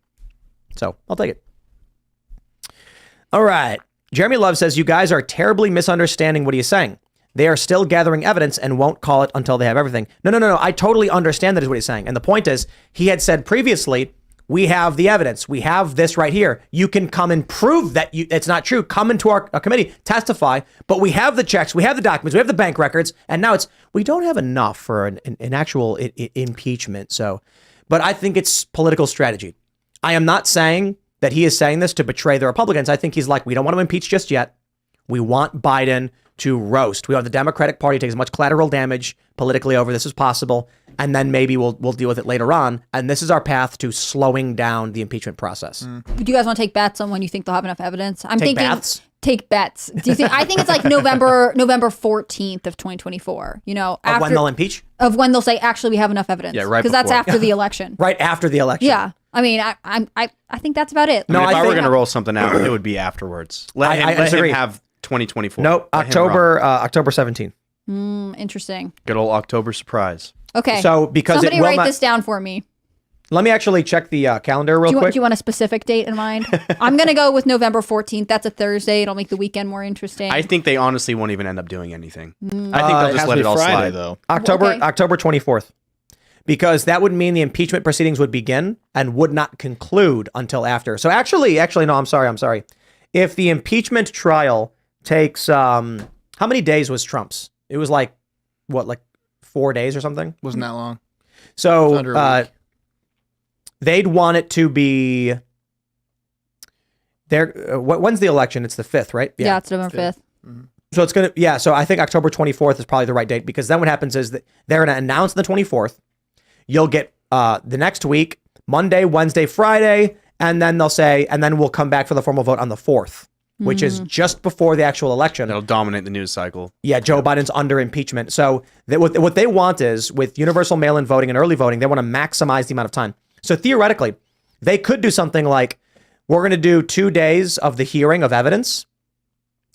So I'll take it. All right. Jeremy Love says, you guys are terribly misunderstanding what he's saying. They are still gathering evidence and won't call it until they have everything. No. I totally understand that is what he's saying. And the point is, he had said previously, we have the evidence. We have this right here. You can come and prove that it's not true. Come into our committee, testify. But we have the checks. We have the documents. We have the bank records. And now we don't have enough for an actual impeachment. But I think it's political strategy. I am not saying that he is saying this to betray the Republicans. I think he's like, we don't want to impeach just yet. We want Biden to roast. We want the Democratic Party to take as much collateral damage politically over this as possible, and then maybe we'll deal with it later on. And this is our path to slowing down the impeachment process. Do you guys want to take bets on when you think they'll have enough evidence? I'm Take thinking bets? take bets. Do you think? I think it's like November 14th of 2024. Of when they'll impeach? Of when they'll say, actually, we have enough evidence. Yeah, right because that's before. after the election. Right after the election. Yeah. I mean, I think that's about it. No, if I were think- going to roll something out, it would be afterwards. Let I him disagree. have 2024. Nope. Let him run. October 17th. Interesting. Good old October surprise. Okay. So because somebody it will write not- this down for me. Let me actually check the calendar real Do quick. you want a specific date in mind? I'm going to go with November 14th. That's a Thursday. It'll make the weekend more interesting. I think they honestly won't even end up doing anything. I think It they'll has just to let be it all Friday, slide. though. Okay. October 24th. Because that would mean the impeachment proceedings would begin and would not conclude until after. So actually, no, I'm sorry. If the impeachment trial takes, how many days was Trump's? It was like 4 days or something? Wasn't that long. So Under a week. they'd want it to be there. When's the election? It's the 5th, right? yeah, it's November 5th. So it's going to, yeah. So I think October 24th is probably the right date, because then what happens is that they're going to announce the 24th. You'll get the next week, Monday, Wednesday, Friday, and then they'll say, and then we'll come back for the formal vote on the 4th, which is just before the actual election. It'll dominate the news cycle. Yeah, Joe Biden's under impeachment. So what they want is, with universal mail-in voting and early voting, they want to maximize the amount of time. So theoretically, they could do something like, we're going to do 2 days of the hearing of evidence.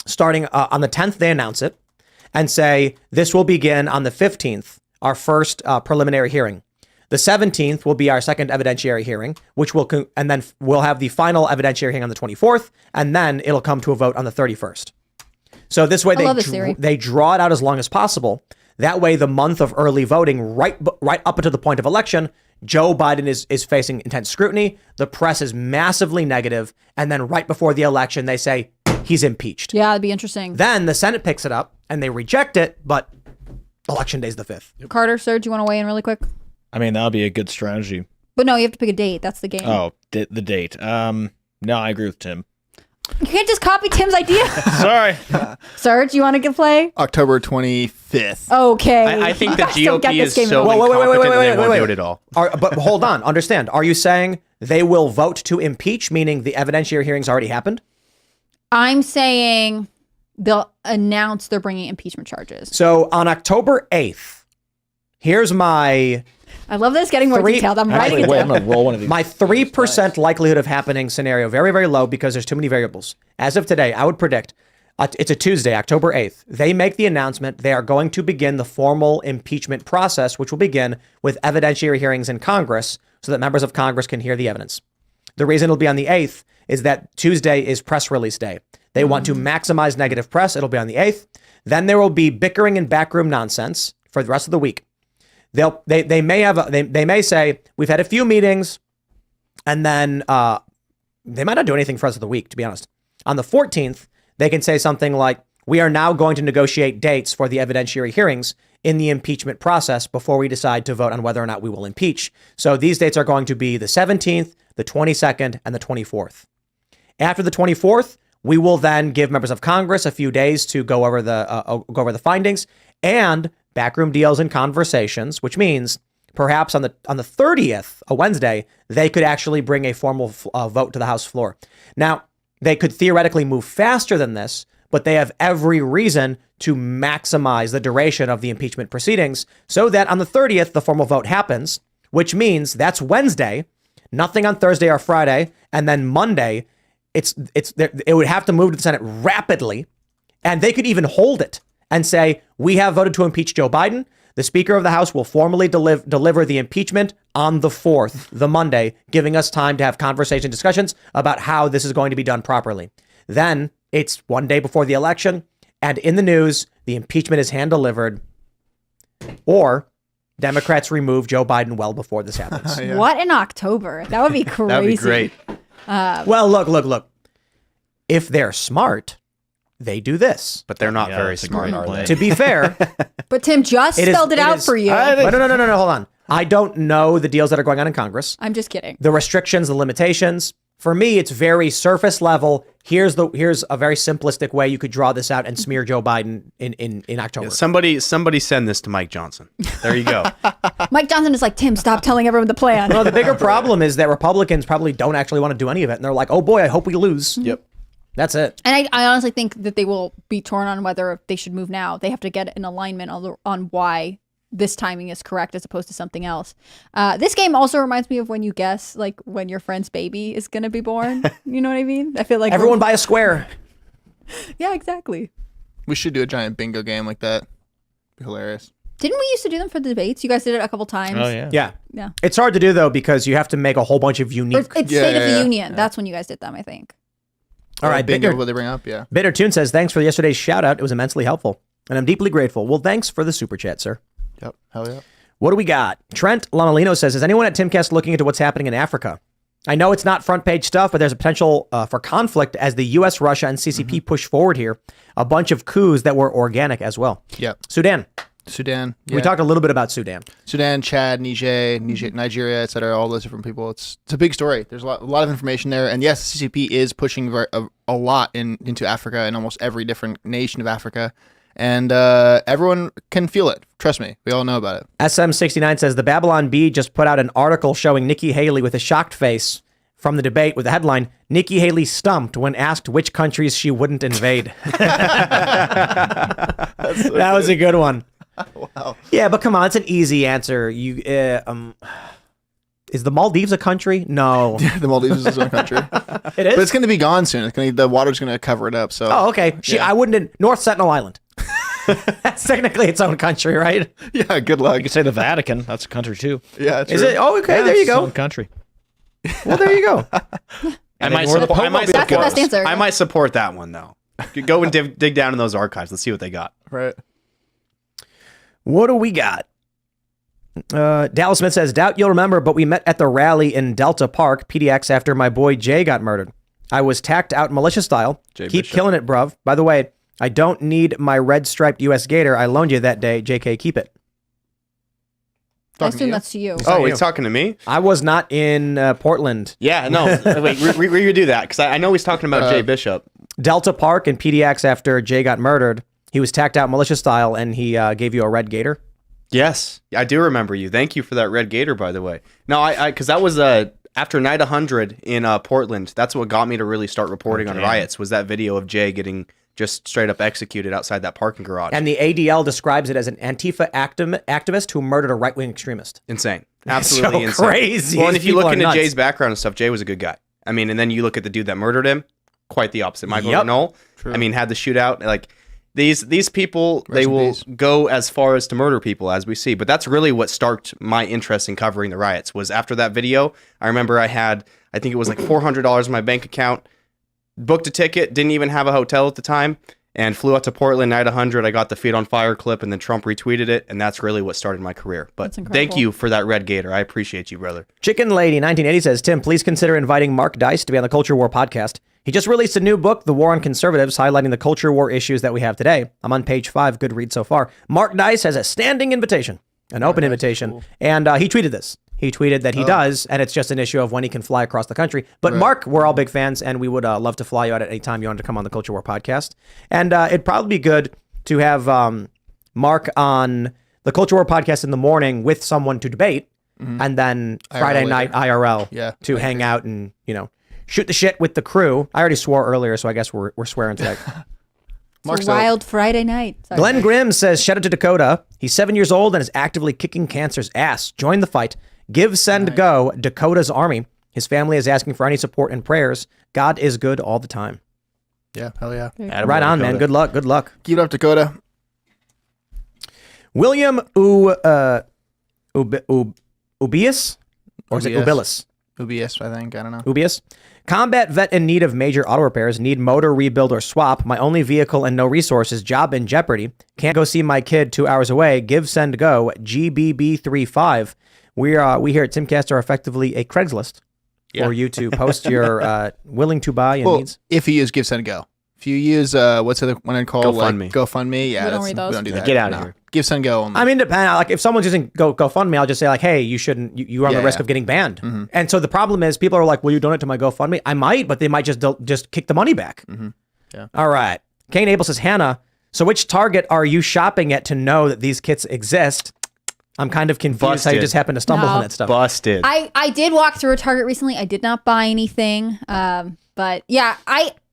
Starting on the 10th, they announce it and say, this will begin on the 15th, our first preliminary hearing. The 17th will be our second evidentiary hearing, which will, and then we'll have the final evidentiary hearing on the 24th, and then it'll come to a vote on the 31st. So this way, love this theory. they draw it out as long as possible. That way, the month of early voting, right up until the point of election, Joe Biden is facing intense scrutiny. The press is massively negative, and then right before the election, they say he's impeached. Yeah, it'd be interesting. Then the Senate picks it up and they reject it, but election day's the 5th. Carter, Serge, you want to weigh in really quick? I mean, that would be a good strategy. But no, you have to pick a date. That's the game. Oh, the date. No, I agree with Tim. You can't just copy Tim's idea. Sorry. Serge, you want to play? October 25th. Okay. I think You the guys don't get GOP this is game so at all. incompetent that they won't do it at all. But hold on, understand. Are you saying they will vote to impeach, meaning the evidentiary hearings already happened? I'm saying they'll announce they're bringing impeachment charges. So on October 8th, here's my I love this getting more Three- detailed. I'm writing Actually, it wait, I'm down. gonna roll one of these. my 3% likelihood of happening scenario, very, very low because there's too many variables. As of today, I would predict it's a Tuesday, October 8th. They make the announcement. They are going to begin the formal impeachment process, which will begin with evidentiary hearings in Congress so that members of Congress can hear the evidence. The reason it'll be on the 8th is that Tuesday is press release day. They want to maximize negative press. It'll be on the 8th. Then there will be bickering and backroom nonsense for the rest of the week. They may say we've had a few meetings, and then they might not do anything for the rest of the week, to be honest. On the 14th, they can say something like, we are now going to negotiate dates for the evidentiary hearings in the impeachment process before we decide to vote on whether or not we will impeach. So these dates are going to be the 17th, the 22nd, and the 24th. After the 24th, we will then give members of Congress a few days to go over the findings and backroom deals and conversations, which means perhaps on the 30th, a Wednesday, they could actually bring a formal vote to the House floor. Now, they could theoretically move faster than this, but they have every reason to maximize the duration of the impeachment proceedings so that on the 30th, the formal vote happens, which means that's Wednesday, nothing on Thursday or Friday, and then Monday, it would have to move to the Senate rapidly, and they could even hold it and say, we have voted to impeach Joe Biden. The Speaker of the House will formally deliver the impeachment on the 4th, the Monday, giving us time to have conversation discussions about how this is going to be done properly. Then it's one day before the election, and in the news, the impeachment is hand-delivered, or Democrats remove Joe Biden well before this happens. Yeah. What in October? That would be crazy. That'd be great. Well, look. If they're smart, they do this. But they're not Yeah, very that's a smart, great are plan. they? To be fair, But Tim just It is- spelled it it out is- for you. no, hold on. I don't know the deals that are going on in Congress, I'm just kidding. the restrictions, the limitations. For me, it's very surface level. Here's a very simplistic way you could draw this out and smear Joe Biden in October. Somebody send this to Mike Johnson. There you go. Mike Johnson is like, Tim, stop telling everyone the plan. No, the bigger problem is that Republicans probably don't actually want to do any of it, and they're like, "Oh boy, I hope we lose." Yep. That's it. And I honestly think that they will be torn on whether they should move now. They have to get an alignment on why this timing is correct as opposed to something else. This game also reminds me of when you guess like when your friend's baby is going to be born. You know what I mean? I feel like Everyone buy a square. Yeah, exactly. We should do a giant bingo game like that. Be hilarious. Didn't we used to do them for the debates? You guys did it a couple times. Oh yeah. Yeah. Yeah. It's hard to do though because you have to make a whole bunch of Or unique. it's Yeah, State of yeah, the yeah. Union. That's when you guys did them, I think. All right, bingo. Bitter, What they bring up? Yeah. Bitter Tune says, "Thanks for yesterday's shout out. It was immensely helpful, and I'm deeply grateful." Well, thanks for the super chat, sir. Yep. Hell yeah. What do we got? Trent Lamalino says, is anyone at Timcast looking into what's happening in Africa? I know it's not front page stuff, but there's a potential for conflict as the U.S., Russia, and CCP push forward here. A bunch of coups that were organic as well. Yep. Sudan. Sudan. Yeah. We talked a little bit about Sudan. Sudan, Chad, Nigeria, etc. All those different people. It's a big story. There's a lot of information there, and yes, the CCP is pushing a lot into Africa and almost every different nation of Africa, and everyone can feel it. Trust me, we all know about it. SM69 says the Babylon Bee just put out an article showing Nikki Haley with a shocked face from the debate with the headline, Nikki Haley stumped when asked which countries she wouldn't invade. That was a good one. Wow. Yeah, but come on, it's an easy answer. Is the Maldives a country? No. The Maldives is its own country, but It is? it's going to be gone soon. The water's going to cover it up. So. Oh, okay. Yeah. I wouldn't. North Sentinel Island. That's technically its own country, right? Yeah. Good luck. You could say the Vatican. That's a country too. Yeah. True. Is it? Oh, okay. There you It's its go. own country. Well, there you go. I might where the support. Pope I might will be the That's the best support. answer. I might support that one though. Go and dig down in those archives. Let's see what they got. Right. What do we got? Dallas Smith says, doubt you'll remember, but we met at the rally in Delta Park, PDX, after my boy Jay got murdered. I was tacked out militia style. Jay Keep Bishop. killing it, bruv. By the way, I don't need my red striped US Gator. I loaned you that day. JK, keep it. I assume that's to you. Oh, he's talking to me? I was not in Portland. Yeah, no. Wait, redo that, because I know he's talking about Jay Bishop. Delta Park in PDX after Jay got murdered. He was tacked out militia style, and he gave you a red gator. Yes, I do remember you. Thank you for that red gator, by the way. No, because that was after night 100 in Portland. That's what got me to really start reporting on riots, was that video of Jay getting just straight up executed outside that parking garage. And the ADL describes it as an Antifa activist who murdered a right-wing extremist. Insane. Absolutely so insane. Crazy. Well, and These if you look people are into nuts. Jay's background and stuff, Jay was a good guy. I mean, and then you look at the dude that murdered him, quite the opposite. Michael Knoll, I mean, had the shootout. Like, these people, they will go as far as to murder people, as we see. But that's really what sparked my interest in covering the riots, was after that video. I remember I think it was like $400 in my bank account, booked a ticket, didn't even have a hotel at the time, and flew out to Portland night 100. I got the Feet on Fire clip, and then Trump retweeted it, and that's really what started my career. But thank you for that red gator. I appreciate you, brother. Chicken Lady 1980 says, Tim, please consider inviting Mark Dice to be on the Culture War podcast. He just released a new book, The War on Conservatives, highlighting the culture war issues that we have today. I'm on page 5. Good read so far. Mark Dice has a standing invitation, an open invitation. Cool. And he tweeted this. He tweeted that he does, and it's just an issue of when he can fly across the country. But Mark, we're all big fans, and we would love to fly you out at any time you wanted to come on the Culture War podcast. And it'd probably be good to have Mark on the Culture War podcast in the morning with someone to debate, and then Friday night IRL to hang out and, shoot the shit with the crew. I already swore earlier, so I guess we're swearing today. It's a wild Friday night. Sorry. Glenn Grimm says, shout out to Dakota. He's 7 years old and is actively kicking cancer's ass. Join the fight. Give, send, go, Dakota's army. His family is asking for any support and prayers. God is good all the time. Yeah, hell yeah. Right on, man. Good luck. Good luck. Keep it up, Dakota. William Ubius? Or is it Ubilis? Ubius, I think. I don't know. Ubius. Combat vet in need of major auto repairs. Need motor rebuild or swap. My only vehicle and no resources. Job in jeopardy. Can't go see my kid 2 hours away. Give, send, go. GBB35. We here at Timcast are effectively a Craigslist for you to post your willing to buy and needs. If you use Give, Send, Go. If you use what's the other one I call GoFundMe. GoFundMe, yeah, We don't do that. Get out of here. Give, Send, Go only. I mean, depend. Like if someone's using GoFundMe, I'll just say like, hey, you shouldn't. You are on the risk of getting banned. Mm-hmm. And so the problem is, people are like, will you donate to my GoFundMe? I might, but they might just kick the money back. Mm-hmm. Yeah. All right. Kane Abel says, Hannah, so which Target are you shopping at to know that these kits exist? I'm kind of confused how you just happen to stumble on that stuff. Busted. I did walk through a Target recently. I did not buy anything. But yeah,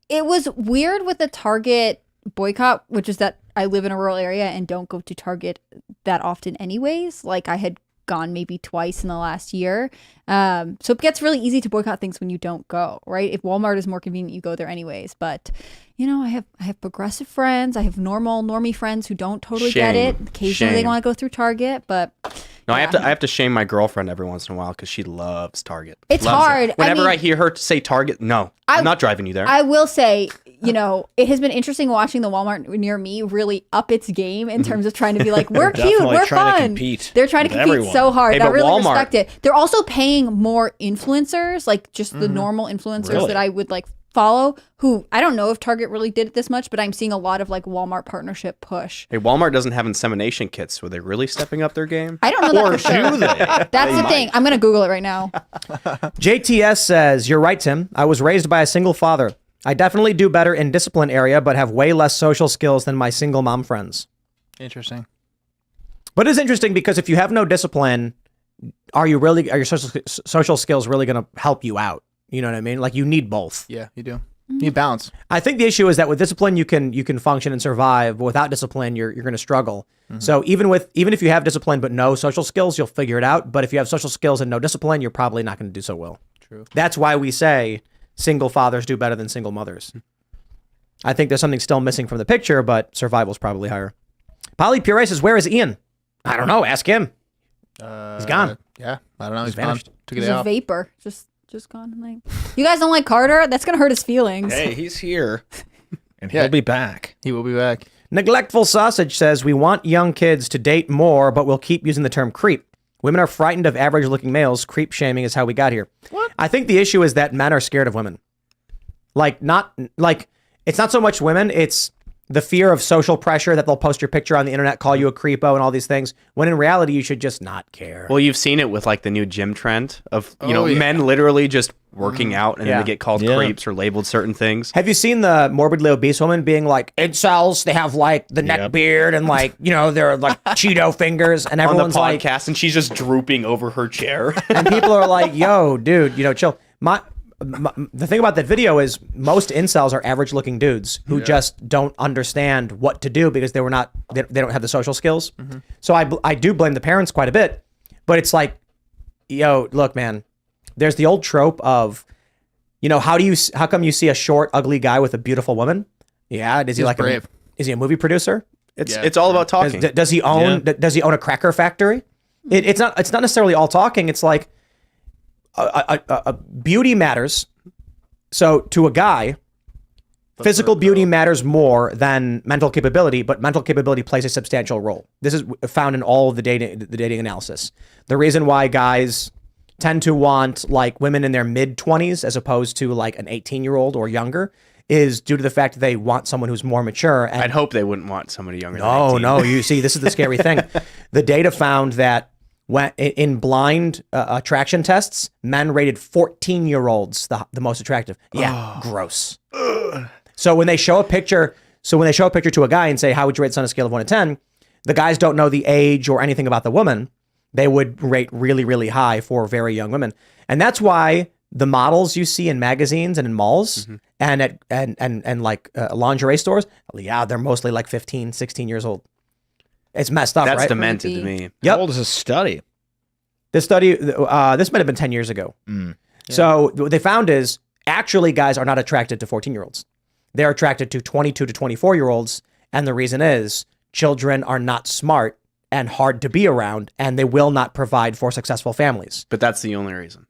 it was weird with the Target boycott, which is that I live in a rural area and don't go to Target that often anyways. Like I had gone maybe twice in the last year. So it gets really easy to boycott things when you don't go, right? If Walmart is more convenient, you go there anyways. But I have progressive friends. I have normie friends who don't totally get it. Occasionally they want to go through Target, but no, I have to shame my girlfriend every once in a while because she loves Target. It's Loves hard. it. Whenever I hear her say Target, no, I'm not driving you there. I will say, it has been interesting watching the Walmart near me really up its game in terms of trying to be like, we're cute, we're trying fun. to compete They're trying to compete everyone. so hard. Hey, I but really Walmart- respect it. They're also paying more influencers, like just the normal influencers Really? that I would like follow, who I don't know if Target really did it this much, but I'm seeing a lot of like Walmart partnership push. Hey, Walmart doesn't have insemination kits. Were they really stepping up their game? I don't know that Or for sure. do they? That's the thing. I'm going to Google it right now. JTS says, you're right, Tim. I was raised by a single father. I definitely do better in discipline area, but have way less social skills than my single mom friends. Interesting. But it's interesting because if you have no discipline, are your social skills really going to help you out? You know what I mean? Like you need both. Yeah, you do. You need balance. I think the issue is that with discipline, you can function and survive, but without discipline, you're going to struggle. So even if you have discipline but no social skills, you'll figure it out. But if you have social skills and no discipline, you're probably not going to do so well. True. That's why we say single fathers do better than single mothers. I think there's something still missing from the picture, but survival's probably higher. Polly Pure says, where is Ian? I don't know. Ask him. He's gone. Yeah, I don't know. He's vanished. gone. Took it He's a out. vapor. Just gone. Like, you guys don't like Carter? That's going to hurt his feelings. Hey, he's here. And he'll be back. He will be back. Neglectful Sausage says, we want young kids to date more, but we'll keep using the term creep. Women are frightened of average-looking males. Creep shaming is how we got here. What? I think the issue is that men are scared of women. It's not so much women. It's the fear of social pressure that they'll post your picture on the internet, call you a creepo and all these things, when in reality, you should just not care. Well, you've seen it with like the new gym trend of, Oh, yeah. men literally just working out and Yeah. then they get called Yeah. creeps or labeled certain things. Have you seen the morbidly obese woman being like, incels, they have like the neck Yep. beard and like, they're like Cheeto fingers and On the everyone's like, podcast, and she's just drooping over her chair. and people are like, yo, dude, chill. The thing about that video is most incels are average looking dudes who just don't understand what to do because they don't have the social skills. So I do blame the parents quite a bit, but it's like, yo, look, man, there's the old trope of, how come you see a short, ugly guy with a beautiful woman? Yeah. Is he like brave. is he a movie producer? It's all about talking. Does he own a cracker factory? It's not necessarily all talking. It's like beauty matters. So to a guy, physical beauty matters more than mental capability, but mental capability plays a substantial role. This is found in all of the dating analysis. The reason why guys tend to want like women in their mid 20s as opposed to like an 18-year-old or younger is due to the fact that they want someone who's more mature. And I'd hope they wouldn't want somebody younger than 18. no, you see, this is the scary thing. The data found that when in blind attraction tests, men rated 14-year-olds the most attractive. Yeah, gross. So when they show a picture to a guy and say, how would you rate this on a scale of 1 to 10? The guys don't know the age or anything about the woman. They would rate really, really high for very young women. And that's why the models you see in magazines and in malls and at and like lingerie stores, they're mostly like 15, 16 years old. It's messed up, That's right? demented to me. Yep. How old is this study? This study, this might have been 10 years ago. So what they found is actually guys are not attracted to 14-year-olds. They're attracted to 22 to 24-year-olds. And the reason is children are not smart and hard to be around, and they will not provide for successful families. But that's the only reason.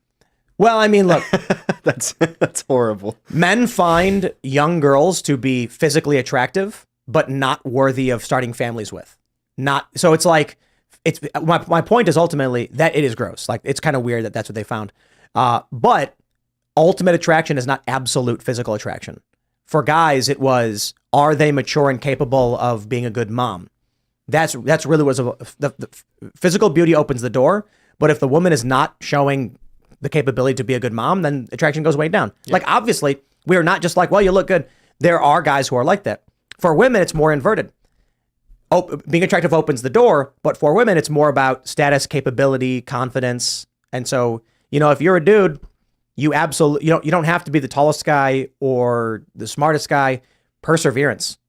Well, I mean, look, That's horrible. men find young girls to be physically attractive, but not worthy of starting families with. So it's like, my point is ultimately that it is gross. Like, it's kind of weird that that's what they found. But ultimate attraction is not absolute physical attraction. For guys, it was, are they mature and capable of being a good mom? That's really was the physical beauty opens the door. But if the woman is not showing the capability to be a good mom, then attraction goes way down. Like, obviously, we are not just like, well, you look good. There are guys who are like that. For women, it's more inverted. Being attractive opens the door, but for women, it's more about status, capability, confidence. And so, if you're a dude, you absolutely, you don't have to be the tallest guy or the smartest guy. Perseverance.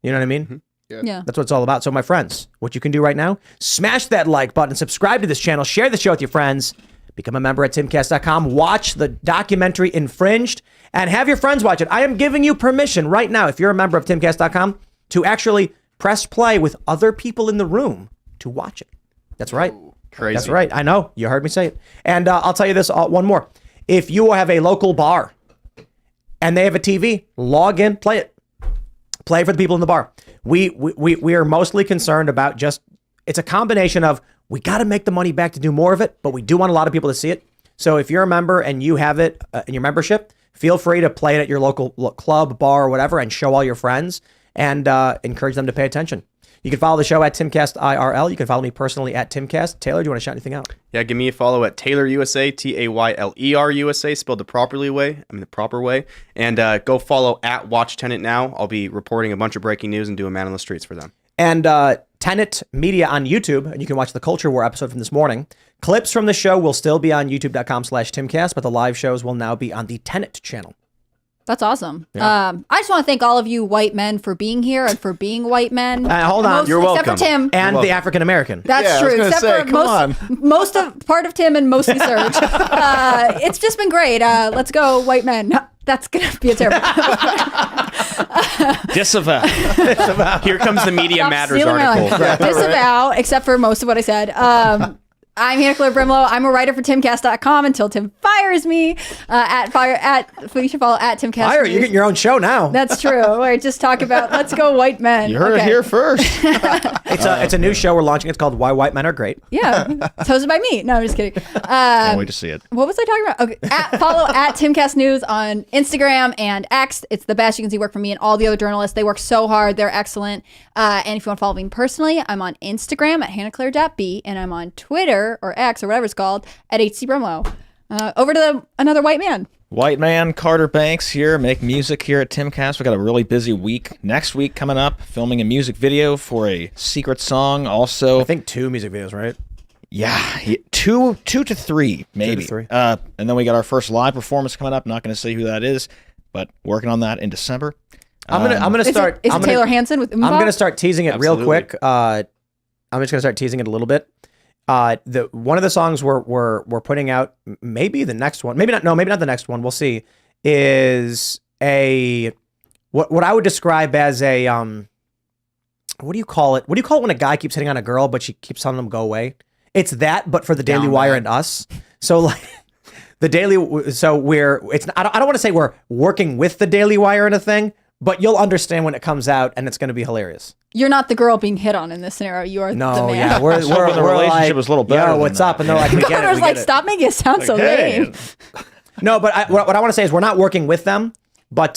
You know what I mean? Yeah. That's what it's all about. So my friends, what you can do right now, smash that like button, subscribe to this channel, share the show with your friends, become a member at timcast.com, watch the documentary Infringed, and have your friends watch it. I am giving you permission right now, if you're a member of timcast.com, to actually press play with other people in the room to watch it. That's right. Crazy. That's right. I know. You heard me say it. And I'll tell you this one more. If you have a local bar and they have a TV, log in, play it. Play for the people in the bar. We are mostly concerned about it's a combination of we got to make the money back to do more of it, but we do want a lot of people to see it. So if you're a member and you have it in your membership, feel free to play it at your local club, bar, or whatever, and show all your friends and encourage them to pay attention. You can follow the show at Timcast IRL. You can follow me personally at Timcast. Taylor, do you want to shout anything out? Yeah, give me a follow at Tayler USA, Tayler USA, spelled the proper way. And go follow at Watch Tenant Now. I'll be reporting a bunch of breaking news and doing Man on the Streets for them. And Tenet Media on YouTube, and you can watch the Culture War episode from this morning. Clips from the show will still be on youtube.com/Timcast, but the live shows will now be on the Tenet channel. That's awesome. I just want to thank all of you white men for being here and for being white men. Hold on. You're Except welcome. for Tim. And the African American. That's Yeah, I true. was gonna Except say, for come most of part of Tim and mostly Serge. It's just been great. Let's go, white men. That's gonna be a terrible. Disavow. Here comes the Media Stop Matters stealing my article. line. Disavow, except for most of what I said. I'm Hannah Claire Brimlow. I'm a writer for Timcast.com until Tim fires me. You should follow at Timcast. Fire, you're getting your own show now. That's true. I just talk about let's go white men. You heard it here first. It's a new show we're launching. It's called Why White Men Are Great. Yeah, it's hosted by me. No, I'm just kidding. Can't wait to see it. What was I talking about? Okay, follow at Timcast News on Instagram and X. It's the best. You can see work from me and all the other journalists. They work so hard. They're excellent. And if you want to follow me personally, I'm on Instagram at hannahclaire.b and I'm on Twitter or X or whatever it's called at HC Brimlow. Over to another white man. White man, Carter Banks here, make music here at Timcast. We got a really busy week. Next week coming up, filming a music video for a secret song. Also, I think 2 music videos, right? Yeah, two to three, maybe. 2 to 3. And then we got our first live performance coming up. Not going to say who that is, but working on that in December. I'm gonna start. Is it Tayler Hansen with Impeach? I'm gonna start teasing it real Absolutely. quick. I'm just gonna start teasing it a little bit. One of the songs we're putting out, maybe the next one, maybe not the next one. We'll see. Is what I would describe as a what do you call it? What do you call it when a guy keeps hitting on a girl but she keeps telling him go away? It's that, but for the Daily Wire and us. So like the Daily. So I don't want to say we're working with the Daily Wire in a thing, but you'll understand when it comes out, and it's going to be hilarious. You're not the girl being hit on in this scenario. You are the man. Yeah, we're the relationship like, was a little better Yo, what's than up? And they're like, we get it. Carter's We like, get it. stop making it sound so lame. No, but what I want to say is we're not working with them, but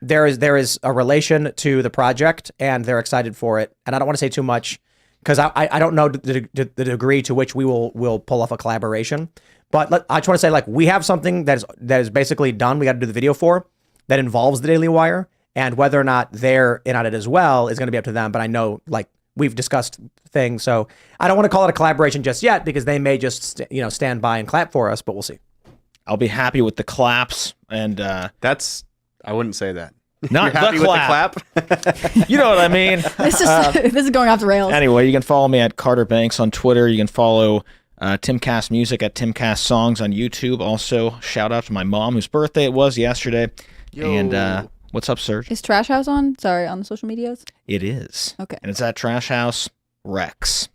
there is a relation to the project, and they're excited for it. And I don't want to say too much because I don't know the degree to which will pull off a collaboration. But I just want to say, like, we have something that is basically done. We got to do the video for that involves the Daily Wire, and whether or not they're in on it as well is going to be up to them. But I know, like, we've discussed things, so I don't want to call it a collaboration just yet because they may just stand by and clap for us. But we'll see. I'll be happy with the claps and I wouldn't say that. not You're happy the with the clap? You know what I mean? This is going off the rails. Anyway, you can follow me at Carter Banks on Twitter. You can follow Timcast Music at Timcast Songs on YouTube. Also, shout out to my mom whose birthday it was yesterday. And what's up, Serge? Is Trash House on? Sorry, on the social medias? It is. Okay. And it's at Trash House Rex,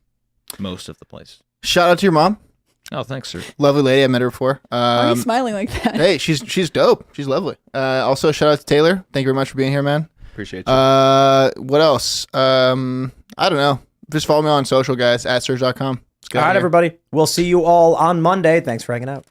most of the place. Shout out to your mom. Oh, thanks, Serge. Lovely lady. I met her before. Why are you smiling like that? Hey, she's dope. She's lovely. Also, shout out to Taylor. Thank you very much for being here, man. Appreciate you. What else? I don't know. Just follow me on social, guys, at serge.com. All right, everybody. We'll see you all on Monday. Thanks for hanging out.